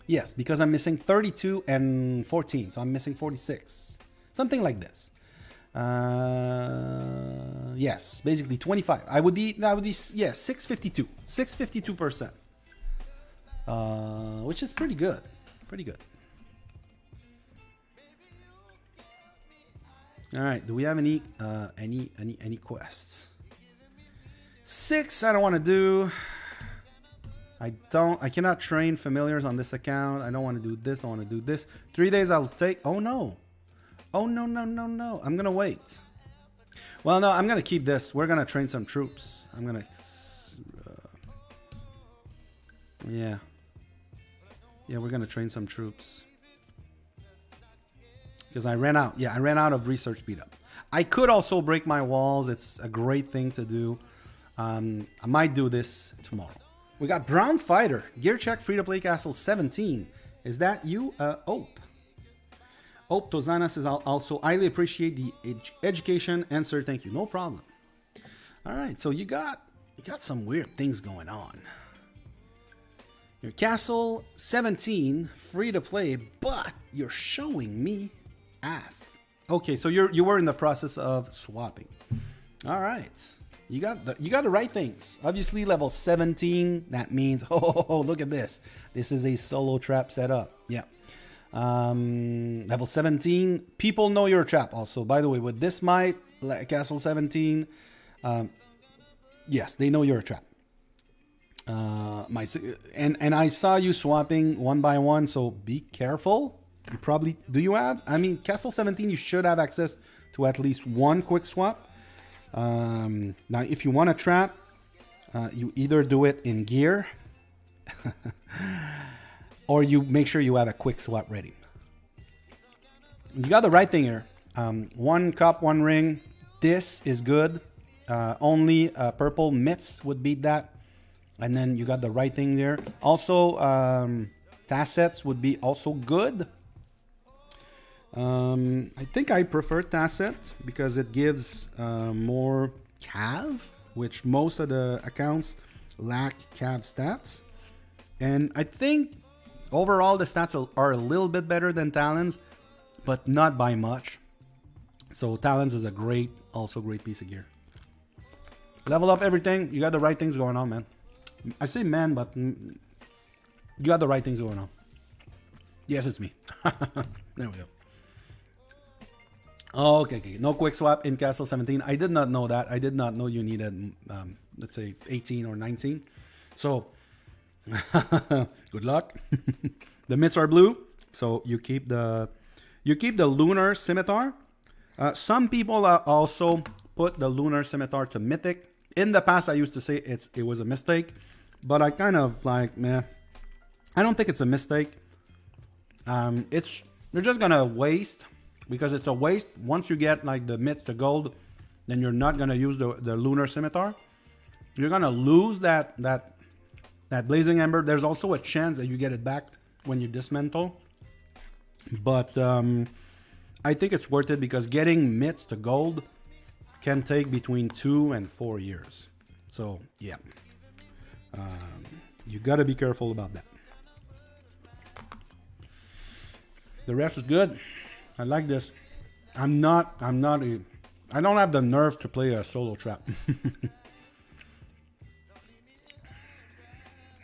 Yes, because I'm missing 32 and 14, so I'm missing 46. Something like this. Yes, basically 25. That would be yeah, 652. 652%. Which is pretty good. Pretty good. All right, do we have any quests? 6 I don't want to do. I cannot train familiars on this account. I don't want to do this, don't want to do this. 3 days I'll take. Oh no. Oh no. I'm gonna wait. Well, no, I'm gonna keep this. We're gonna train some troops. I'm gonna yeah, we're gonna train some troops. Because I ran out. Yeah, I ran out of research speed up. I could also break my walls. It's a great thing to do. I might do this tomorrow. We got Brown Fighter. Gear check, free to play castle 17. Is that you? Ope. Ope Tozana says, I'll also highly appreciate the education answer. Thank you. No problem. All right. So you got some weird things going on. Your castle 17, free to play, but you're showing me AF. Okay. So you were in the process of swapping. All right. You got the right things. Obviously, level 17. That means, oh, look at this. This is a solo trap setup. Yeah. Level 17. People know your trap. Also, by the way, with this might castle 17. Yes, they know you're a trap. And I saw you swapping one by one. So be careful. You probably do. You have? I mean, castle 17. You should have access to at least one quick swap. Now, if you want to trap, you either do it in gear or you make sure you have a quick swap ready. You got the right thing here. 1 cup, 1 ring. This is good. Only purple mitts would beat that. And then you got the right thing there. Also, Tassets would be also good. I think I prefer Tacet because it gives more cav, which most of the accounts lack cav stats. And I think overall the stats are a little bit better than Talons, but not by much. So Talons is a great, also great piece of gear. Level up everything. You got the right things going on, man. I say man, but you got the right things going on. Yes, it's me. There we go. Oh, okay. No quick swap in Castle 17. I did not know that. I did not know you needed, let's say, 18 or 19. So, good luck. The mitts are blue, so you keep the lunar scimitar. Some people also put the lunar scimitar to mythic. In the past, I used to say it was a mistake, but I kind of like, meh. I don't think it's a mistake. You're just gonna waste, because it's a waste. Once you get like the myths to gold, then you're not gonna use the lunar scimitar. You're gonna lose that blazing ember. There's also a chance that you get it back when you dismantle, but I think it's worth it, because getting myths to gold can take between 2 and 4 years. So yeah, you got to be careful about that. The rest is good. I like this. I don't have the nerve to play a solo trap.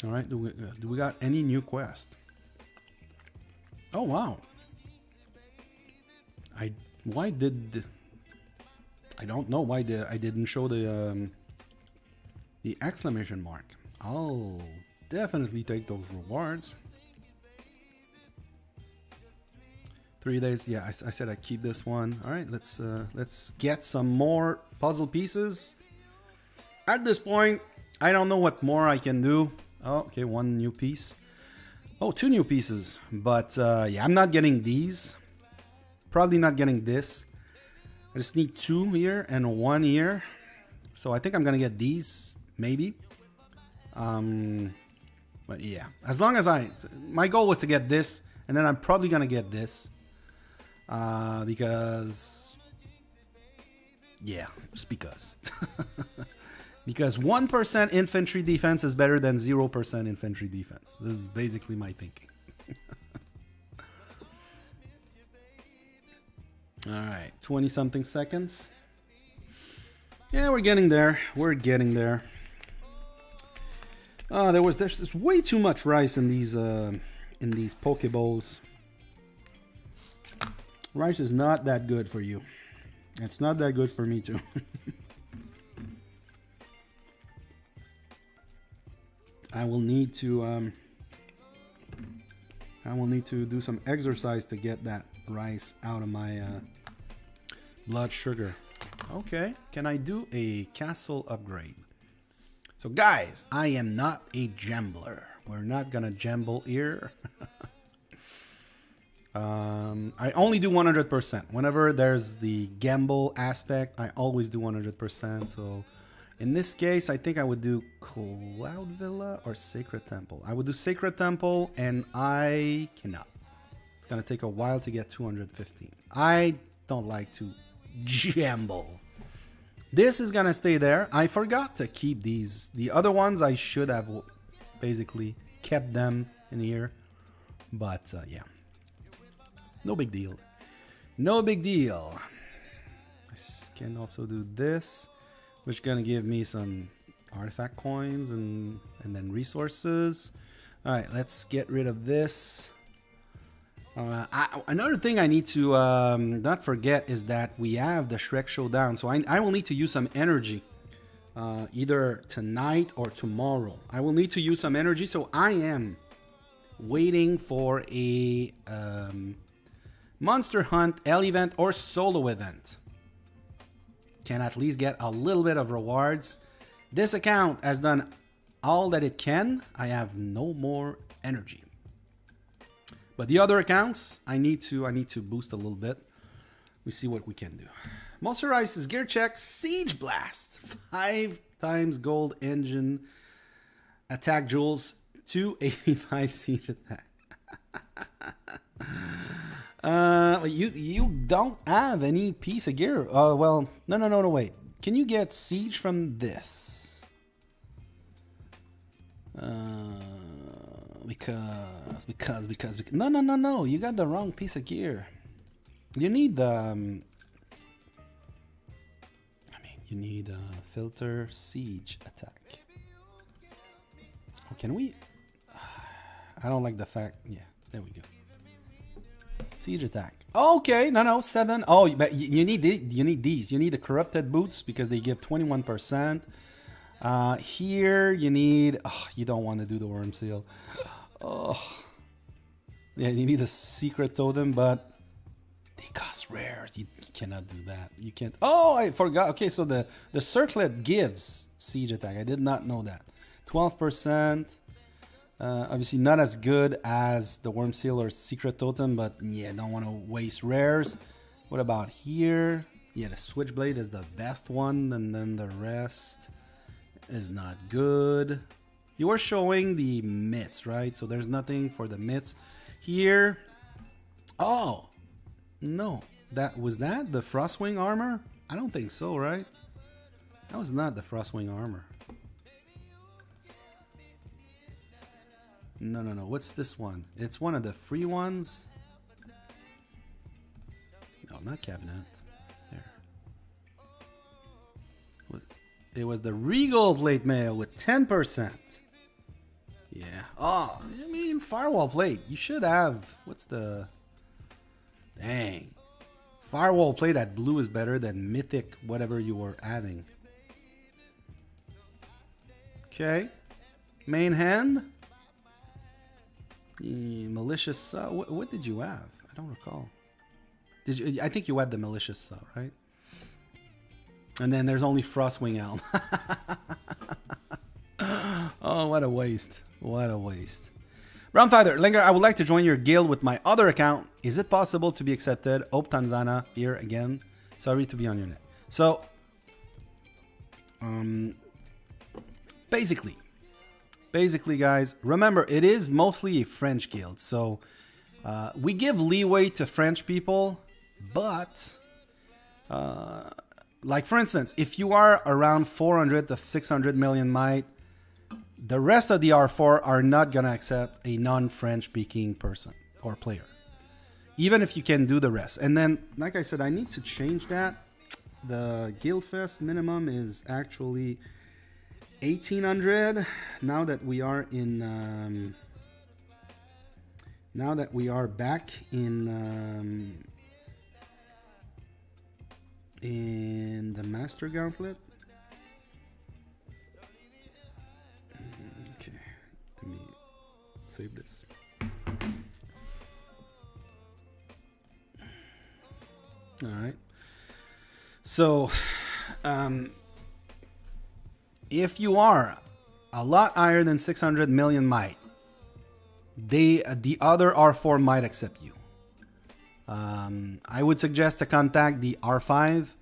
All right, do we got any new quest? Oh wow. I don't know why I didn't show the exclamation mark. I'll definitely take those rewards. 3 days. Yeah, I said I'd keep this one. All right, let's get some more puzzle pieces. At this point, I don't know what more I can do. Oh, okay, 1 new piece. Oh, 2 new pieces. But yeah, I'm not getting these. Probably not getting this. I just need 2 here and 1 here. So I think I'm gonna get these, maybe. But yeah, as long as my goal was to get this, and then I'm probably gonna get this. Because, yeah, just because. Because 1% infantry defense is better than 0% infantry defense. This is basically my thinking. All right, 20 something seconds. Yeah, we're getting there. We're getting there. There's way too much rice in these Pokeballs. Rice is not that good for you. It's not that good for me too. I will need to do some exercise to get that rice out of my blood sugar. Okay, can I do a castle upgrade? So guys, I am not a gambler. We're not gonna gamble here. I only do 100%. Whenever there's the gamble aspect, I always do 100%. So in this case, I think I would do Cloud Villa or Sacred Temple. I would do Sacred Temple, and I cannot. It's gonna take a while to get 215. I don't like to gamble. This is gonna stay there. I forgot to keep these. The other ones, I should have basically kept them in here. But yeah. No big deal. No big deal. I can also do this, which is gonna give me some artifact coins and then resources. All right, let's get rid of this. Another thing I need to not forget is that we have the Shrek Showdown, so I will need to use some energy, either tonight or tomorrow. I will need to use some energy, so I am waiting for a Monster Hunt, L event, or solo event. Can at least get a little bit of rewards. This account has done all that it can. I have no more energy. But the other accounts, I need to boost a little bit. We see what we can do. Monster Ice's gear check, Siege Blast. 5 times gold engine attack jewels, 285 siege attack. You don't have any piece of gear. Well, no, wait. Can you get siege from this? Because no. You got the wrong piece of gear. You need the you need filter siege attack. Oh, can we? I don't like the fact. Yeah, there we go. Siege attack. Okay, no, 7. Oh, but you need these. You need the corrupted boots because they give 21%. Here you need. Oh, you don't want to do the worm seal. Oh, yeah, you need a secret totem, but they cost rare. You cannot do that. You can't. Oh, I forgot. Okay, so the circlet gives siege attack. I did not know that. 12%. Obviously not as good as the worm seal or secret totem, but yeah, don't want to waste rares. What about here? Yeah, the switchblade is the best one, and then the rest is not good. You were showing the mitts, right? So there's nothing for the mitts here. Oh no, that was that the Frostwing armor? I don't think so, right? That was not the Frostwing armor. No. What's this one? It's one of the free ones. No, not cabinet. There. It was the Regal plate mail with 10%. Yeah. Oh, I mean, firewall plate. You should have. What's the? Dang. Firewall plate at blue is better than mythic, whatever you were adding. Okay. Main hand. Malicious. What did you have? I don't recall. Did you? I think you had the malicious, right? And then there's only Frostwing Elm. Oh, what a waste! What a waste. Brown Fighter, Linger, I would like to join your guild with my other account. Is it possible to be accepted? Hope Tanzana here again. Sorry to be on your net. So, basically, guys, remember, it is mostly a French guild. So, we give leeway to French people, but, like, for instance, if you are around 400 to 600 million might, the rest of the R4 are not going to accept a non-French speaking person or player, even if you can do the rest. And then, like I said, I need to change that. The Guildfest minimum is actually 1800. Now that we are in, now that we are back in the Master Gauntlet. Okay, let me save this. All right. So, if you are a lot higher than 600 million might, the other R4 might accept you. I would suggest to contact the R5.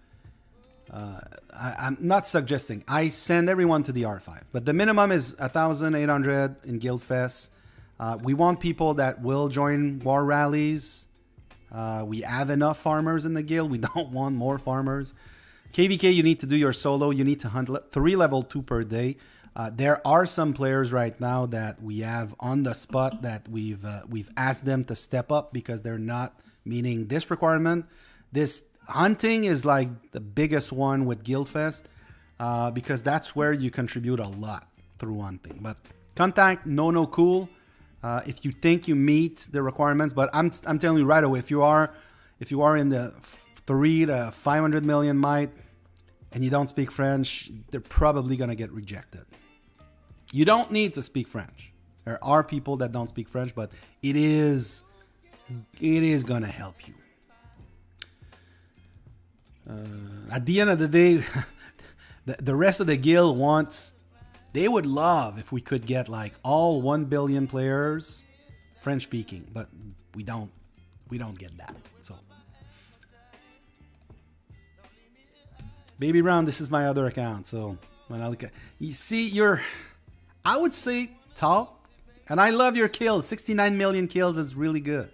I'm not suggesting. I send everyone to the R5. But the minimum is 1,800 in Guildfest. We want people that will join war rallies. We have enough farmers in the guild. We don't want more farmers. KVK, you need to do your solo. You need to hunt 3 level 2 per day. There are some players right now that we have on the spot that we've asked them to step up because they're not meeting this requirement. This hunting is like the biggest one with Guildfest because that's where you contribute a lot through hunting. But contact No Cool if you think you meet the requirements. But I'm telling you right away, if you are in the 3 to 500 million might and you don't speak French, they're probably gonna get rejected. You don't need to speak French. There are people that don't speak French, but it is gonna help you. At the end of the day, the rest of the guild wants. They would love if we could get like all 1 billion players French speaking, but we don't get that. So, Baby Brown, this is my other account. So when I look at, you see, I would say top, and I love your kills. 69 million kills is really good.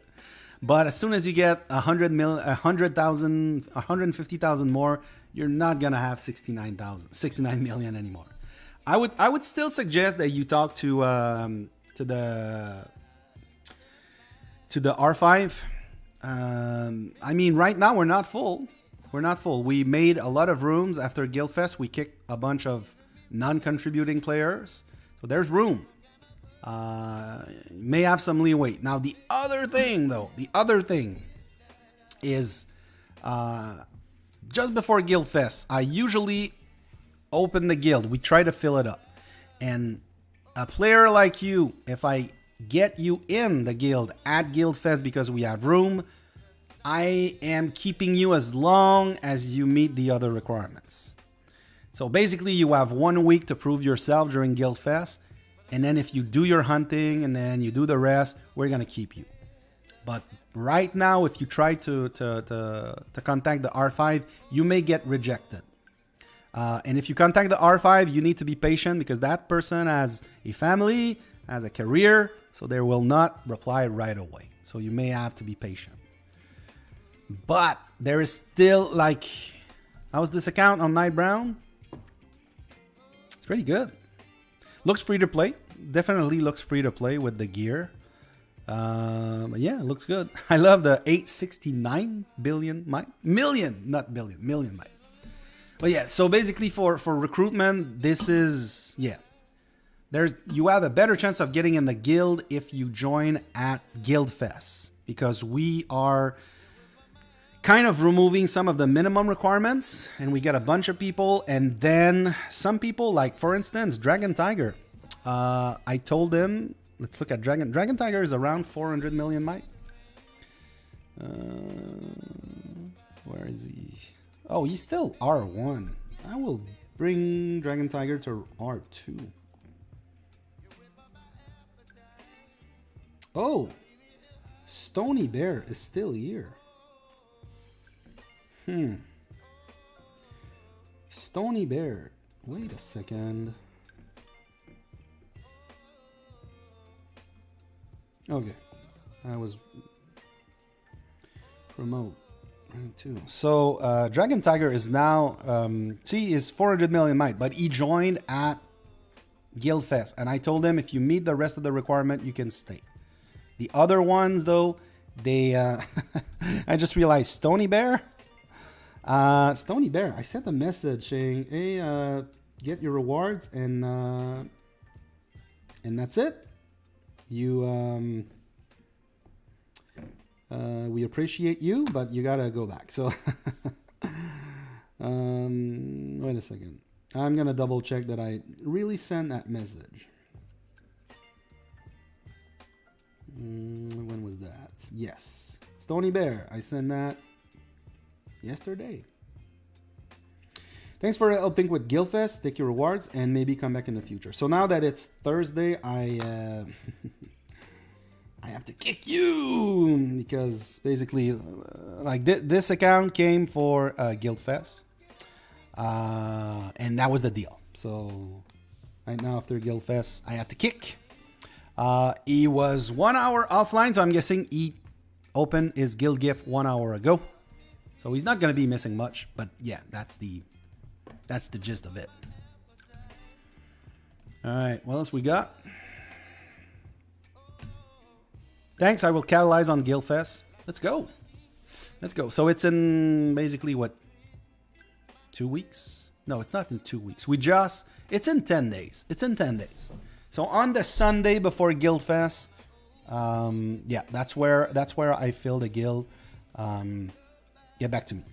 But as soon as you get 100,000, 150,000 more, you're not gonna have 69 million anymore. I would still suggest that you talk to the R5. I mean, right now we're not full. We're not full. We made a lot of rooms after Guildfest. We kicked a bunch of non-contributing players. So there's room. May have some leeway. Now, the other thing, though, is just before Guildfest, I usually open the guild. We try to fill it up. And a player like you, if I get you in the guild at Guildfest because we have room, I am keeping you as long as you meet the other requirements. So basically, you have 1 week to prove yourself during Guildfest. And then if you do your hunting and then you do the rest, we're going to keep you. But right now, if you try to contact the R5, you may get rejected. And if you contact the R5, you need to be patient because that person has a family, has a career, so they will not reply right away. So you may have to be patient. But there is still, like, how's this account on Night Brown? It's pretty good. Looks free to play. Definitely looks free to play with the gear. But yeah, it looks good. I love the 869 billion might. Million, not billion, million might. But yeah, so basically for recruitment, this is, yeah. You have a better chance of getting in the guild if you join at Guildfest. Because we are kind of removing some of the minimum requirements, and we get a bunch of people, and then some people, like for instance Dragon Tiger, I told him, let's look at Dragon Tiger is around 400 million might. Where is he? Oh, he's still R1. I will bring Dragon Tiger to R2. Oh, Stony Bear is still here. Stony Bear. Wait a second. Okay. I was promote. Right too. So Dragon Tiger is now see is 400 million might, but he joined at Guildfest, and I told him if you meet the rest of the requirement, you can stay. The other ones though, they I just realized Stony Bear. Stony Bear, I sent a message saying, hey, get your rewards and that's it. You we appreciate you, but you gotta go back. So wait a second. I'm gonna double check that I really sent that message. When was that? Yes. Stony Bear, I sent that yesterday. Thanks for helping with Guildfest. Take your rewards and maybe come back in the future. So now that it's Thursday, I have to kick you because basically, like this account came for Guildfest, and that was the deal. So right now after Guildfest, I have to kick. He was 1 hour offline, so I'm guessing he opened his guild gift 1 hour ago. So he's not going to be missing much, but yeah, that's the gist of it. All right, what else we got? Thanks, I will catalyze on Guildfest. Let's go. Let's go. So it's in basically what? 2 weeks? No, it's not in 2 weeks. It's in 10 days. It's in 10 days. So on the Sunday before Guildfest, yeah, that's where I fill the guild. Get back to me.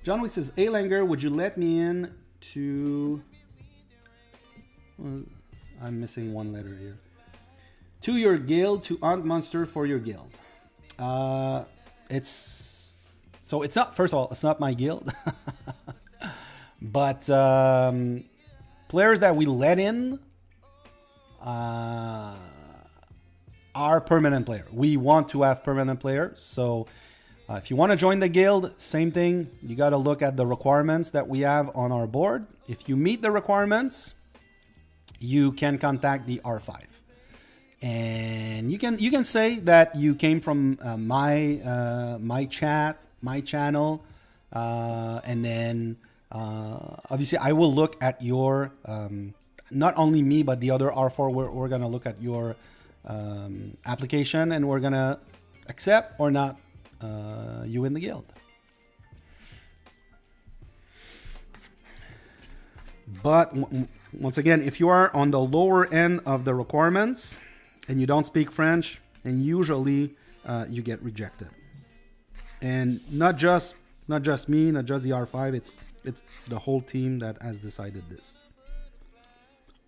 John Wick says, hey Langer, would you let me in to... Well, I'm missing one letter here. To your guild, to hunt monster for your guild. It's not, first of all, it's not my guild. But players that we let in are permanent player. We want to have permanent players. So if you want to join the guild, same thing. You got to look at the requirements that we have on our board. If you meet the requirements, you can contact the R5. And you can say that you came from my channel, and then obviously I will look at your not only me but the other R4. We're gonna look at your application, and we're gonna accept or not you in the guild. But once again, if you are on the lower end of the requirements and you don't speak French, and usually you get rejected. And not just me, not just the R5, it's the whole team that has decided this.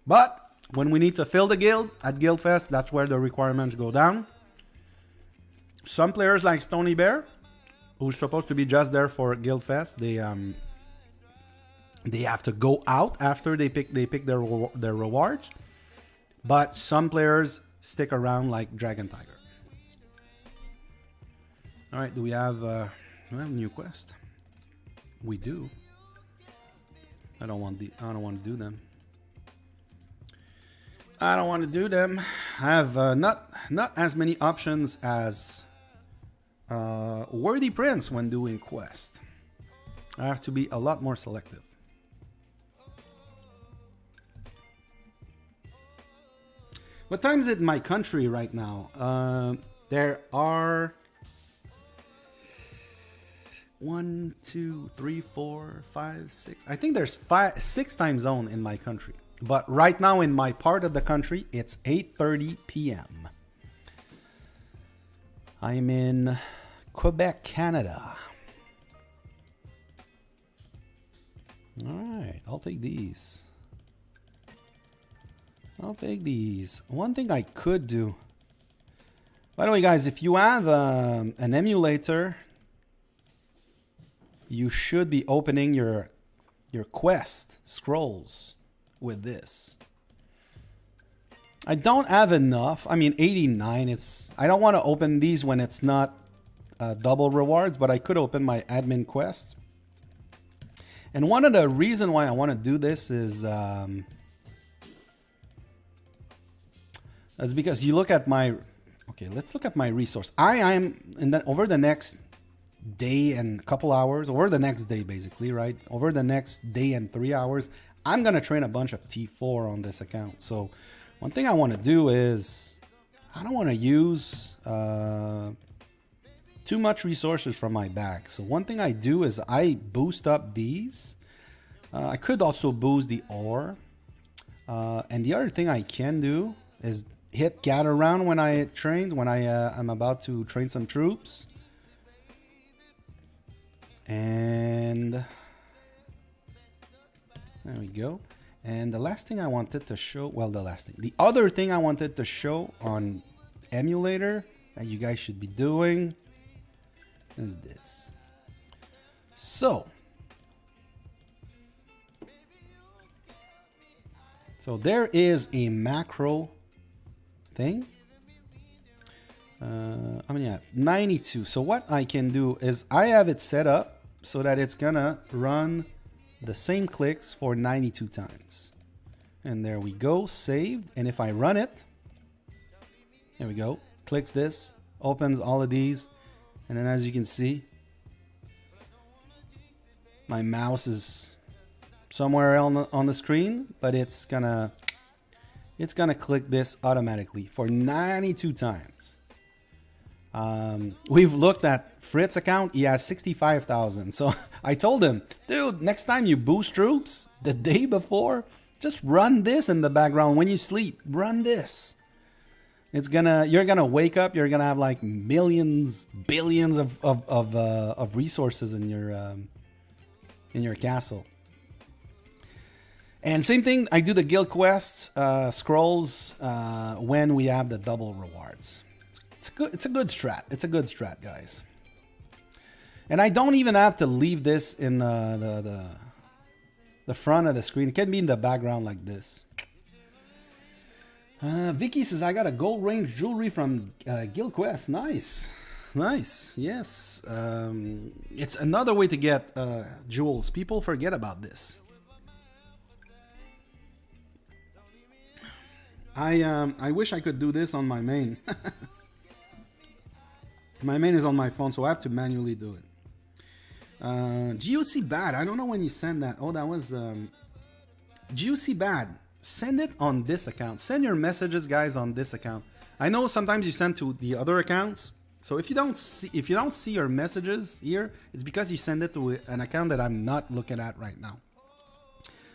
But when we need to fill the guild at Guild Fest, that's where the requirements go down. Some players like Stony Bear, who's supposed to be just there for Guild Fest, they have to go out after they pick their rewards. But some players stick around like Dragon Tiger. All right, do we have a new quest? We do. I don't want to do them. I don't want to do them. I have not as many options as Worthy Prince when doing quests. I have to be a lot more selective. What time is it in my country right now? There are 1, 2, 3, 4, 5, 6. I think there's 6 time zone in my country. But right now in my part of the country, it's 8:30 p.m. I'm in Quebec, Canada. All right, I'll take these. I'll take these. One thing I could do. By the way, guys, if you have an emulator, you should be opening your quest scrolls with this. I don't have enough. I mean, 89. I don't want to open these when it's not double rewards, but I could open my admin quest. And one of the reasons why I want to do this is that's because you look at my. Okay, let's look at my resource. I am over the next day and a couple hours, over the next day basically, right? Over the next day and 3 hours, I'm gonna train a bunch of T4 on this account. So one thing I want to do is I don't want to use too much resources from my bag. So one thing I do is I boost up these. I could also boost the ore. And the other thing I can do is hit gather round when I trained, when I'm about to train some troops. And there we go. And the last thing I wanted to show, well, the other thing I wanted to show on emulator that you guys should be doing is this. So there is a macro thing. I mean, yeah, 92. So what I can do is I have it set up so that it's gonna run the same clicks for 92 times. And there we go, saved. And if I run it, there we go, clicks this, opens all of these. And then as you can see, my mouse is somewhere on the screen, but it's gonna click this automatically for 92 times. We've looked at Fritz's account. He has 65,000. So I told him, dude, next time you boost troops the day before, just run this in the background when you sleep. Run this. You're gonna wake up. You're gonna have like millions, billions of resources in your castle. And same thing, I do the guild quests scrolls when we have the double rewards. It's a good strat. It's a good strat, guys. And I don't even have to leave this in the front of the screen. It can be in the background like this. Vicky says, I got a gold range jewelry from Guild Quest. Nice. Nice. Yes. It's another way to get jewels. People forget about this. I wish I could do this on my main. My main is on my phone, so I have to manually do it. GOC Bad. I don't know when you send that. Oh, that was GOC Bad. Send it on this account. Send your messages, guys, on this account. I know sometimes you send to the other accounts. So if you don't see your messages here, it's because you send it to an account that I'm not looking at right now.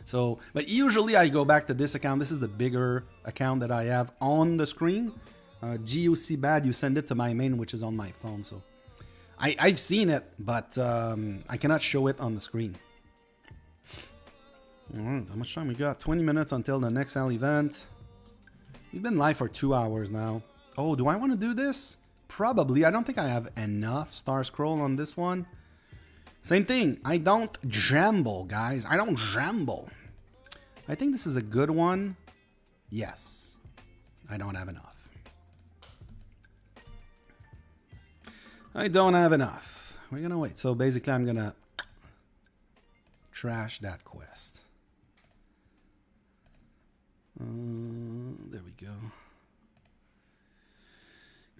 So, but usually I go back to this account. This is the bigger account that I have on the screen. GUC bad, you send it to my main, which is on my phone. So I've seen it, but I cannot show it on the screen. All right, how much time we got? 20 minutes until the next L event. We've been live for 2 hours now. Oh, do I want to do this? Probably. I don't think I have enough star scroll on this one. Same thing. I don't jamble, guys. I don't jamble. I think this is a good one. Yes. I don't have enough. I don't have enough. We're going to wait. So basically, I'm going to trash that quest. There we go.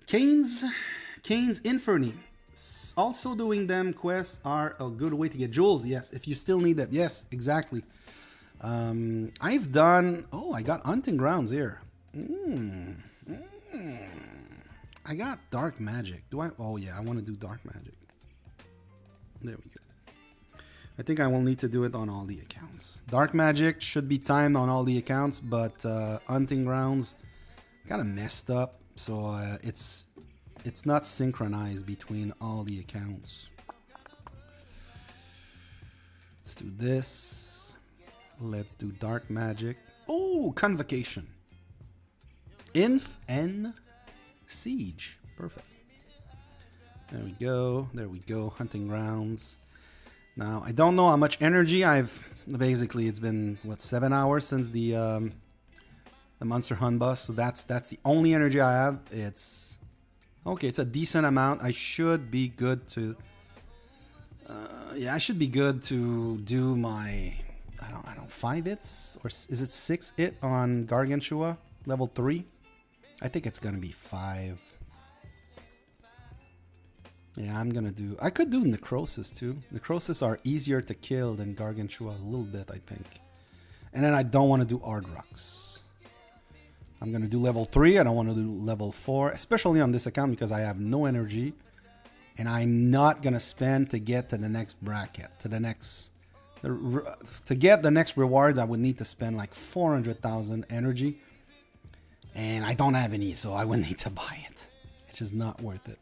Canes Inferni. Also doing them quests are a good way to get jewels. Yes, if you still need them. Yes, exactly. I've done... Oh, I got hunting grounds here. I got dark magic. Do I? Oh yeah, I want to do dark magic. There we go. I think I will need to do it on all the accounts. Dark magic should be timed on all the accounts, but hunting grounds kind of messed up. So it's not synchronized between all the accounts. Let's do this. Let's do dark magic. Oh, convocation. Inf and siege. Perfect. There we go. There we go. Hunting grounds. Now I don't know how much energy I've. Basically, it's been what 7 hours since the Monster Hunt bus. So that's the only energy I have. It's okay. It's a decent amount. I should be good to. Yeah, I should be good to do my. I don't 5 hits or is it 6 hit on Gargantua level 3? I think it's gonna be 5. Yeah, I'm gonna do. I could do necrosis too. Necrosis are easier to kill than Gargantua a little bit, I think. And then I don't want to do Ardrux. I'm gonna do level 3. I don't want to do level 4, especially on this account because I have no energy, and I'm not gonna spend to get to the next bracket, to the next. To get the next rewards, I would need to spend like 400,000 energy, and I don't have any, so I would need to buy it. It's just not worth it.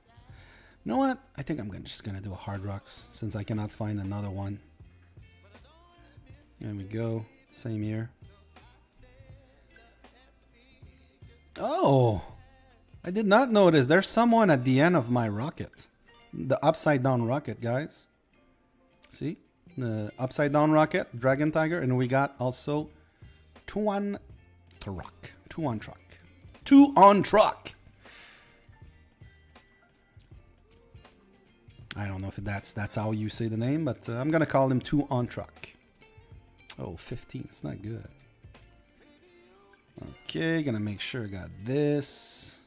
You know what? I think I'm just gonna do a hard rocks since I cannot find another one. There we go. Same here. Oh, I did not notice. There's someone at the end of my rocket. The upside down rocket, guys. See? The upside down rocket, Dragon Tiger, and we got also 2 on truck. 2 on truck. 2 on truck. I don't know if that's how you say the name, but I'm gonna call him 2 on truck. Oh, 15. It's not good. Okay, gonna make sure I got this.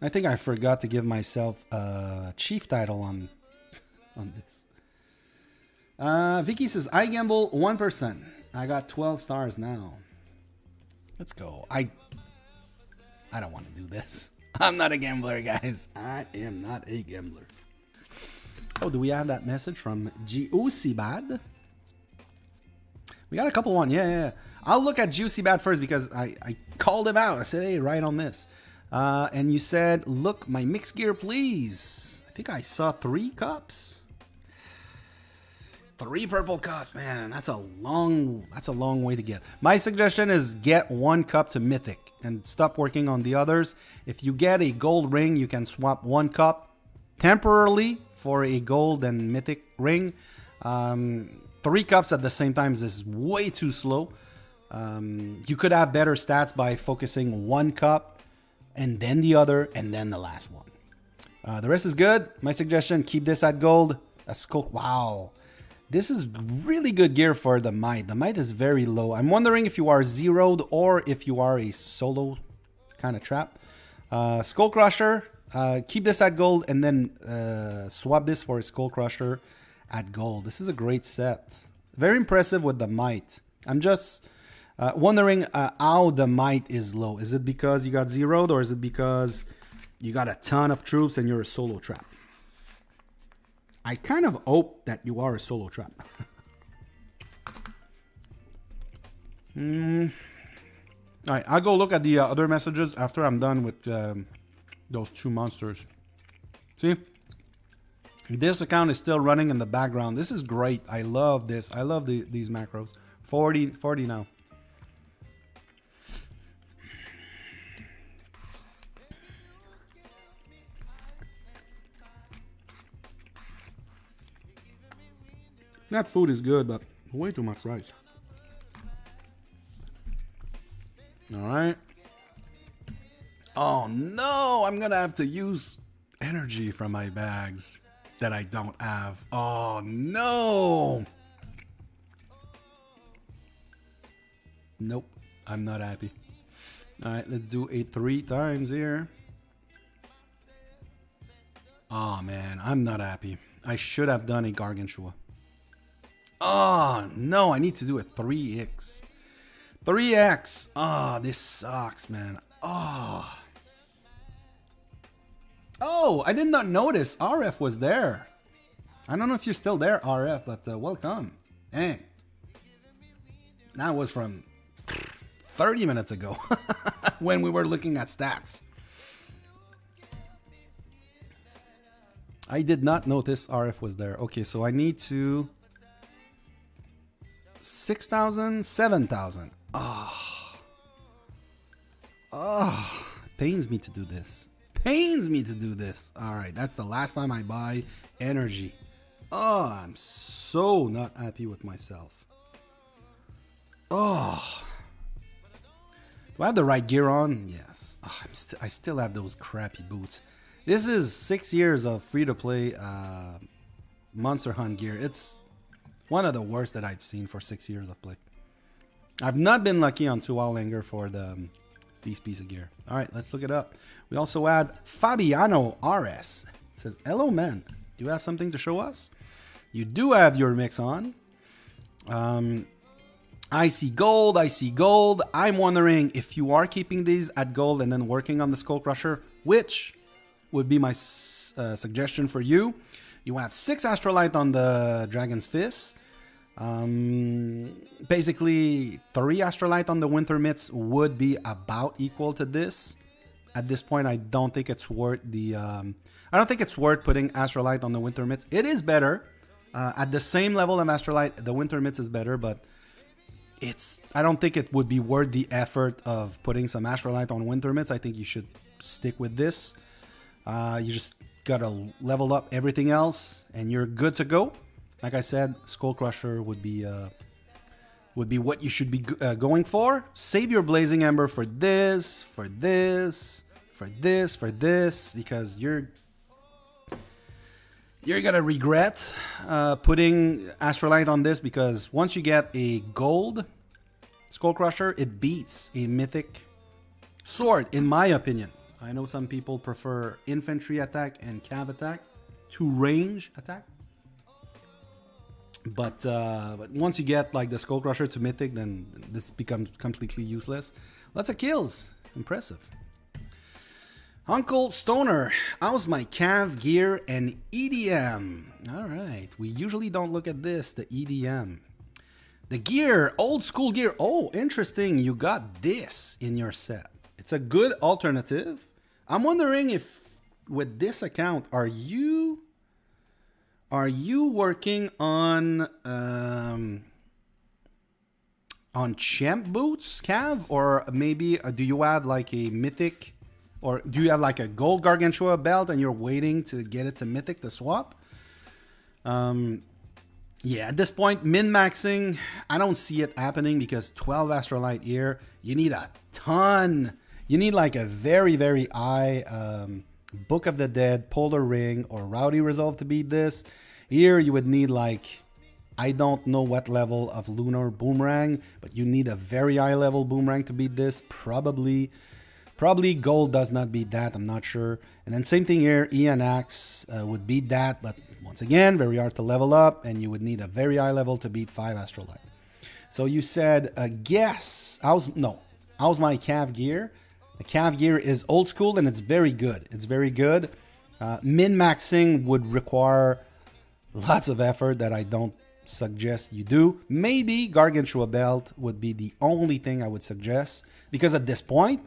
I think I forgot to give myself a chief title on this. Vicky says, I gamble 1%. I got 12 stars now. Let's go. I don't want to do this. I'm not a gambler, guys. I am not a gambler. Oh, do we have that message from Juicy Bad? We got a couple one. Yeah. I'll look at Juicy Bad first because I called him out. I said, hey, right on this. And you said, look, my mixed gear, please. I think I saw 3 cups. 3 purple cups, man. That's a long way to get. My suggestion is get 1 cup to mythic and stop working on the others. If you get a gold ring, you can swap 1 cup temporarily for a gold and mythic ring. 3 cups at the same time is way too slow. You could have better stats by focusing 1 cup and then the other and then the last one. The rest is good. My suggestion, keep this at gold. That's cool. Wow. This is really good gear for the might. The might is very low. I'm wondering if you are zeroed or if you are a solo kind of trap. Skull Crusher, keep this at gold and then swap this for a Skull Crusher at gold. This is a great set. Very impressive with the might. I'm just Wondering how the might is low. Is it because you got zeroed, or is it because you got a ton of troops and you're a solo trap? I kind of hope that you are a solo trap. All right, I'll go look at the other messages after I'm done with those two monsters. See? This account is still running in the background. This is great. I love this. I love these macros. 40 now. That food is good, but way too much rice. All right. Oh no, I'm gonna have to use energy from my bags that I don't have. Oh no. Nope, I'm not happy. All right, let's do it 3 times here. Oh man, I'm not happy. I should have done a Gargantua. Oh no, I need to do a 3x. 3x. Oh, this sucks, man. Oh. Oh, I did not notice RF was there. I don't know if you're still there, RF, but welcome. Dang. That was from 30 minutes ago when we were looking at stats. I did not notice RF was there. Okay, so I need to 6,000, 7,000. Oh. Oh, pains me to do this. Pains me to do this. All right, that's the last time I buy energy. Oh, I'm so not happy with myself. Oh. Do I have the right gear on? Yes. Oh, I still have those crappy boots. This is 6 years of free-to-play Monster Hunt gear. It's one of the worst that I've seen for 6 years of play. I've not been lucky on 2 Outlander for these pieces of gear. All right, let's look it up. We also had Fabiano RS. It says, hello, man. Do you have something to show us? You do have your mix on. I see gold. I see gold. I'm wondering if you are keeping these at gold and then working on the Skull Crusher, which would be my suggestion for you. You have 6 Astrolite on the Dragon's Fist. Basically 3 Astrolite on the Winter Mitts would be about equal to this. At this point, I don't think it's worth the I don't think it's worth putting Astrolite on the Winter Mitts. It is better. At the same level of Astrolite, the Winter Mitts is better, but I don't think it would be worth the effort of putting some Astrolite on Winter Mitts. I think you should stick with this. You just gotta level up everything else and you're good to go. Like I said, Skull Crusher would be what you should be going for. Save your Blazing Ember for this, for this, for this, for this, because you're gonna regret putting Astrolite on this, because once you get a gold Skull Crusher, it beats a mythic sword, in my opinion. I know some people prefer infantry attack and cav attack to range attack. But once you get like the Skull Crusher to mythic, then this becomes completely useless. Lots of kills. Impressive. Uncle Stoner, how's my cav gear and EDM? All right, we usually don't look at this, the EDM. The gear, old school gear. Oh, interesting. You got this in your set. It's a good alternative. I'm wondering if with this account, are you working on champ boots, Cav, or maybe do you have like a mythic, or do you have like a gold Gargantua belt and you're waiting to get it to mythic to swap? Yeah, at this point, min-maxing, I don't see it happening because 12 Astrolite here, you need a ton. You need like a very, very high Book of the Dead, Polar Ring, or Rowdy Resolve to beat this. Here you would need like, I don't know what level of Lunar Boomerang, but you need a very high level Boomerang to beat this. Probably Gold does not beat that, I'm not sure. And then same thing here, Ian Axe would beat that, but once again, very hard to level up, and you would need a very high level to beat 5 Astrolite. So you said guess. How's my calf gear? The calf gear is old school and it's very good. It's very good. Min-maxing would require lots of effort that I don't suggest you do. Maybe Gargantua belt would be the only thing I would suggest, because at this point,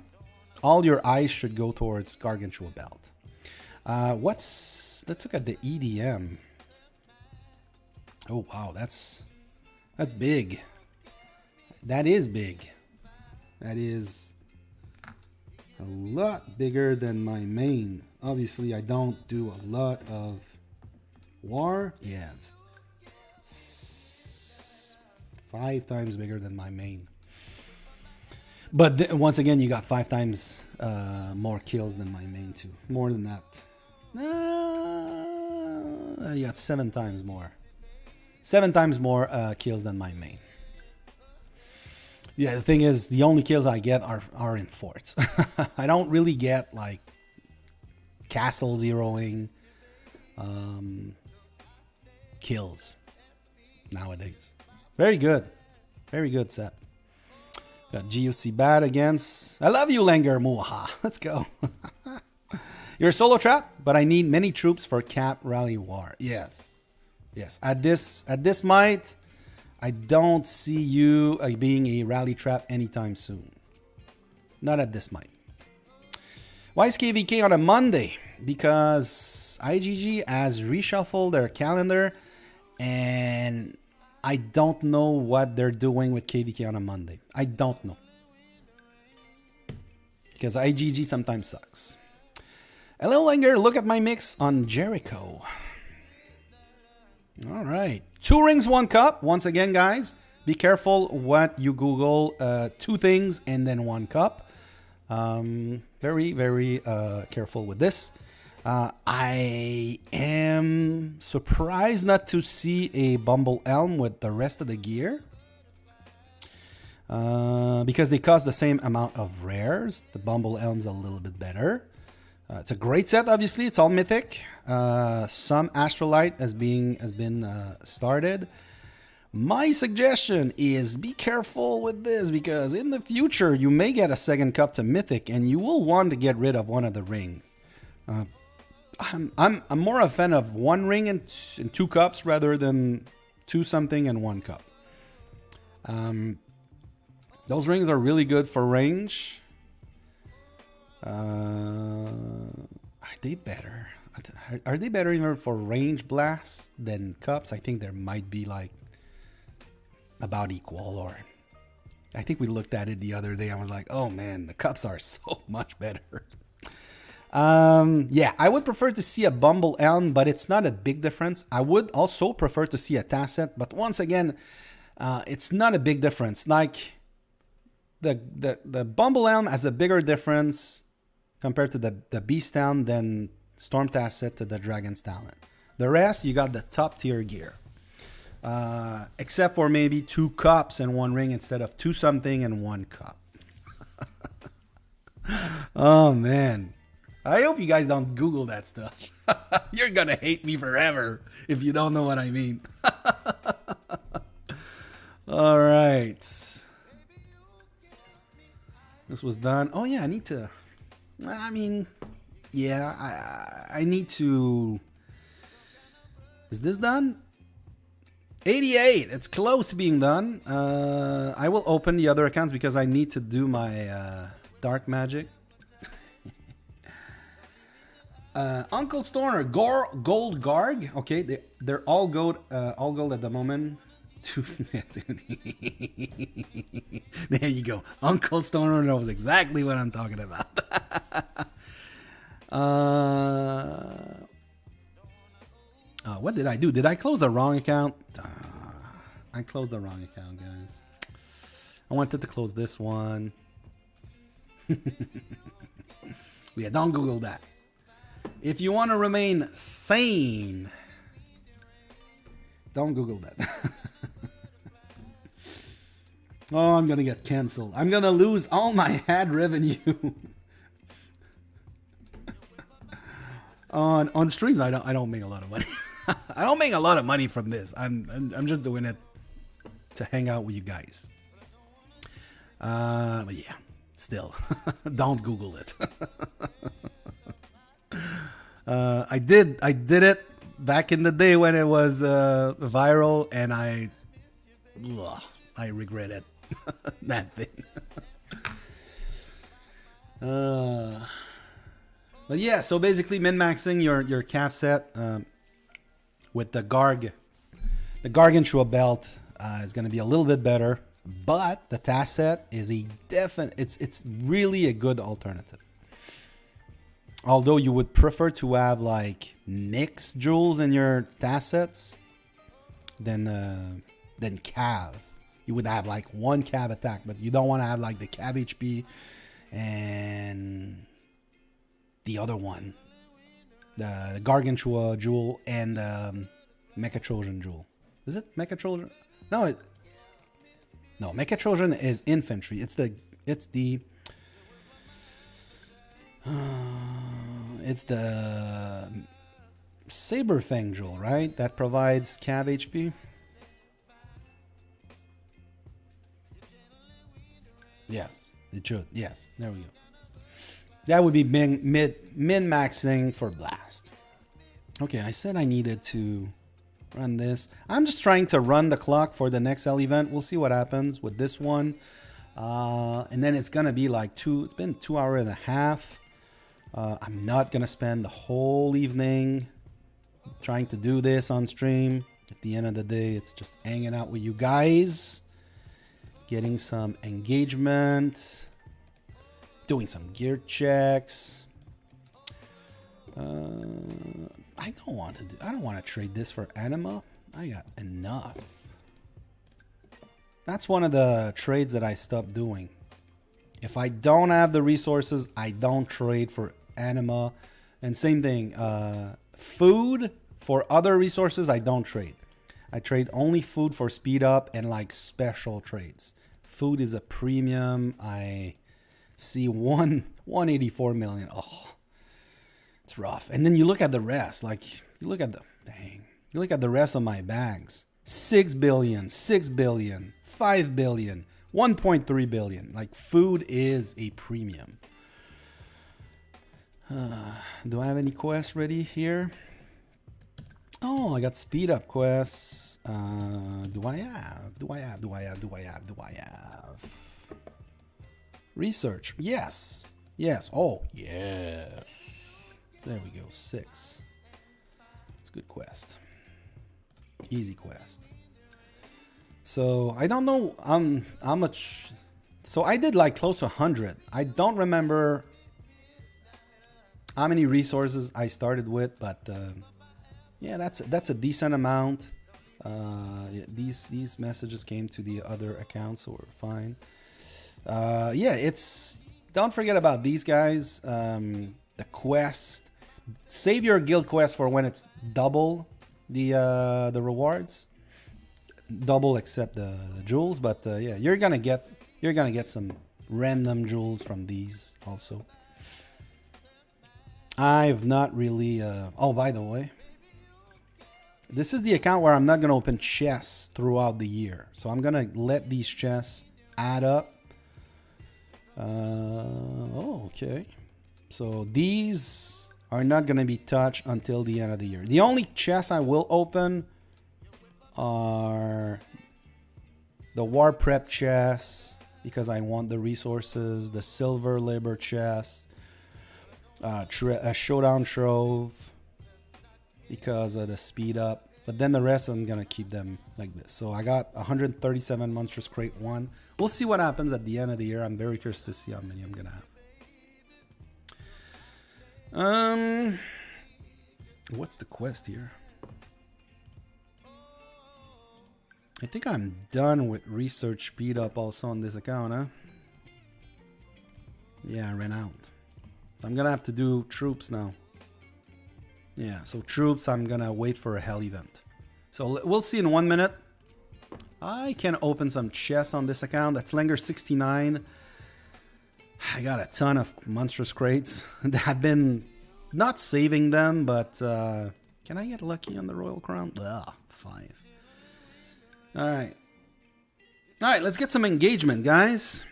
all your eyes should go towards Gargantua belt. Let's look at the EDM. Oh wow, that's big. That is big. That is a lot bigger than my main. Obviously, I don't do a lot of war. Yeah, it's 5 times bigger than my main. But once again, you got 5 times more kills than my main too. More than that. You got 7 times more. 7 times more kills than my main. Yeah, the thing is, the only kills I get are in forts. I don't really get like castle zeroing kills nowadays. Very good. Very good set. Got GUC bad against. I love you, Langer Muha. Let's go. You're a solo trap, but I need many troops for Cap Rally War. Yes. Yes. At this might, I don't see you being a rally trap anytime soon. Not at this might. Why is KVK on a Monday? Because IGG has reshuffled their calendar, and I don't know what they're doing with KVK on a Monday. I don't know. Because IGG sometimes sucks. Hello, Langer. Look at my mix on Jericho. All right. 2 rings, 1 cup. Once again, guys, be careful what you Google. 2 things and then 1 cup. Very, very careful with this. I am surprised not to see a Bumble Elm with the rest of the gear. Because they cost the same amount of rares. The Bumble Elm's a little bit better. It's a great set, obviously. It's all mythic. Some Astrolite has been started. My suggestion is be careful with this, because in the future you may get a second cup to mythic and you will want to get rid of one of the ring. I'm more a fan of 1 ring and 2 cups rather than 2 something and 1 cup. Those rings are really good for range. Are they better? Are they better even for range blasts than cups? I think there might be like about equal, or I think we looked at it the other day. I was like, oh man, the cups are so much better. Yeah, I would prefer to see a Bumble Elm, but it's not a big difference. I would also prefer to see a Tasset, but once again, it's not a big difference. Like the Bumble Elm has a bigger difference compared to the Beast Elm than Storm Tasset to the Dragon's Talent. The rest, you got the top tier gear. Except for maybe 2 cups and 1 ring instead of 2 something and 1 cup. Oh man. I hope you guys don't Google that stuff. You're gonna hate me forever if you don't know what I mean. All right. This was done. Oh yeah, I need to. I mean, yeah, I need to. Is this done? 88. It's close to being done. I will open the other accounts because I need to do my dark magic. Uncle Stoner, Gold Garg. Okay, they're all gold at the moment. There you go. Uncle Stoner knows exactly what I'm talking about. What did I do? Did I close the wrong account? I closed the wrong account, guys. I wanted to close this one. Yeah, don't Google that. If you want to remain sane, don't Google that. Oh, I'm going to get canceled. I'm going to lose all my ad revenue. On streams, I don't make a lot of money. I don't make a lot of money from this. I'm just doing it to hang out with you guys. But yeah, still, don't Google it. I did it back in the day when it was viral, and I regret it. That thing. But yeah, so basically min-maxing your calf set with the Gargantua belt is going to be a little bit better, but the task set is a it's really a good alternative. Although you would prefer to have like mixed jewels in your task sets than cav. You would have like one cav attack, but you don't want to have like the cav HP and the other one, the Gargantua jewel and the Mecha Trojan jewel. Is it Mecha Trojan? No, Mecha Trojan is infantry. It's the Saber Fang jewel, right? That provides cav HP. Yes, it should. Yes, there we go. That would be min-maxing for Blast. Okay, I said I needed to run this. I'm just trying to run the clock for the next L event. We'll see what happens with this one. And then it's going to be like it's been 2 hours and a half. I'm not going to spend the whole evening trying to do this on stream. At the end of the day, it's just hanging out with you guys, getting some engagement, doing some gear checks. I don't want to trade this for anima. I got enough. That's one of the trades that I stopped doing. If I don't have the resources, I don't trade for anima. And same thing, food for other resources, I don't trade. I trade only food for speed up and like special trades. Food is a premium. I see 184 million. Oh, it's rough. And then you look at the rest. Like you look at the rest of my bags. 6 billion, 6 billion, 5 billion, 1.3 billion. Like food is a premium. Do I have any quests ready here? Oh, I got speed up quests. Do I have? Research. Yes. Yes. Oh, yes. There we go. 6. It's a good quest. Easy quest. So I don't know how much. So I did like close to 100. I don't remember how many resources I started with, but yeah, that's a decent amount. These messages came to the other account, so we're fine. Yeah, don't forget about these guys. The quest, save your guild quest for when it's double the rewards, double except the jewels. But yeah, you're gonna get some random jewels from these also. I've not really. Oh, by the way, this is the account where I'm not gonna open chests throughout the year, so I'm gonna let these chests add up. Oh, okay. So these are not going to be touched until the end of the year. The only chests I will open are the war prep chests because I want the resources, the silver labor chest, a showdown trove because of the speed up. But then the rest I'm going to keep them like this. So I got 137 monstrous crate 1. We'll see what happens at the end of the year. I'm very curious to see how many I'm going to have. What's the quest here? I think I'm done with research speed up also on this account, huh? Yeah, I ran out. I'm going to have to do troops now. Yeah, so troops, I'm going to wait for a hell event. So we'll see in 1 minute. I can open some chests on this account. That's Langer 69. I got a ton of monstrous crates. I've been not saving them, but can I get lucky on the Royal Crown? Ugh, 5. All right. All right, let's get some engagement, guys.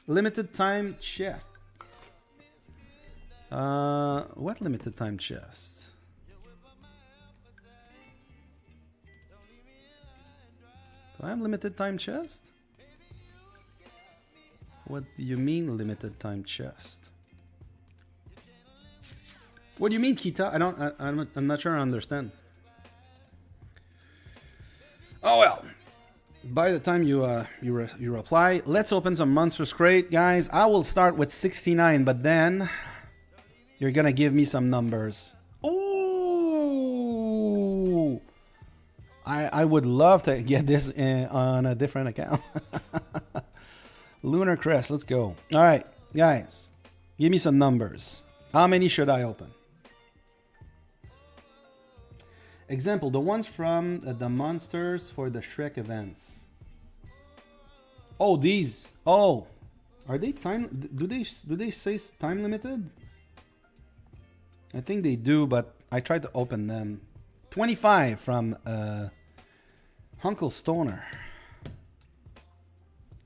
Limited time chest. What limited time chest? Do I have limited time chest? What do you mean limited time chest? What do you mean, Kita? I'm not sure I understand. Oh well. By the time you reply, let's open some Monsters Crate, guys. I will start with 69, but then you're gonna give me some numbers. Ooh! I would love to get this on a different account. Lunar Crest, let's go. All right, guys, give me some numbers. How many should I open? Example, the ones from the monsters for the Shrek events. Oh, these. Oh, are they time? Do they say time limited? I think they do, but I tried to open them. 25 from Uncle Stoner.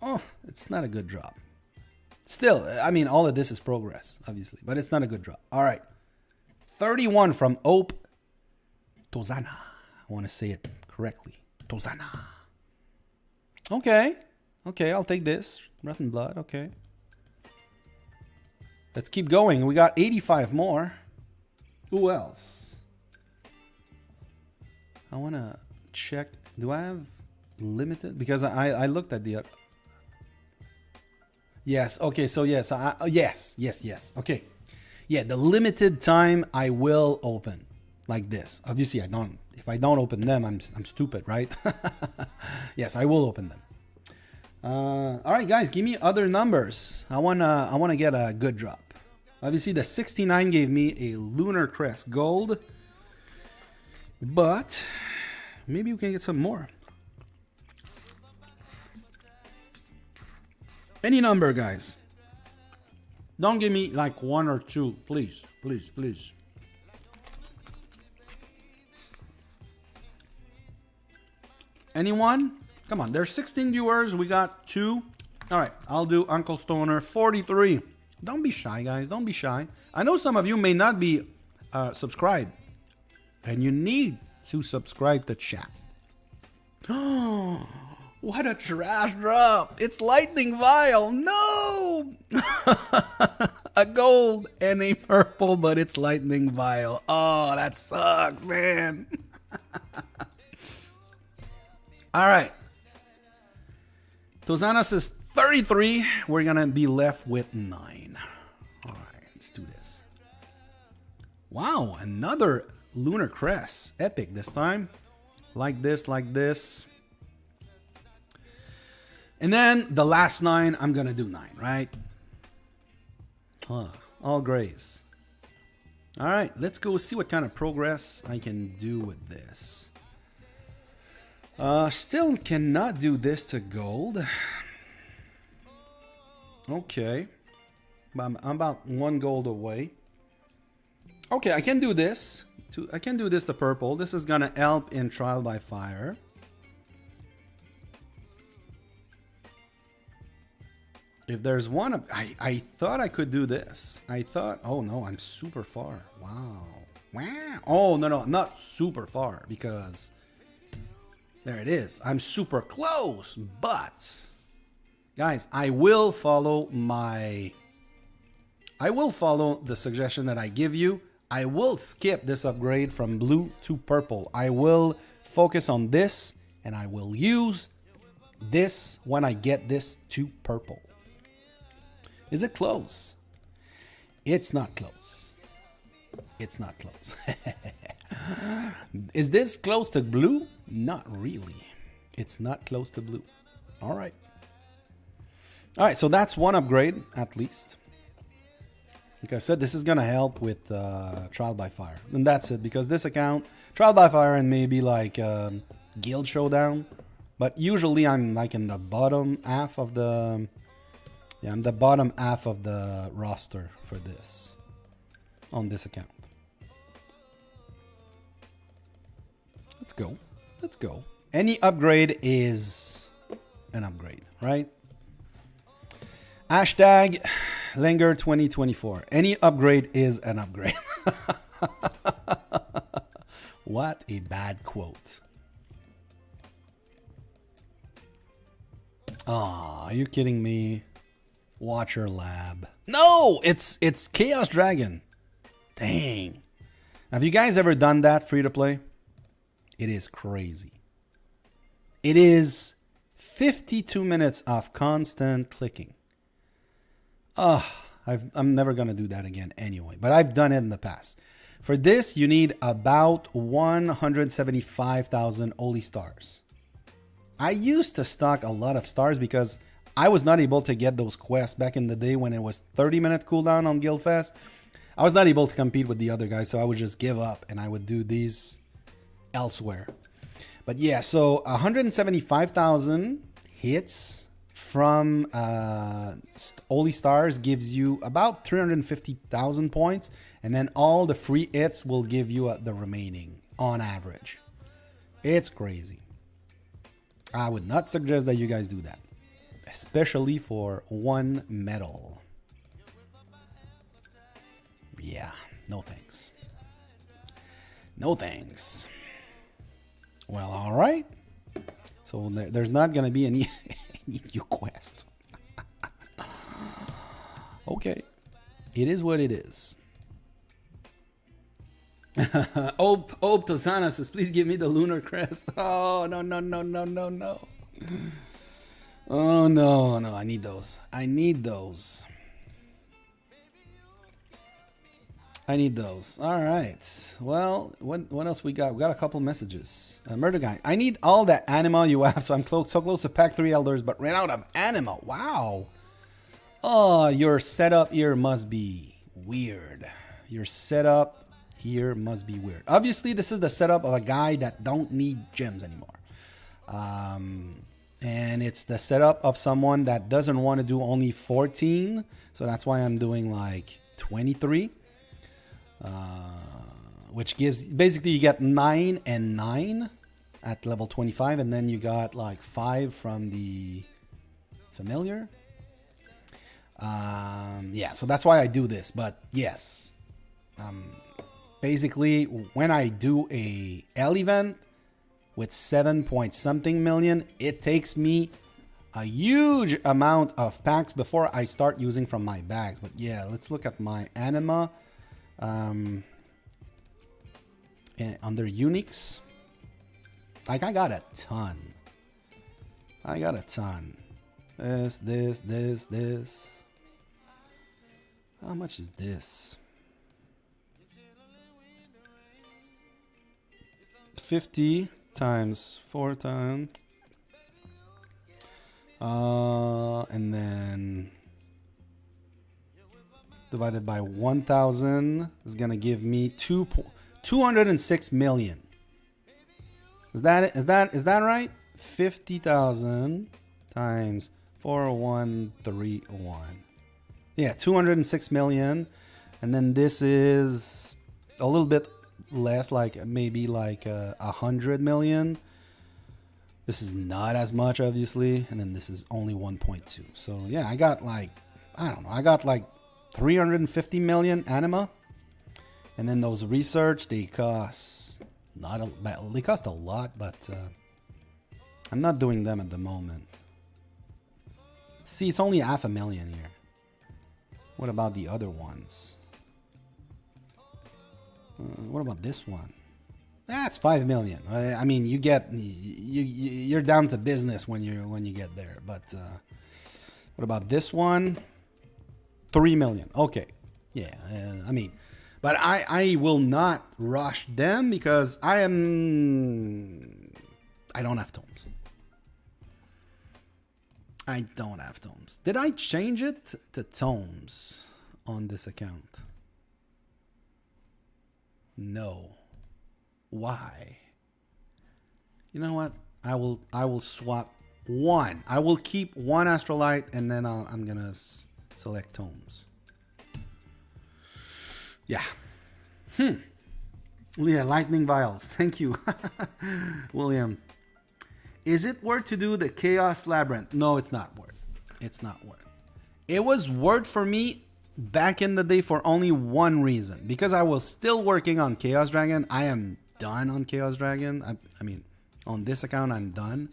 Oh, it's not a good drop. Still, I mean, all of this is progress, obviously, but it's not a good drop. All right, 31 from Ope Tozana. I want to say it correctly. Tozana. Okay. Okay, I'll take this. Rotten Blood, okay. Let's keep going. We got 85 more. Who else? I want to check. Do I have limited? Because I looked at the... Yes, okay, so yes. Yes. Okay. Yeah, the limited time I will open. Like this. Obviously, I don't. If I don't open them, I'm stupid, right? Yes, I will open them. All right, guys, give me other numbers. I wanna get a good drop. Obviously, the 69 gave me a Lunar Crest Gold, but maybe we can get some more. Any number, guys. Don't give me like 1 or 2, please, please, please. Anyone? Come on, there's 16 viewers. We got 2. All right, I'll do Uncle Stoner 43. Don't be shy, guys. Don't be shy. I know some of you may not be subscribed, and you need to subscribe to chat. Oh, what a trash drop! It's Lightning Vial. No, a gold and a purple, but it's Lightning Vial. Oh, that sucks, man. All right. Tozana says 33. We're going to be left with 9. All right, let's do this. Wow, another Lunar Crest. Epic this time. Like this, like this. And then the last 9, I'm going to do 9, right? All grays. All right, let's go see what kind of progress I can do with this. Still cannot do this to gold. Okay. I'm about 1 gold away. Okay, I can do this. I can do this to purple. This is gonna help in Trial by Fire. If there's one, I thought I could do this. I thought, oh no, I'm super far. Wow. Wow. Oh, no, I'm not super far because... There it is. I'm super close, but guys, I will follow the suggestion that I give you. I will skip this upgrade from blue to purple. I will focus on this and I will use this when I get this to purple. Is it close? It's not close. It's not close. Is this close to blue? Not really. It's not close to blue. All right. All right, so that's one upgrade at least. Like I said, this is going to help with Trial by Fire. And that's it, because this account, Trial by Fire and maybe like Guild Showdown. But usually I'm like in the bottom half of the... Yeah, I'm the bottom half of the roster for this. On this account. Let's go. Let's go. Any upgrade is an upgrade, right? Hashtag Linger 2024. Any upgrade is an upgrade. What a bad quote. Aw, are you kidding me? Watcher Lab. No, it's Chaos Dragon. Dang. Have you guys ever done that free to play? It is crazy. It is 52 minutes of constant clicking. I'm never going to do that again anyway, but I've done it in the past. For this, you need about 175,000 Oli stars. I used to stock a lot of stars because I was not able to get those quests back in the day when it was 30-minute cooldown on Guildfest. I was not able to compete with the other guys, so I would just give up and I would do these elsewhere. But yeah, so 175,000 hits from Oli Stars gives you about 350,000 points, and then all the free hits will give you the remaining on average. It's crazy. I would not suggest that you guys do that, especially for one medal. Yeah, no thanks. No thanks. Well, all right. So there's not going to be any new quest. Okay. It is what it is. Ope Tosana says, please give me the lunar crest. Oh, no. Oh, no. I need those. I need those. All right. Well, what else we got? We got a couple messages. Murder Guy. I need all that anima you have, so I'm so close to pack 3 elders, but ran out of anima. Wow. Oh, your setup here must be weird. Your setup here must be weird. Obviously, this is the setup of a guy that don't need gems anymore. And it's the setup of someone that doesn't want to do only 14. So that's why I'm doing like 23. Which gives, basically you get 9 and 9 at level 25. And then you got like 5 from the familiar. Yeah, so that's why I do this. But yes, basically when I do a L event with 7 point something million, it takes me a huge amount of packs before I start using from my bags. But yeah, let's look at my anima. Under uniques, like I got a ton. This. How much is this? 50 times 4 times. And then divided by 1,000 is gonna give me 206 million. Is that right? 50,000 times 4131. Yeah, 206 million. And then this is a little bit less, like maybe like 100 million. This is not as much, obviously. And then this is only 1.2. So yeah, I got like, I don't know, I got like 350 million anima. And then those research, they cost they cost a lot, but I'm not doing them at the moment. See, it's only 500,000 here. What about the other ones? What about this one? That's 5 million. I mean, you're down to business when you get there. But what about this one? 3 million. Okay, yeah. I mean, but I will not rush them because I don't have tomes. I don't have tomes. Did I change it to tomes on this account? No. Why? You know what? I will swap one. I will keep one Astrolite and then I'm gonna select tomes. Yeah. Yeah, lightning vials. Thank you, William. Is it worth to do the Chaos Labyrinth? No, it's not worth. It's not worth. It was worth for me back in the day for only one reason. Because I was still working on Chaos Dragon. I am done on Chaos Dragon. I mean, on this account, I'm done.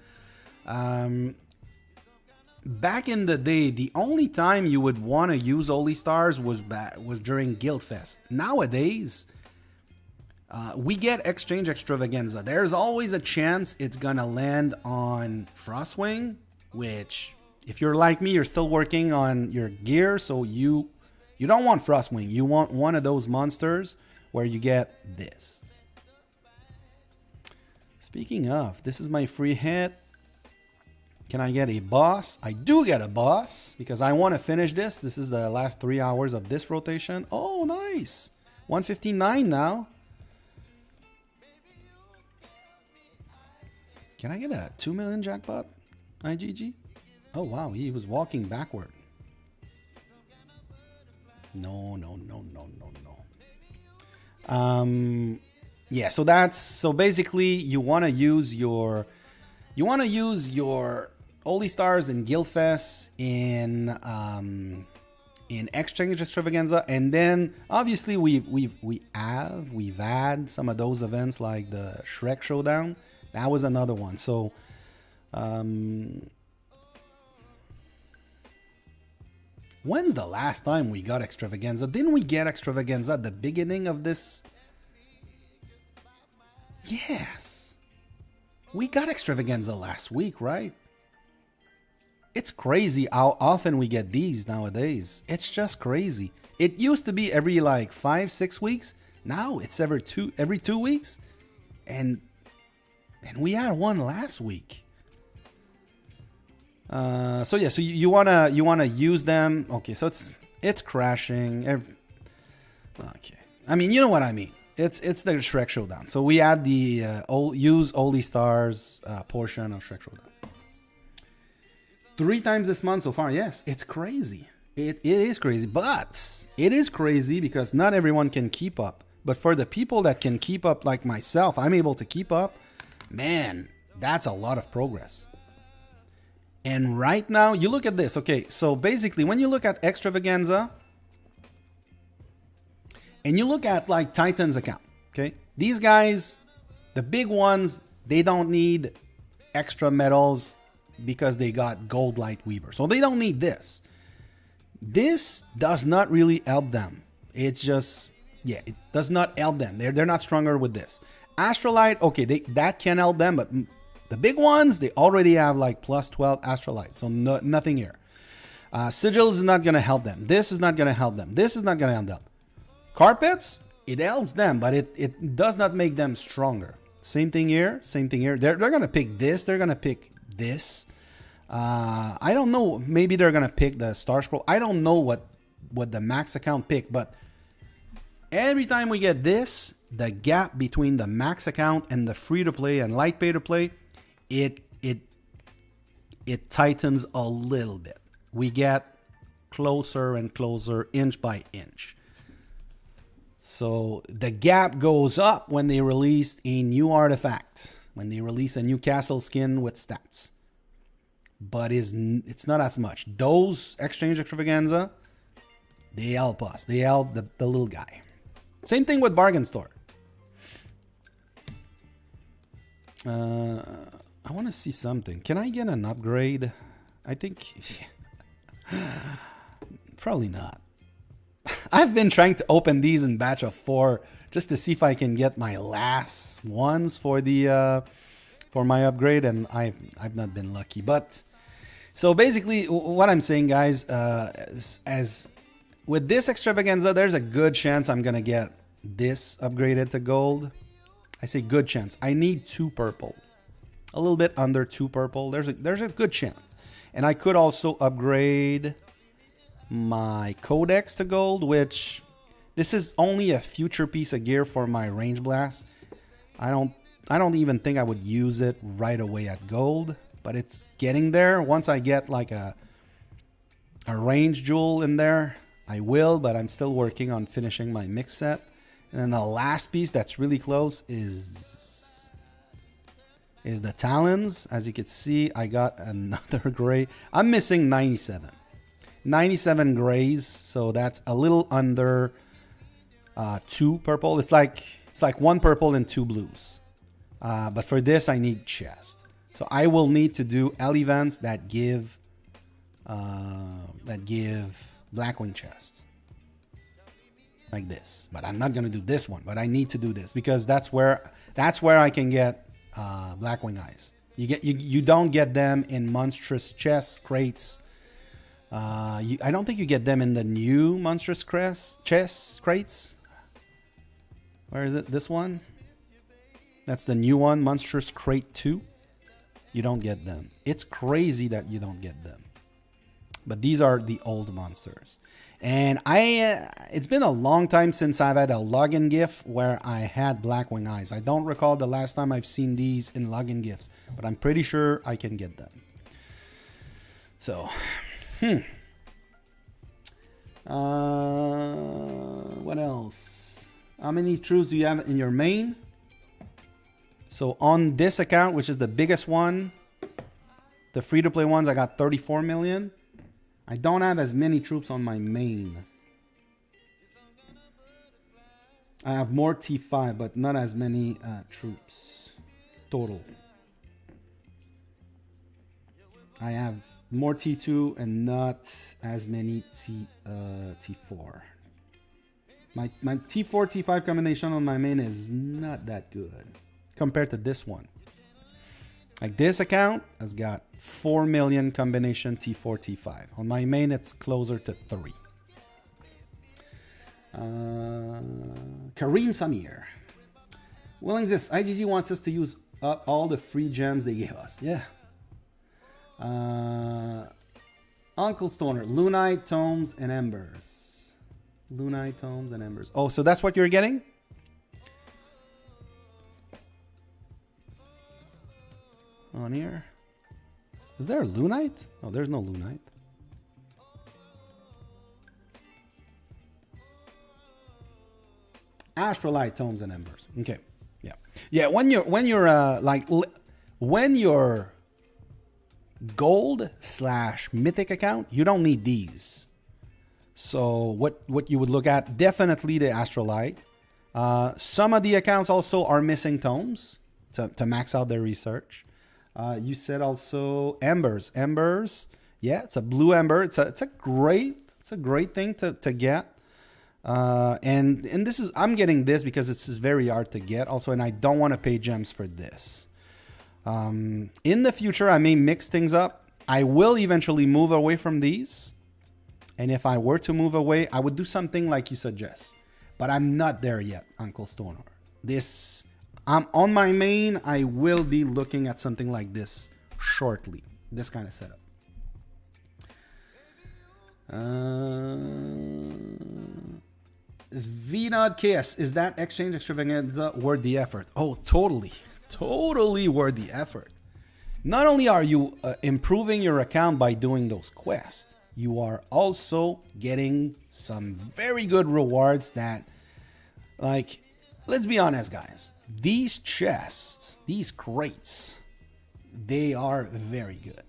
Back in the day, the only time you would want to use Holy Stars was during Guild Fest. Nowadays, we get Exchange Extravaganza. There's always a chance it's gonna land on Frostwing, which, if you're like me, you're still working on your gear, so you don't want Frostwing. You want one of those monsters where you get this. Speaking of, this is my free hit. Can I get a boss? I do get a boss because I want to finish this. This is the last 3 hours of this rotation. Oh, nice. 159 now. Can I get a 2 million jackpot? IGG? Oh, wow. He was walking backward. No. Yeah, so basically you want to use your Holy Stars in Guildfest in Exchange Extravaganza, and then obviously we've had some of those events like the Shrek Showdown. That was another one. So when's the last time we got Extravaganza? Didn't we get Extravaganza at the beginning of this? Yes. We got Extravaganza last week, right? It's crazy how often we get these nowadays. It's just crazy. It used to be every like 5-6 weeks. Now it's every 2 weeks. And we had one last week. So yeah, so you wanna use them. Okay, so it's crashing. Okay, I mean, you know what I mean. It's the Shrek Showdown. So we add the use Holy Stars portion of Shrek Showdown. 3 times this month so far. Yes, it's crazy. It is crazy, but it is crazy because not everyone can keep up. But for the people that can keep up, like myself, I'm able to keep up. Man, that's a lot of progress. And right now, you look at this. Okay, so basically, when you look at Extravaganza, and you look at like Titan's account, okay? These guys, the big ones, they don't need extra medals because they got Gold Light Weaver. So they don't need this. This does not really help them. It's just, yeah, it does not help them. They're not stronger with this. Astrolite, okay, that can help them, but the big ones, they already have like plus 12 Astrolite, so nothing here. Sigils is not going to help them. This is not going to help them. This is not going to help them. Carpets, it helps them, but it does not make them stronger. Same thing here, same thing here. They're going to pick this. They're going to pick this. I don't know. Maybe they're going to pick the Star Scroll. I don't know what the max account picked, but every time we get this, the gap between the max account and the free-to-play and light pay-to-play, it tightens a little bit. We get closer and closer, inch by inch. So the gap goes up when they release a new artifact, when they release a new castle skin with stats. But it's not as much. Those Exchange Extravaganza, they help us. They help the little guy. Same thing with Bargain Store. I want to see something. Can I get an upgrade? I think... Probably not. I've been trying to open these in batch of 4 just to see if I can get my last ones for the for my upgrade, and I've not been lucky. But so basically, what I'm saying, guys, as with this Extravaganza, there's a good chance I'm gonna get this upgraded to gold. I say good chance. I need 2 purple, a little bit under 2 purple. There's a good chance, and I could also upgrade my Codex to gold, which this is only a future piece of gear for my range blast. I don't even think I would use it right away at gold, but it's getting there. Once I get like a range jewel in there, I will, but I'm still working on finishing my mix set. And then the last piece that's really close is is the talons. As you can see, I got another gray. I'm missing 97. 97 grays, so that's a little under 2 purple. It's like 1 purple and 2 blues. But for this, I need chest. So I will need to do L events that give Blackwing chest. Like this. But I'm not gonna do this one, but I need to do this because that's where I can get Blackwing eyes. You don't get them in monstrous chest crates. I don't think you get them in the new monstrous chest crates. Where is it? This one? That's the new one, monstrous crate 2. You don't get them. It's crazy that you don't get them. But these are the old monsters. And it's been a long time since I've had a login GIF where I had Blackwing eyes. I don't recall the last time I've seen these in login GIFs, but I'm pretty sure I can get them. So, what else? How many troops do you have in your main? So on this account, which is the biggest one, the free-to-play ones, I got 34 million. I don't have as many troops on my main. I have more T5, but not as many troops total. I have more T2 and not as many T4. My T4, T5 combination on my main is not that good compared to this one. Like this account has got 4 million combination T4, T5. On my main, it's closer to 3. Kareem Samir. Willing this. IGG wants us to use up all the free gems they gave us. Yeah. Uncle Stoner. Lunite, Tomes, and Embers. Lunite, Tomes, and Embers. Oh, so that's what you're getting? On here. Is there a Lunite? Oh, there's no Lunite. Astrolite, Tomes, and Embers. Okay. Yeah. Yeah, when you're when you're gold/mythic account, you don't need these. So what you would look at, definitely the Astrolite. Some of the accounts also are missing tomes to max out their research. You said also embers. Embers, yeah, it's a blue ember. It's a great thing to get. And this is, I'm getting this because it's very hard to get also, and I don't want to pay gems for this. In the future, I may mix things up. I will eventually move away from these. And if I were to move away, I would do something like you suggest. But I'm not there yet, Uncle Stoner. I'm on my main. I will be looking at something like this shortly. This kind of setup. VNOD KS, is that exchange extravaganza worth the effort? Oh, totally. Totally worth the effort. Not only are you improving your account by doing those quests, you are also getting some very good rewards that, like, let's be honest, guys. These chests, these crates, they are very good.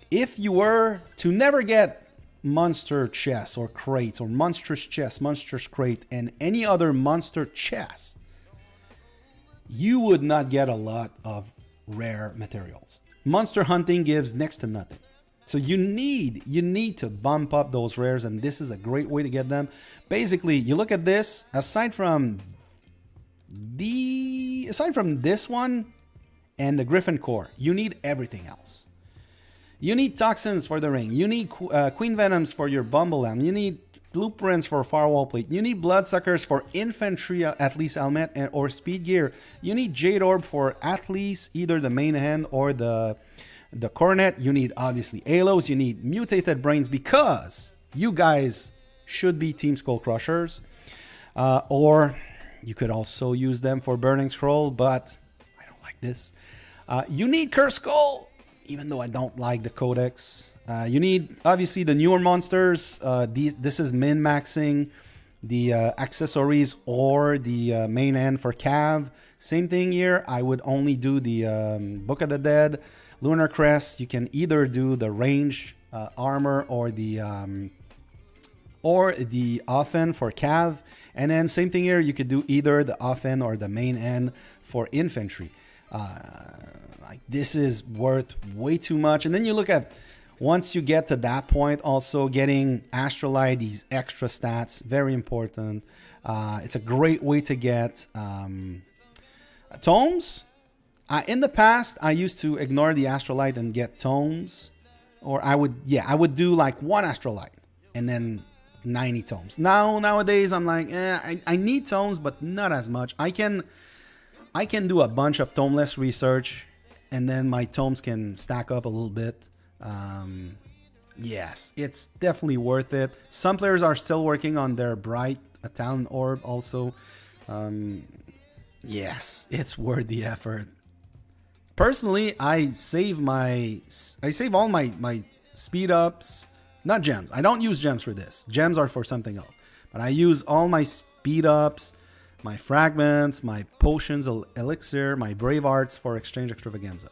If you were to never get monster chests or crates or monstrous chest, monstrous crate, and any other monster chest, you would not get a lot of rare materials. Monster hunting gives next to nothing. So you need to bump up those rares, and this is a great way to get them. Basically, you look at this, aside from this one and the Griffin Core, you need everything else. You need toxins for the ring. You need Queen Venoms for your Bumble Helm. You need blueprints for Firewall Plate. You need Bloodsuckers for Infantry at least helmet or Speed Gear. You need Jade Orb for at least either the main hand or the Coronet. You need obviously Halos. You need Mutated Brains because you guys should be Team Skull Crushers. Or you could also use them for Burning Scroll, but I don't like this. You need Curse Skull, even though I don't like the Codex. You need, obviously, the newer monsters. This is min-maxing the accessories or the main end for Cav. Same thing here. I would only do the Book of the Dead, Lunar Crest. You can either do the range armor or the Offen for Cav. And then same thing here. You could do either the Offen or the main end for infantry. Like this is worth way too much. And then you look at, once you get to that point, also getting Astrolite, these extra stats, very important. It's a great way to get tomes. In the past, I used to ignore the Astrolite and get tomes. Or I would do like one Astrolite and then 90 tomes. Nowadays, I'm like, I need tomes, but not as much. I can do a bunch of tomeless research, and then my tomes can stack up a little bit. Yes, it's definitely worth it. Some players are still working on their bright talent orb also. Yes, it's worth the effort. Personally, I save all my speed ups, not gems. I don't use gems for this. Gems are for something else. But I use all my speed ups, my fragments, my potions, elixir, my brave arts for exchange extravaganza.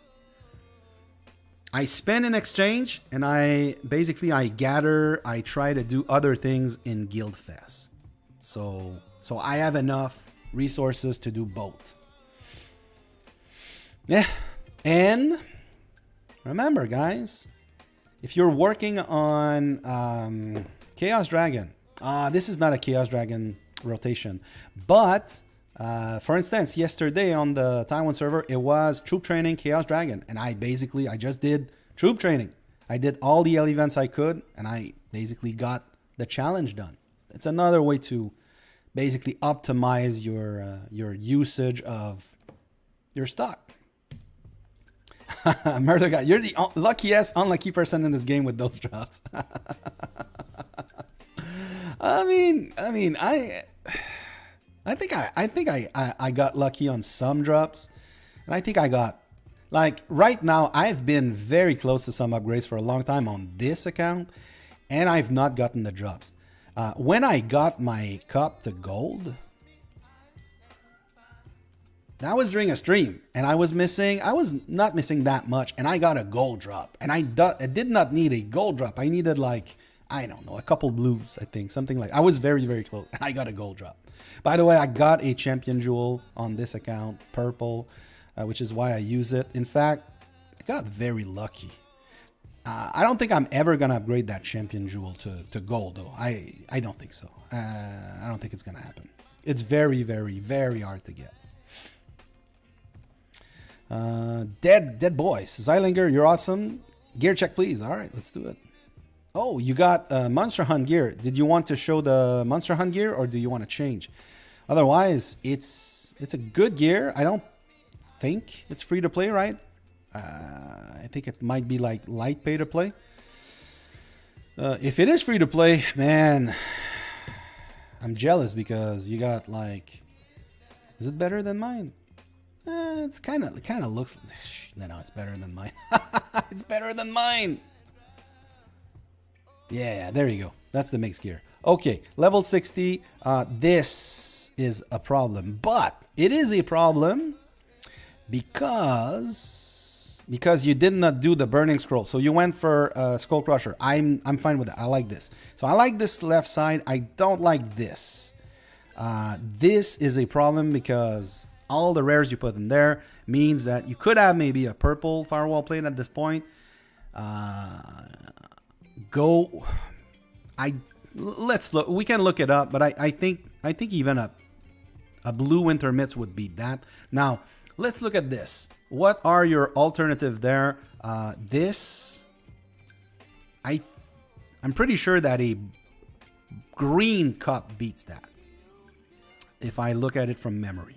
I spend in exchange, and I gather, I try to do other things in Guildfest. So I have enough resources to do both. Yeah. And remember, guys, if you're working on Chaos Dragon, this is not a Chaos Dragon rotation, but for instance, yesterday on the Taiwan server, it was troop training Chaos Dragon, and I just did troop training. I did all the L events I could, and I basically got the challenge done. It's another way to basically optimize your usage of your stock. Murder guy, you're the luckiest unlucky person in this game with those drops. I think I got lucky on some drops, and I think I got, like, right now I've been very close to some upgrades for a long time on this account, and I've not gotten the drops. When I got my cup to gold, that was during a stream, and I was not missing that much, and I got a gold drop, and I did not need a gold drop. I needed, like, I don't know, a couple blues, I think, something like. I was very, very close, and I got a gold drop. By the way, I got a champion jewel on this account, purple, which is why I use it. In fact, I got very lucky. I don't think I'm ever gonna upgrade that champion jewel to gold, though. I don't think so. I don't think it's gonna happen. It's very, very, very hard to get. Dead boys. Zylinger, you're awesome. Gear check, please. All right, let's do it. Oh, you got Monster Hunt gear. Did you want to show the Monster Hunt gear, or do you want to change? Otherwise, it's a good gear. I don't think it's free to play, right? I think it might be like light pay to play. If it is free to play, man, I'm jealous because you got, like, is it better than mine? It kind of looks. No, it's better than mine. It's better than mine. Yeah, there you go. That's the mixed gear. Okay, level 60. This is a problem, but it is a problem because you did not do the burning scroll. So you went for Skull Crusher. I'm fine with that. I like this. So I like this left side. I don't like this. This is a problem because all the rares you put in there means that you could have maybe a purple firewall plate at this point. Let's look. We can look it up, but I think even a blue winter mitts would beat that. Now let's look at this. What are your alternative there? I'm pretty sure that a green cup beats that. If I look at it from memory.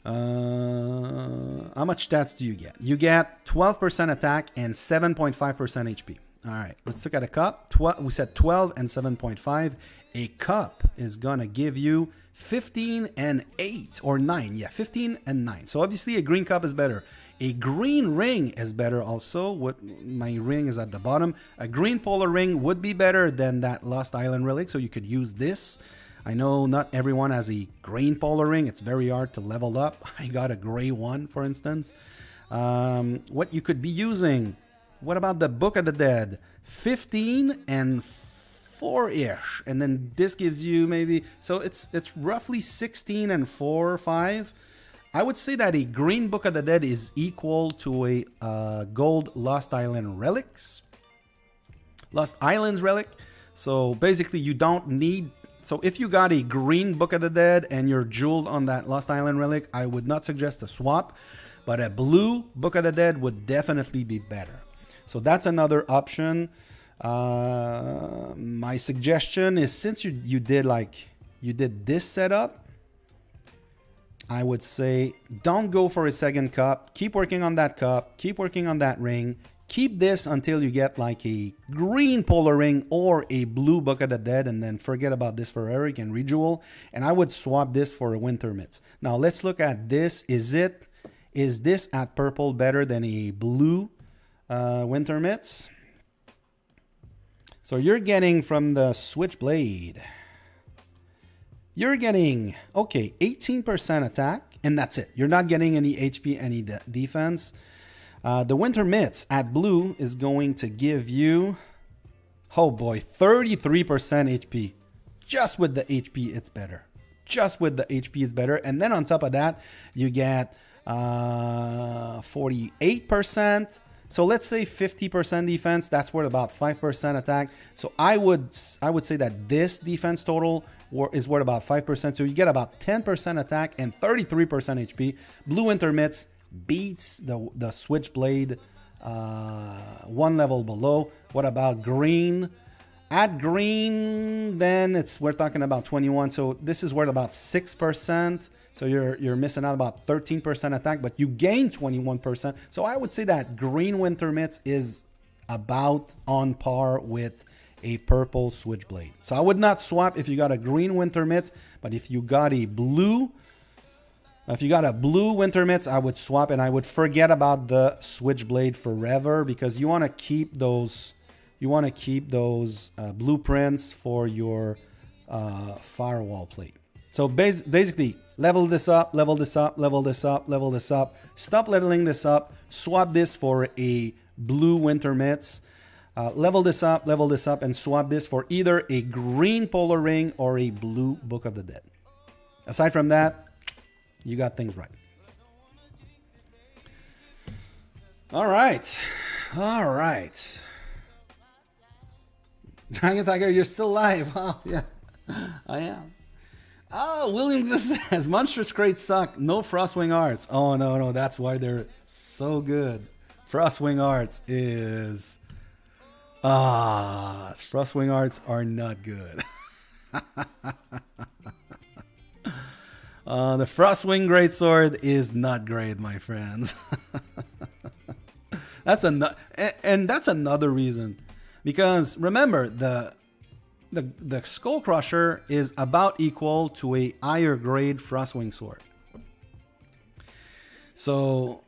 How much stats do you get? You get 12% attack and 7.5% HP. All right, let's look at a cup. We said 12 and 7.5. A cup is gonna give you 15 and 8 or 9. Yeah, 15 and 9. So obviously a green cup is better. A green ring is better also. What my ring is at the bottom. A green polar ring would be better than that Lost Island relic, so you could use this. I know not everyone has a green polar ring. It's very hard to level up. I got a gray one, for instance. What you could be using. What about the Book of the Dead? 15 and 4-ish. And then this gives you maybe... So it's roughly 16 and 4 or 5. I would say that a green Book of the Dead is equal to a gold Lost Island relics. Lost Islands relic. So basically you don't need... So if you got a green Book of the Dead and you're jeweled on that Lost Island relic, I would not suggest a swap. But a blue Book of the Dead would definitely be better. So that's another option. My suggestion is, since you did this setup, I would say don't go for a second cup. Keep working on that cup. Keep working on that ring. Keep this until you get like a green polar ring or a blue Book of the Dead, and then forget about this forever. You can rejewel. And I would swap this for a winter mitts. Now let's look at this. Is this at purple better than a blue winter mitts? So you're getting from the Switchblade, you're getting, okay, 18% attack, and that's it. You're not getting any HP, any defense. The winter mitts at blue is going to give you, oh boy, 33% HP. Just with the HP, it's better. Just with the HP, it's better. And then on top of that, you get 48%. So let's say 50% defense. That's worth about 5% attack. So I would say that this defense total is worth about 5%. So you get about 10% attack and 33% HP. Blue winter mitts beats the Switchblade one level below. What about green? At green, then we're talking about 21. So this is worth about 6%. So you're missing out about 13% attack, but you gain 21%. So I would say that green winter mitts is about on par with a purple Switchblade. So I would not swap if you got a green winter mitts, but if you got a blue winter mitts, I would swap, and I would forget about the Switchblade forever, because you want to keep those blueprints for your firewall plate. So basically, level this up, level this up, level this up, level this up. Stop leveling this up. Swap this for a blue winter mitts. Level this up, and swap this for either a green polar ring or a blue Book of the Dead. Aside from that, you got things right. All right. All right. Dragon Tiger, you're still live. Oh, yeah, I am. Oh, Williams says, Monstrous Crates suck. No Frostwing Arts. Oh, no. That's why they're so good. Frostwing Arts is... Frostwing Arts are not good. The Frostwing Greatsword is not great, my friends. That's another reason. Because remember, the Skull Crusher is about equal to a higher grade Frostwing Sword. So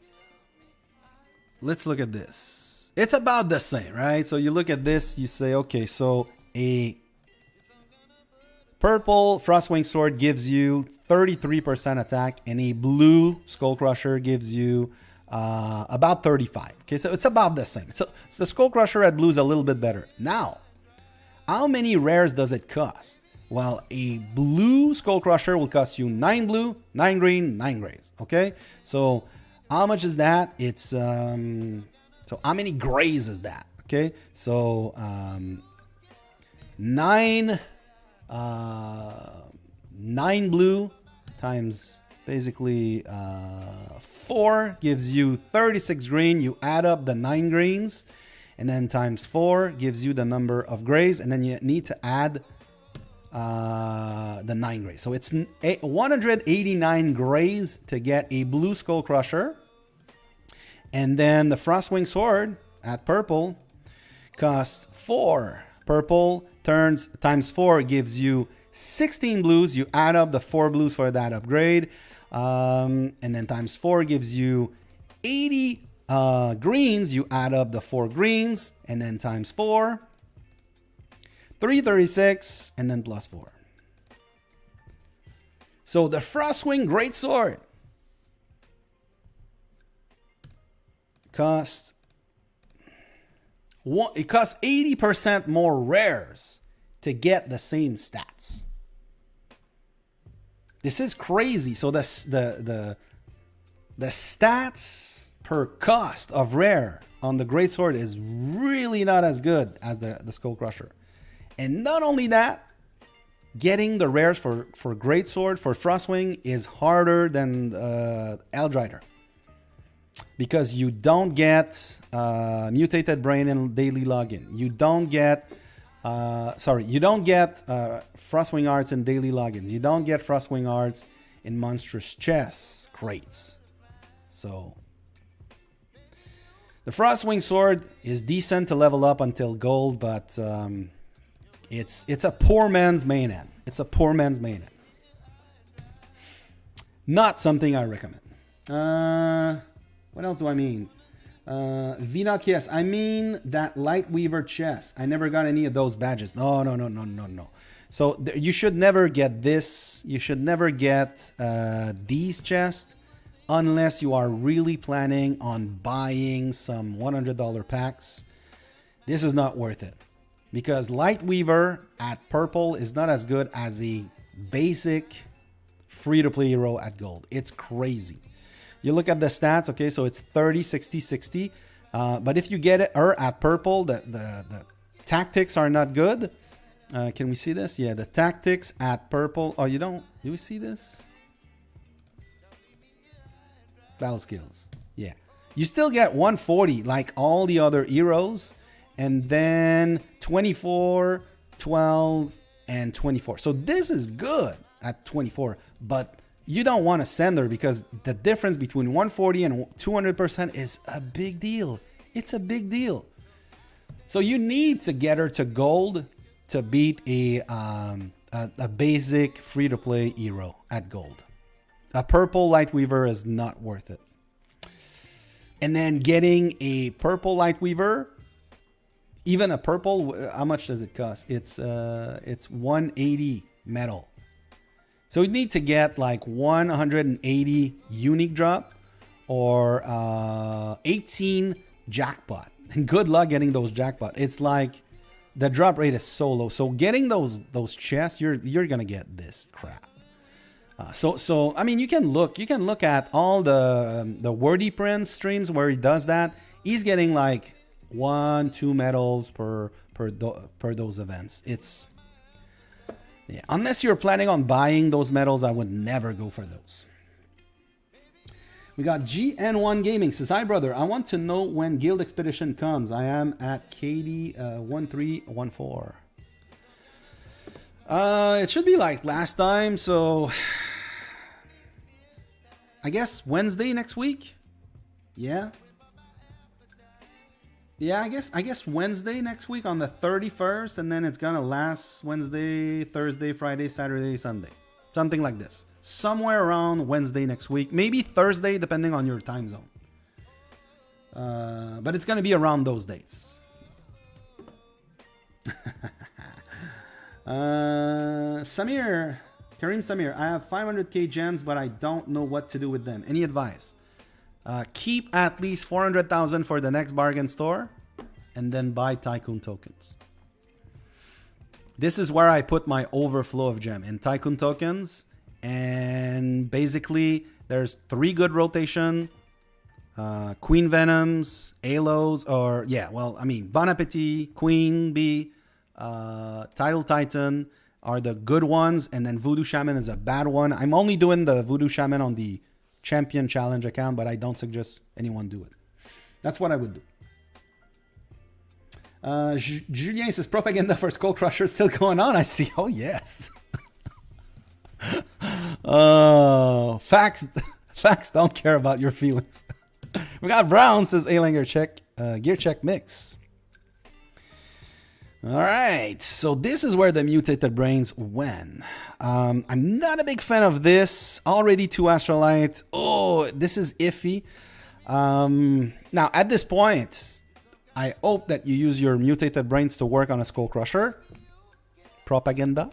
let's look at this. It's about the same, right? So you look at this, you say, okay, so a purple Frostwing Sword gives you 33% attack, and a blue Skull Crusher gives you about 35. Okay, so it's about the same. So the Skull Crusher at blue is a little bit better. Now, how many rares does it cost? Well, a blue Skull Crusher will cost you 9 blue, 9 green, 9 grays. Okay, so how much is that? It's so how many grays is that? Okay, so 9 blue times basically 4 gives you 36 green. You add up the 9 greens, and then times 4 gives you the number of grays, and then you need to add the 9 grays. So it's 189 grays to get a blue Skull Crusher. And then the Frostwing Sword at purple costs 4. Purple times 4 gives you 16 blues. You add up the 4 blues for that upgrade. And then times 4 gives you 80 greens. You add up the 4 greens, and then times 4, 336, and then plus 4. So the Frostwing Greatsword costs 80% more rares to get the same stats. This is crazy. So the stats per cost of rare on the Greatsword is really not as good as the Skull Crusher. And not only that, getting the rares for Greatsword, for Frostwing, is harder than Eldrider. Because you don't get Mutated Brain in daily login. You don't get, Frostwing Arts in daily logins. You don't get Frostwing Arts in Monstrous Chess crates. So, the Frostwing Sword is decent to level up until gold, but it's a poor man's main end. It's a poor man's main end. Not something I recommend. What else do I mean? Vinoc, yes. I mean that Lightweaver chest. I never got any of those badges. No. So you should never get this. You should never get these chests unless you are really planning on buying some $100 packs. This is not worth it. Because Lightweaver at purple is not as good as a basic free-to-play hero at gold. It's crazy. You look at the stats, okay, so it's 30, 60, 60. But if you get her at purple, the tactics are not good. Can we see this? Yeah, the tactics at purple. Oh, you don't? Do we see this? Battle skills. Yeah. You still get 140 like all the other heroes. And then 24, 12, and 24. So this is good at 24. But you don't want to send her because the difference between 140 and 200% is a big deal. It's a big deal. So you need to get her to gold to beat a basic free-to-play hero at gold. A purple Lightweaver is not worth it. And then getting a purple Lightweaver, even a purple, how much does it cost? It's 180 metal. So you need to get like 180 unique drop or 18 jackpot. And good luck getting those jackpot. It's like the drop rate is so low. So getting those chests, you're gonna get this crap. So I mean, you can look at all the Wordy Prince streams where he does that. He's getting like 1-2 medals per those events. It's yeah. Unless you're planning on buying those medals, I would never go for those. We got GN1 Gaming says, hi brother, I want to know when Guild Expedition comes. I am at KD 1314. It should be like last time, so I guess Wednesday next week. Yeah. Yeah, I guess Wednesday next week on the 31st, and then it's gonna last Wednesday, Thursday, Friday, Saturday, Sunday. Something like this. Somewhere around Wednesday next week. Maybe Thursday, depending on your time zone. But it's gonna be around those dates. Kareem Samir, I have 500k gems, but I don't know what to do with them. Any advice? Keep at least 400,000 for the next bargain store and then buy Tycoon tokens. This is where I put my overflow of gem in Tycoon tokens. And basically, there's 3 good rotation. Queen Venoms, Halos, or yeah, well, I mean, Bon Appetit, Queen Bee, Tidal Titan are the good ones. And then Voodoo Shaman is a bad one. I'm only doing the Voodoo Shaman on the Champion Challenge account, but I don't suggest anyone do it. That's what I would do. Julien says, propaganda for Skull Crusher still going on. I see. Oh, yes. Facts don't care about your feelings. We got Brown says, Alinger check, gear check mix. All right, so this is where the mutated brains went. I'm not a big fan of this. Already 2 Astrolite. Oh, this is iffy. Now, at this point, I hope that you use your mutated brains to work on a Skull Crusher. Propaganda.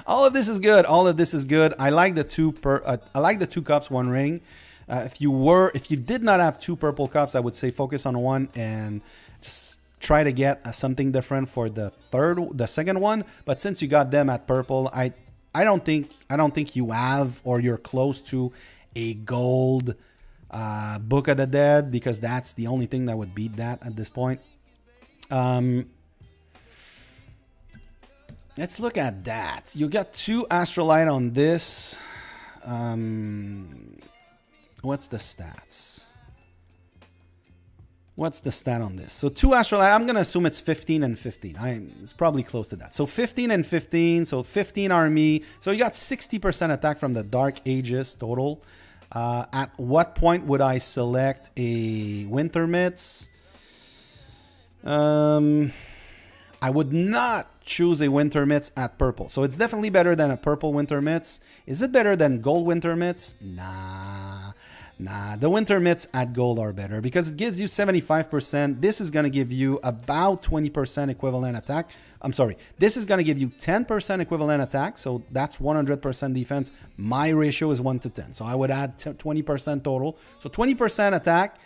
All of this is good. All of this is good. I like the I like the 2 cups, 1 ring. If you did not have 2 purple cups, I would say focus on 1 and just try to get something different for the second one. But since you got them at purple, I don't think you have, or you're close to, a gold Book of the Dead, because that's the only thing that would beat that at this point. Let's look at that. You got 2 Astrolite on this. What's the stats? What's the stat on this? So 2 Astrolite, I'm going to assume it's 15 and 15. It's probably close to that. So 15 and 15, so 15 army. So you got 60% attack from the Dark Ages total. At what point would I select a Winter Mitts? I would not choose a Winter Mitts at purple. So it's definitely better than a purple Winter Mitts. Is it better than gold Winter Mitts? Nah. The Winter Mitts at gold are better because it gives you 75%. This is going to give you about 20% equivalent attack. I'm sorry. This is going to give you 10% equivalent attack. So that's 100% defense. My ratio is 1 to 10. So I would add 20% total. So 20% attack.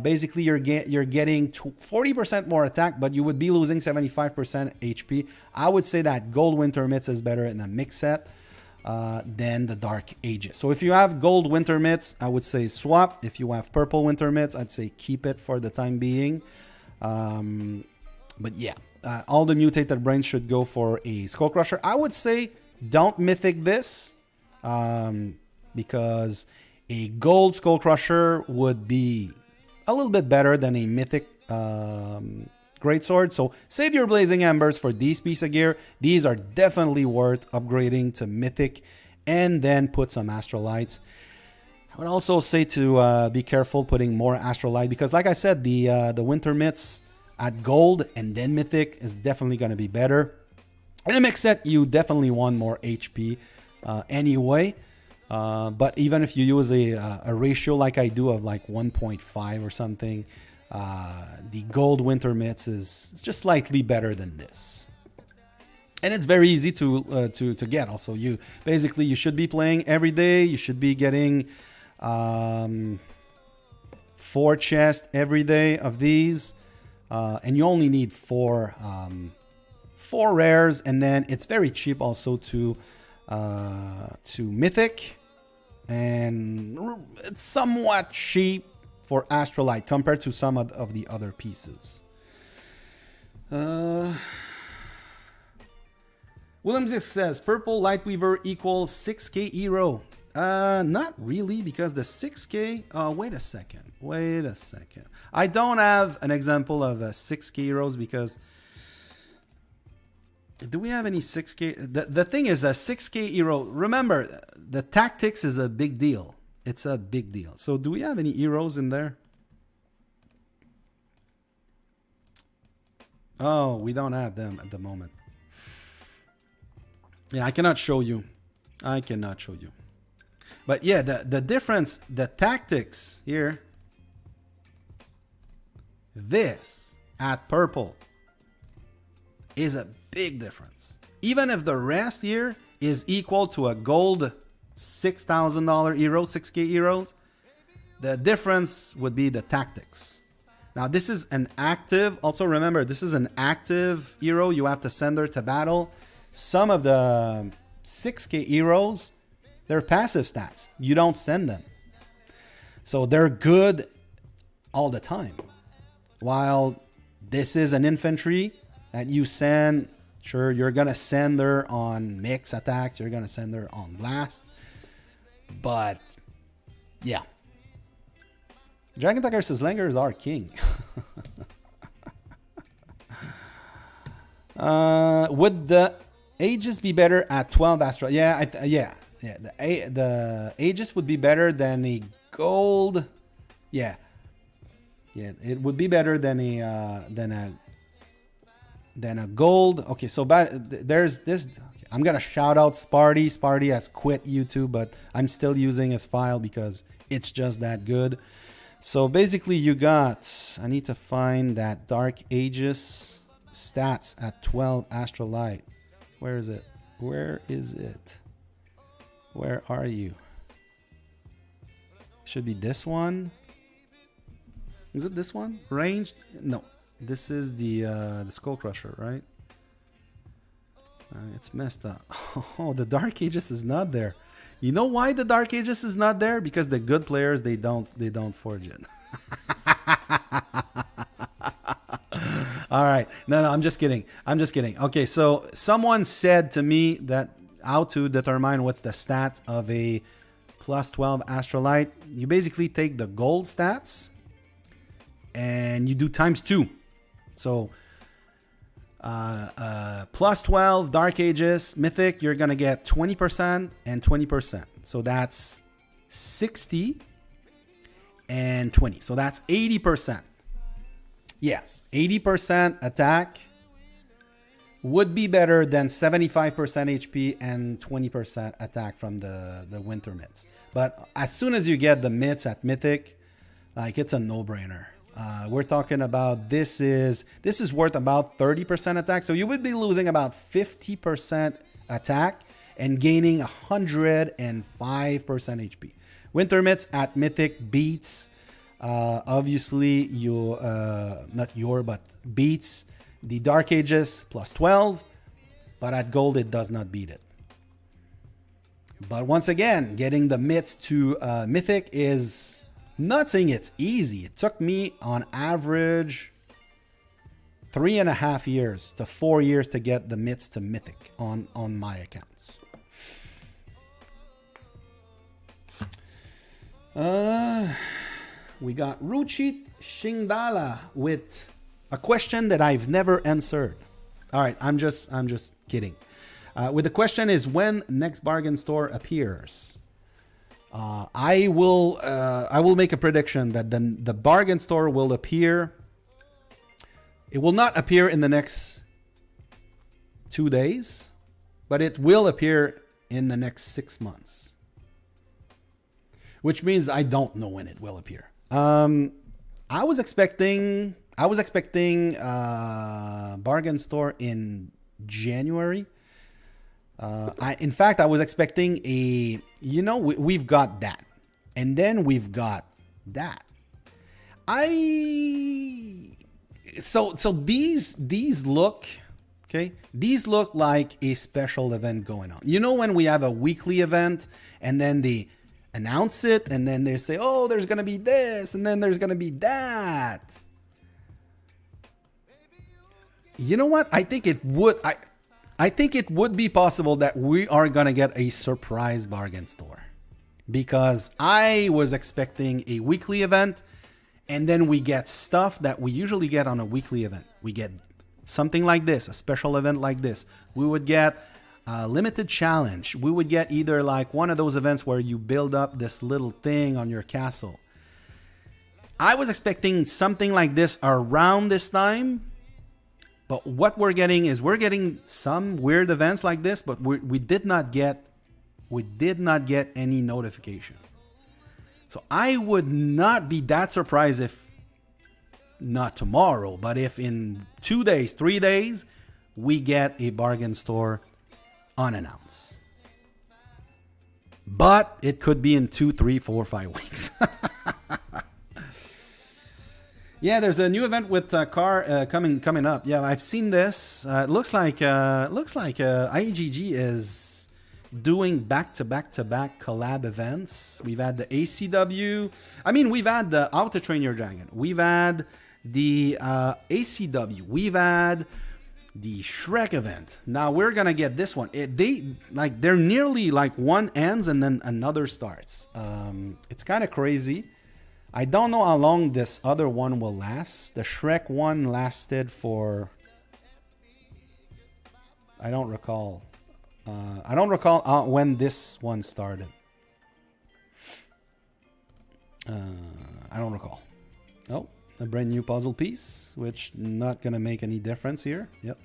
Basically, you're getting 40% more attack, but you would be losing 75% HP. I would say that gold Winter Mitts is better in a mix set than the Dark Ages. So if you have gold Winter Mitts, I would say swap. If you have purple Winter Mitts, I'd say keep it for the time being. But yeah, all the mutated brains should go for a Skull Crusher. I would say don't mythic this because a gold Skull Crusher would be a little bit better than a mythic greatsword. So save your Blazing Embers for these pieces of gear. These are definitely worth upgrading to mythic, and then put some Astrolites. I would also say to be careful putting more Astrolite, because like I said, the Winter Mitts at gold and then mythic is definitely going to be better. In a mix set, you definitely want more HP anyway. But even if you use a ratio like I do of like 1.5 or something, the gold Winter Mitts is just slightly better than this. And it's very easy to get. Also, you should be playing every day. You should be getting 4 chests every day of these, and you only need 4 rares, and then it's very cheap also to mythic. And it's somewhat cheap for Astrolite compared to some of the other pieces. Williams says purple Lightweaver equals 6k hero. Not really, because the 6k. Oh, wait a second. I don't have an example of 6k heroes because. Do we have any 6k? The thing is, a 6k hero. Remember, the tactics is a big deal. It's a big deal. So do we have any heroes in there? Oh, we don't have them at the moment. Yeah, I cannot show you. But yeah, the difference, the tactics here. This at purple is a big difference. Even if the rest here is equal to a gold $6,000 hero, 6k heroes, the difference would be the tactics. Now this is an active, also remember this is an active hero, you have to send her to battle. Some of the 6k heroes, they're passive stats. You don't send them. So they're good all the time. While this is an infantry that you send. Sure, you're going to send her on mix attacks. You're going to send her on blast. But, yeah. Dragon Tucker says Langer is our king. Would the Aegis be better at 12 Astro? Yeah. The Aegis would be better than a gold. Yeah, it would be better than a gold. Okay, so there's this. I'm gonna shout out Sparty. Sparty has quit YouTube, but I'm still using his file because it's just that good. So basically, you got. I need to find that Dark Aegis stats at 12 Astrolite. Where is it? Where is it? Where are you? Should be this one. Is it this one? Ranged? No. This is the Skull Crusher, right? It's messed up. Oh, the Dark Aegis is not there. You know why the Dark Aegis is not there? Because the good players they don't forge it. All right. No, I'm just kidding. I'm just kidding. Okay, so someone said to me that how to determine what's the stats of a plus 12 Astrolite. You basically take the gold stats and you do times 2. So plus 12 Dark Aegis Mythic, you're gonna get 20% and 20%. So that's 60 and 20. So that's 80%. Yes, 80% attack would be better than 75% HP and 20% attack from the Winter Mitts. But as soon as you get the Mitts at Mythic, like it's a no-brainer. We're talking about this is worth about 30% attack. So you would be losing about 50% attack and gaining 105% HP. Winter Mitts at Mythic beats, obviously, beats the Dark Aegis plus 12, but at gold it does not beat it. But once again, getting the Mitts to Mythic is not saying it's easy. It took me on average 3.5 years to 4 years to get the Mitts to Mythic on my accounts. We got Ruchit Shingdala with a question that I've never answered. All right, I'm just kidding. With the question is when next bargain store appears. I will make a prediction that the bargain store will appear. It will not appear in the next 2 days, but it will appear in the next 6 months. Which means I don't know when it will appear. I was expecting bargain store in January. In fact, I was expecting we've got that, and then we've got that. So these look okay. These look like a special event going on. You know when we have a weekly event and then they announce it and then they say, oh, there's gonna be this and then there's gonna be that. You know what? I think it would. I think it would be possible that we are going to get a surprise bargain store, because I was expecting a weekly event and then we get stuff that we usually get on a weekly event. We get something like this, a special event like this. We would get a limited challenge. We would get either like one of those events where you build up this little thing on your castle. I was expecting something like this around this time. But what we're getting is some weird events like this, but we did not get any notification. So I would not be that surprised if not tomorrow, but if in 2 days, 3 days, we get a bargain store unannounced. But it could be in 2, 3, 4, 5 weeks. Yeah, there's a new event with car coming up. Yeah, I've seen this. It looks like IGG is doing back-to-back collab events. We've had the ACW. I mean, we've had the How to Train Your Dragon. We've had the ACW. We've had the Shrek event. Now we're gonna get this one. They're nearly like one ends and then another starts. It's kind of crazy. I don't know how long this other one will last. The Shrek one lasted for... I don't recall. When this one started. I don't recall. Oh, a brand new puzzle piece, which not going to make any difference here. Yep.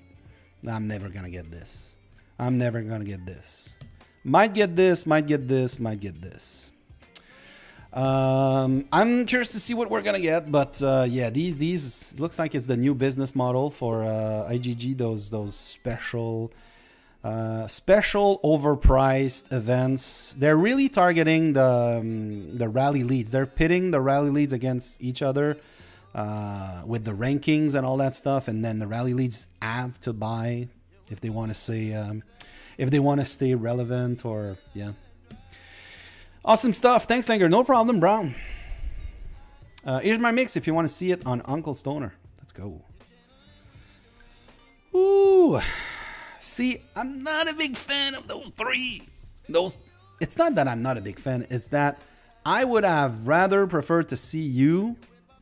I'm never going to get this. I'm never going to get this. Might get this, might get this, might get this. I'm curious to see what we're gonna get, but yeah, these looks like it's the new business model for IGG. Those special Special overpriced events. They're really targeting the rally leads. They're pitting the rally leads against each other with the rankings and all that stuff. And then the rally leads have to buy if they want to say if they want to stay relevant or yeah. Awesome stuff. Thanks, Langer. No problem, Brown. Here's my mix if you want to see it on Uncle Stoner. Let's go. Ooh. See, I'm not a big fan of those three. It's not that I'm not a big fan. It's that I would have rather preferred to see you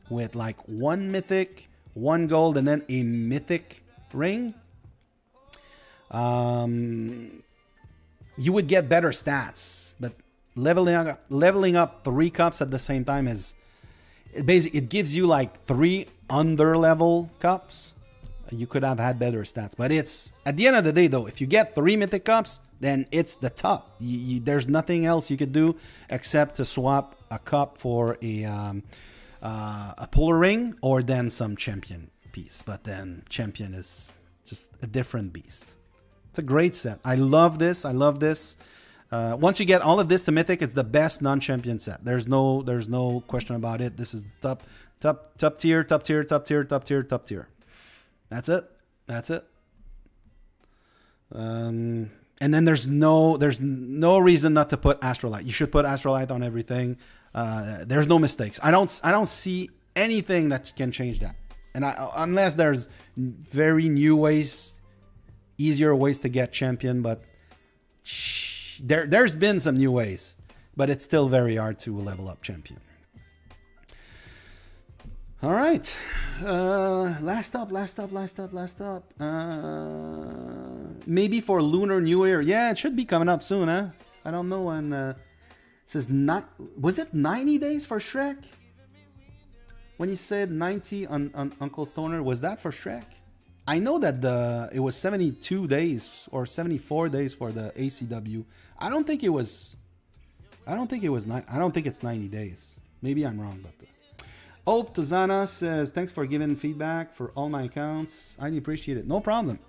with like one mythic, one gold, and then a mythic ring. You would get better stats, but leveling up 3 cups at the same time is basically it gives you like 3 under level cups. You could have had better stats, but it's at the end of the day though, if you get 3 mythic cups, then it's the top. There's nothing else you could do except to swap a cup for a polar ring or then some champion piece. But then champion is just a different beast. It's a great set. I love this. Once you get all of this to mythic, it's the best non-champion set. There's no question about it. This is top tier. That's it. And then there's no reason not to put Astrolite. You should put Astrolite on everything. There's no mistakes. I don't see anything that can change that. And unless there's very new ways, easier ways to get champion, but there's been some new ways, but it's still very hard to level up champion. All right. Last up. Maybe for Lunar New Year. Yeah, it should be coming up soon, huh? I don't know when. It says was it 90 days for Shrek? When you said 90 on Uncle Stoner, was that for Shrek? I know that it was 72 days or 74 days for the ACW. I don't think it's 90 days. Maybe I'm wrong about that. Hope Tazana says, thanks for giving feedback for all my accounts. I appreciate it. No problem.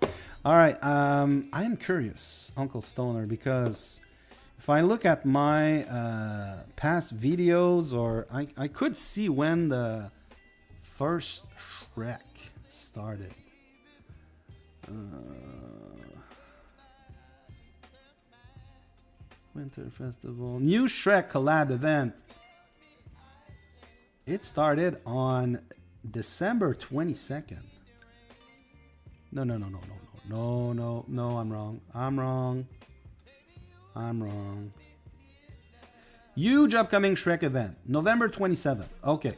All right. I am curious, Uncle Stoner, because if I look at my past videos, or I could see when the first Shrek started. Winter Festival. New Shrek collab event. It started on December 22nd. No, I'm wrong. Huge upcoming Shrek event. November 27th. Okay.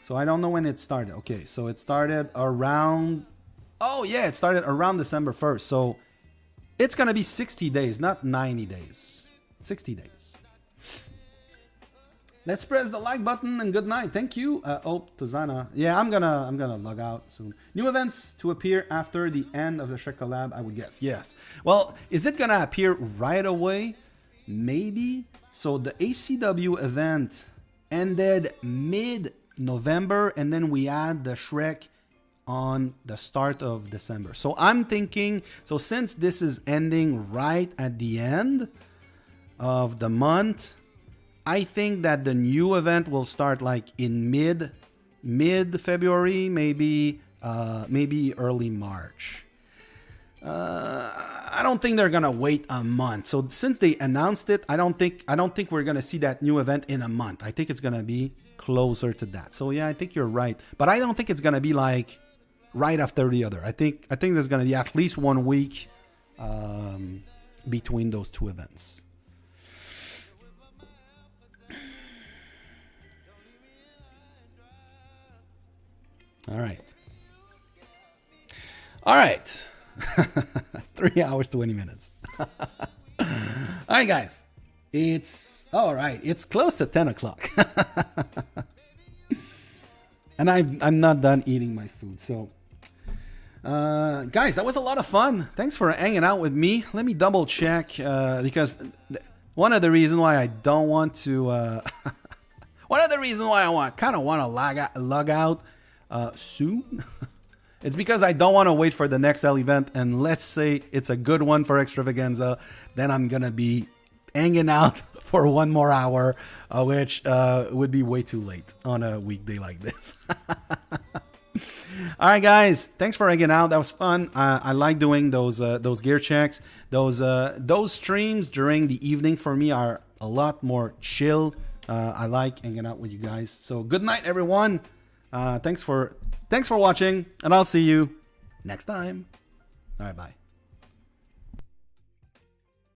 So I don't know when it started. Okay, so it started around... Oh, yeah, it started around December 1st. So it's going to be 60 days, not 90 days. 60 days. Let's press the like button and good night. Thank you, Hope Tazana. Yeah, I'm gonna log out soon. New events to appear after the end of the Shrek collab, I would guess. Yes. Well, is it gonna appear right away? Maybe. So the ACW event ended mid-November, and then we had the Shrek on the start of December. So I'm thinking, so since this is ending right at the end of the month, I think that the new event will start like in mid-February, maybe early March. I don't think they're gonna wait a month. So since they announced it, I don't think we're gonna see that new event in a month. I think it's gonna be closer to that. So yeah, I think you're right, but I don't think it's gonna be like right after the other. I think there's gonna be at least 1 week between those two events. All right. 3 hours, 20 minutes. All right, guys. It's all right. It's close to 10 o'clock. And I'm not done eating my food. So, guys, that was a lot of fun. Thanks for hanging out with me. Let me double check because one of the reasons why I don't want to... one of the reasons why I kind of want to log out soon It's because I don't want to wait for the next L event, and let's say it's a good one for Extravaganza, then I'm gonna be hanging out for 1 more hour, which would be way too late on a weekday like this. All right, guys, thanks for hanging out. That was fun. I like doing those gear checks. Those streams during the evening for me are a lot more chill. I like hanging out with you guys. So good night, everyone. Thanks for watching, and I'll see you next time. All right, bye.